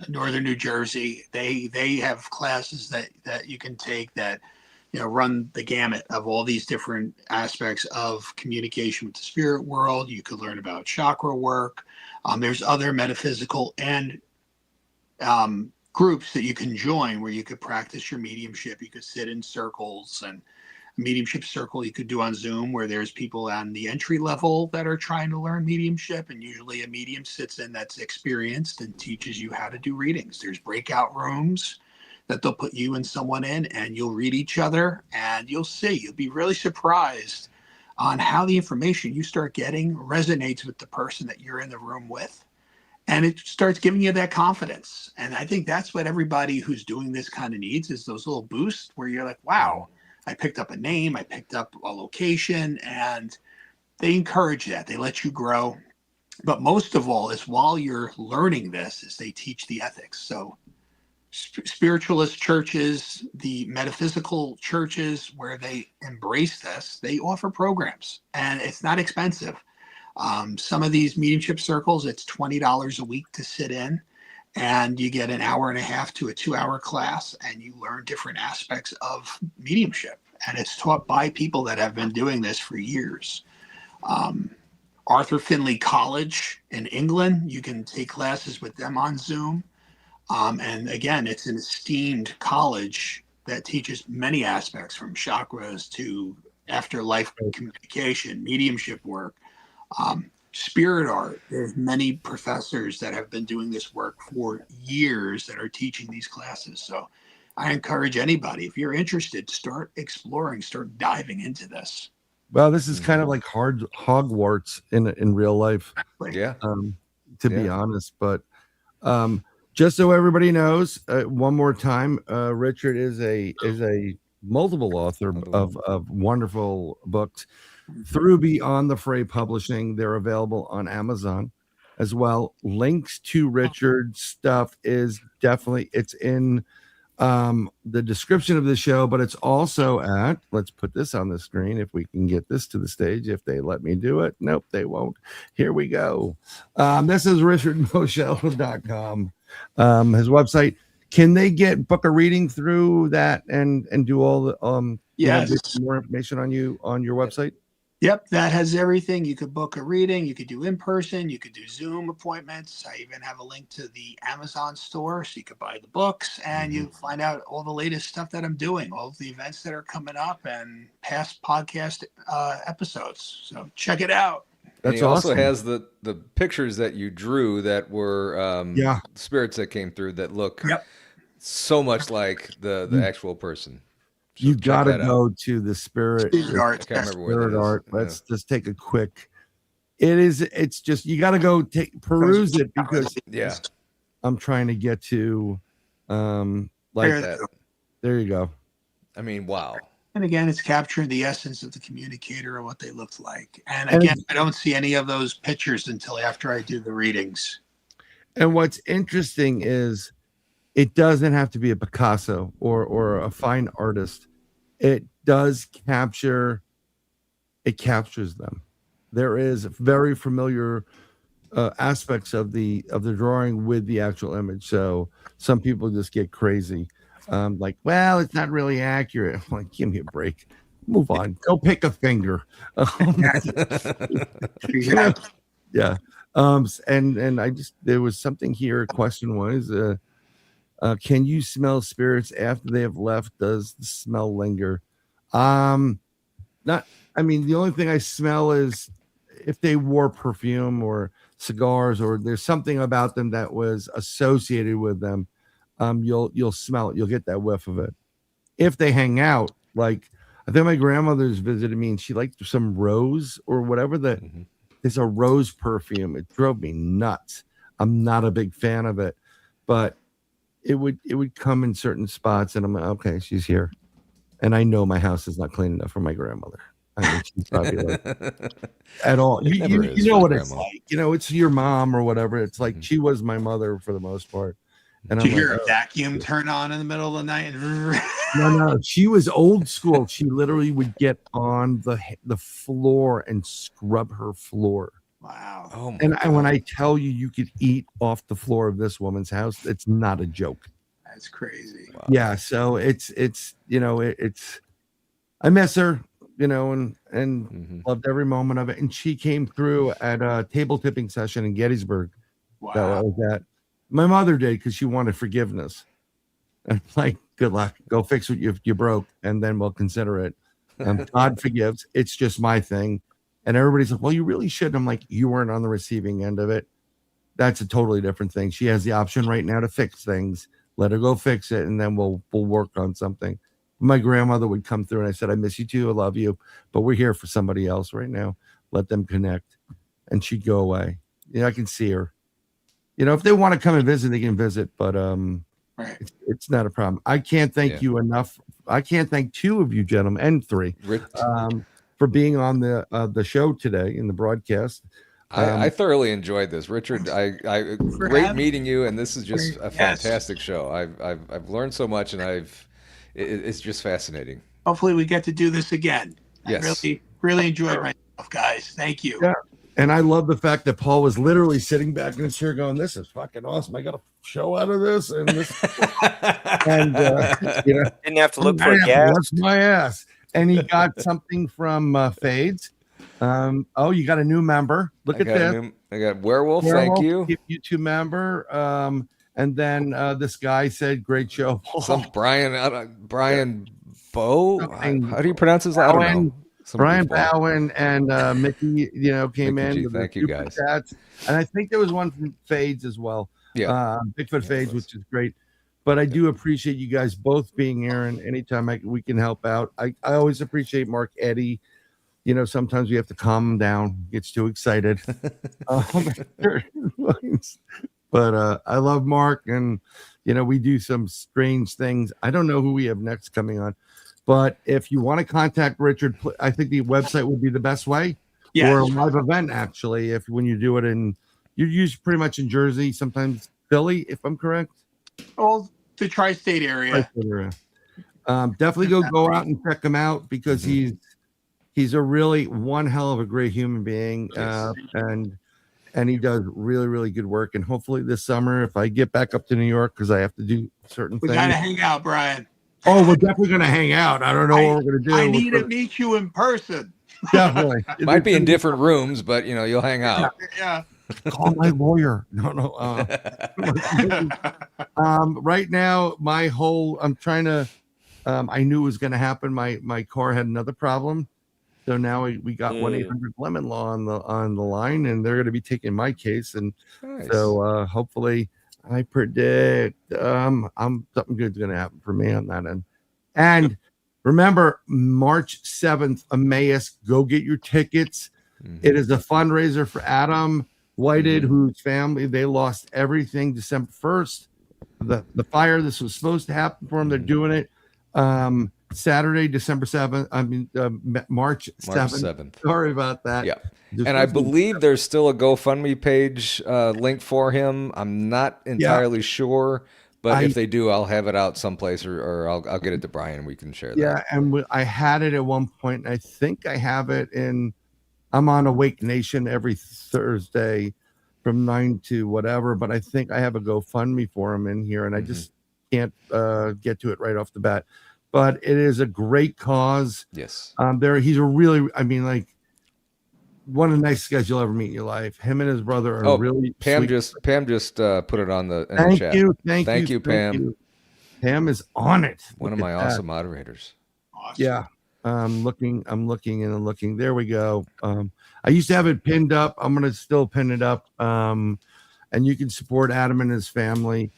northern New Jersey. They have classes that you can take that run the gamut of all these different aspects of communication with the spirit world. You could learn about chakra work. There's other metaphysical and groups that you can join where you could practice your mediumship. You could sit in circles, and a mediumship circle you could do on Zoom where there's people on the entry level that are trying to learn mediumship, and usually a medium sits in that's experienced and teaches you how to do readings. There's breakout rooms that they'll put you and someone in, and you'll read each other, and you'll be really surprised on how the information you start getting resonates with the person that you're in the room with. And it starts giving you that confidence. And I think that's what everybody who's doing this kind of needs, is those little boosts where you're like, wow, I picked up a name, I picked up a location, and they encourage that. They let you grow. But most of all is while you're learning this is they teach the ethics. So spiritualist churches, the metaphysical churches where they embrace this, they offer programs, and it's not expensive. Some of these mediumship circles, it's $20 a week to sit in, and you get an hour and a half to a 2-hour class, and you learn different aspects of mediumship. And it's taught by people that have been doing this for years. Arthur Findlay College in England, you can take classes with them on Zoom. And again, it's an esteemed college that teaches many aspects, from chakras to afterlife communication, mediumship work, spirit art. There's many professors that have been doing this work for years that are teaching these classes. So I encourage anybody, if you're interested, start exploring, start diving into this. Well, this is kind of like Hogwarts in real life. Yeah. To be honest, but just so everybody knows, one more time, Richard is a multiple author of wonderful books through Beyond The Fray Publishing. They're available on Amazon as well. Links to Richard's stuff is definitely, it's in the description of the show, but it's also at, let's put this on the screen if we can get this to the stage, if they let me do it. Nope, they won't. Here we go. This is richardmoschella.com. His website. Can they book a reading through that and do all the Yes. more information on you on your website? Yep, that has everything. You could book a reading, you could do in person, you could do Zoom appointments. I even have a link to the Amazon store so you could buy the books, and you find out all the latest stuff that I'm doing, all of the events that are coming up, and past podcast episodes. So check it out. And he That's also awesome. has the pictures that you drew that were spirits that came through that look so much like the actual person. So You check gotta that go out. to the spirit Art. I can't remember where spirit that is. art. Let's just take a quick. It's just, you got to go peruse it, because Yeah, I'm trying to get to like There- that. there you go. I mean, wow. And again, it's capturing the essence of the communicator and what they looked like. And And again, I don't see any of those pictures until after I do the readings. And what's interesting is it doesn't have to be a Picasso or a fine artist. It does captures them. There is very familiar aspects of the drawing with the actual image. So some people just get crazy. Like, well, it's not really accurate. I'm like, give me a break. Move on. Go pick a finger. Yeah. And I just, there was something here. Question was, can you smell spirits after they have left? Does the smell linger? Not, I mean, the only thing I smell is if they wore perfume or cigars, or there's something about them that was associated with them. You'll smell it. You'll get that whiff of it. If they hang out, like I think my grandmother's visited me and she liked some rose or whatever that there's a rose perfume. It drove me nuts. I'm not a big fan of it, but it would come in certain spots and I'm like, okay, she's here. And I know my house is not clean enough for my grandmother. I mean, she's probably like, at all. You know what it's like. You know, it's your mom or whatever. It's like she was my mother for the most part. And Did I'm you hear like, a vacuum turn on in the middle of the night? no, she was old school. She literally would get on the floor and scrub her floor. Wow. Oh my And God. when I tell you, you could eat off the floor of this woman's house, it's not a joke. That's crazy. Wow. Yeah, so it's you know, it's I miss her, you know, and loved every moment of it. And she came through at a table tipping session in Gettysburg that I Wow. was at. My mother did because she wanted forgiveness. And like, good luck. Go fix what you broke, and then we'll consider it. God forgives. It's just my thing. And everybody's like, well, you really should. I'm like, you weren't on the receiving end of it. That's a totally different thing. She has the option right now to fix things. Let her go fix it, and then we'll work on something. My grandmother would come through and I said, I miss you too. I love you, but we're here for somebody else right now. Let them connect. And she'd go away. I can see her. If they want to come and visit, they can visit, but it's not a problem. I can't thank you enough. I can't thank two of you gentlemen and three for being on the show today in the broadcast. I thoroughly enjoyed this, Richard. I great meeting you, and this is just a fantastic show. I've learned so much, and it's just fascinating. Hopefully, we get to do this again. Yes, I really enjoyed myself, guys. Thank you. Yeah. And I love the fact that Paul was literally sitting back in his chair going, this is fucking awesome. I got a show out of this. And this, and didn't have to look for a gas. That's my ass. And he got something from Fades. You got a new member. Look at that. I got Werewolf. Thank you. YouTube member. And then this guy said, great show, Paul. Some Bryan Bow. How do you pronounce his last name? Brian Bowden and Mickey, came in. Thank you, guys. Chats. And I think there was one from Fades as well. Yeah. Bigfoot Fades, which is great. But I do appreciate you guys both being here, and anytime we can help out. I always appreciate Mark Eddy. Sometimes we have to calm him down. He gets too excited. But I love Mark, and we do some strange things. I don't know who we have next coming on. But if you want to contact Richard, I think the website would be the best way. Yeah, or a live event, actually, when you do it you're usually pretty much in Jersey, sometimes Philly, if I'm correct. Oh, the tri-state area. Definitely go out and check him out, because he's a really one hell of a great human being, and he does really, really good work. And hopefully this summer, if I get back up to New York, because I have to do certain things. We gotta hang out, Brian. Oh, we're definitely going to hang out. I don't know what we're going to do. I need to meet you in person. Definitely. Might be in different rooms, but you'll hang out. Yeah. Call my lawyer. No. Right now, I'm trying to. I knew it was going to happen. My car had another problem, so now we got 1-800 Lemon Law on the line, and they're going to be taking my case, and so hopefully. I predict something good's going to happen for me on that end. And remember, March 7th, Emmaus, go get your tickets. It is a fundraiser for Adam Whited, whose family, they lost everything December 1st. The fire, this was supposed to happen for them. They're doing it Saturday, December 7th. March 7th. Sorry about that. Yeah. And I believe there's still a GoFundMe page link for him. I'm not entirely sure, but if they do, I'll have it out someplace, or I'll get it to Brian and we can share that. Yeah, and I had it at one point. I think I have it I'm on Awake Nation every Thursday from 9 to whatever, but I think I have a GoFundMe for him in here, and I just can't get to it right off the bat. But it is a great cause. Yes. He's a really, one of the nicest guys you'll ever meet in your life. Him and his brother are really Pam sweet. Pam just put it on the chat. Thank you, Pam. Pam is on it. One of my awesome moderators. Awesome. Yeah. I'm looking and there we go. I used to have it pinned up. I'm gonna still pin it up. And you can support Adam and his family.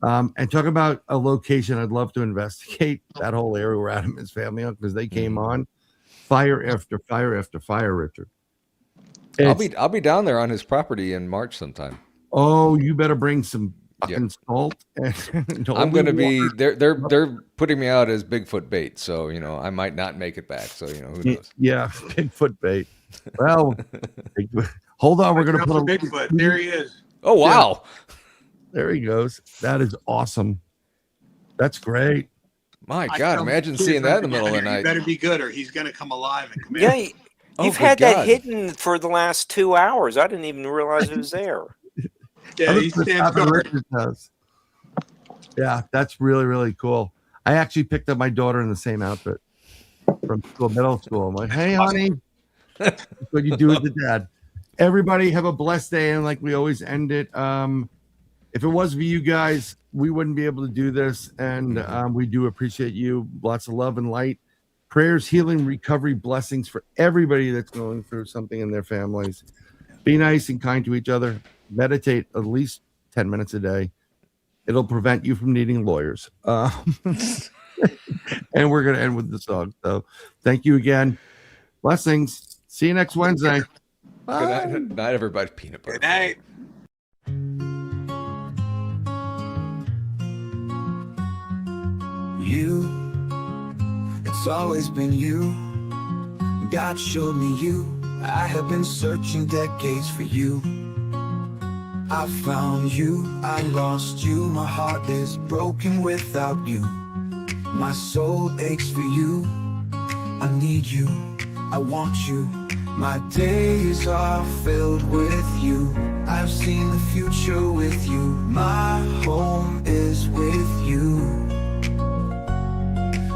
And talk about a location I'd love to investigate, that whole area where Adam and his family are, because they came on fire after fire after fire, Richard. I'll be down there on his property in March sometime. Oh, you better bring some fucking salt. And I'm going to be. They're putting me out as Bigfoot bait, so I might not make it back. So who knows? Yeah, Bigfoot bait. Well, hold on, we're going to put a Bigfoot. There he is. Oh wow, there he goes. That is awesome. That's great. My God, imagine seeing that in the middle of the night. You better be good, or he's going to come alive and come in. Yeah. You've had that hidden for the last 2 hours. I didn't even realize it was there. Yeah, he stands guard. Yeah, that's really, really cool. I actually picked up my daughter in the same outfit from middle school. I'm like, hey, honey, that's what you do with the dad. Everybody have a blessed day. And like we always end it. If it wasn't for you guys, we wouldn't be able to do this. And we do appreciate you. Lots of love and light. Prayers, healing, recovery, blessings for everybody that's going through something in their families. Be nice and kind to each other. Meditate at least 10 minutes a day. It'll prevent you from needing lawyers. And we're going to end with the song. So thank you again. Blessings. See you next Wednesday. Bye. Good night, everybody. Peanut butter. Good night. You, it's always been you. God showed me you. I have been searching decades for you. I found you, I lost you. My heart is broken without you. My soul aches for you. I need you, I want you. My days are filled with you. I've seen the future with you. My home is with you.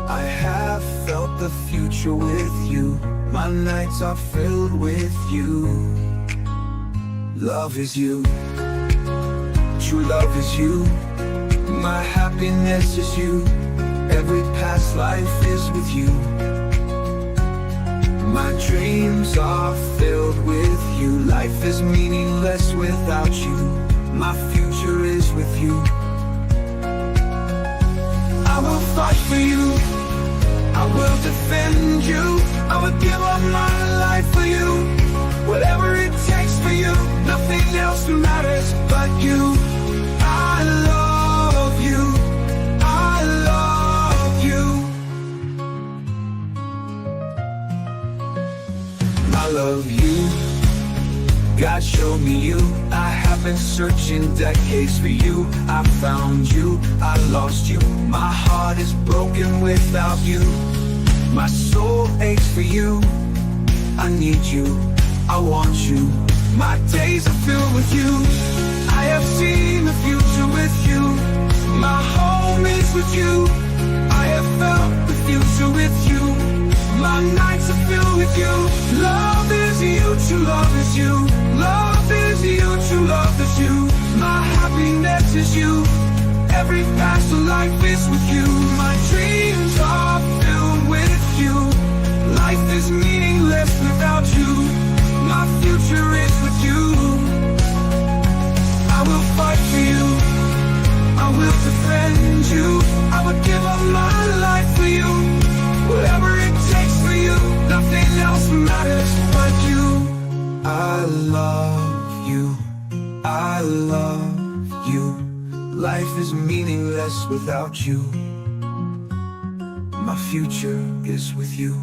I have felt the future with you. My nights are filled with you. Love is you. True love is you. My happiness is you. Every past life is with you. My dreams are filled with you. Life is meaningless without you. My future is with you. I will fight for you. I will defend you. I will give up my life for you. Whatever it takes for you. Nothing else matters but you. I love you. I love you. I love you. God showed me you. I have been searching decades for you. I found you, I lost you. My heart is broken without you. My soul aches for you. I need you, I want you. My days are filled with you. I have seen the future with you. My home is with you. I have felt the future with you. My nights are filled with you. Love is you, true love is you. Love is you, true love is you. My happiness is you. Every past life is with you. My dreams are filled with you. Life is meaningless without you. My future is with you. I will fight for you. I will defend you. I would give up my life for you. Whatever it takes for you. Nothing else matters but you. I love you. I love you. Life is meaningless without you. My future is with you.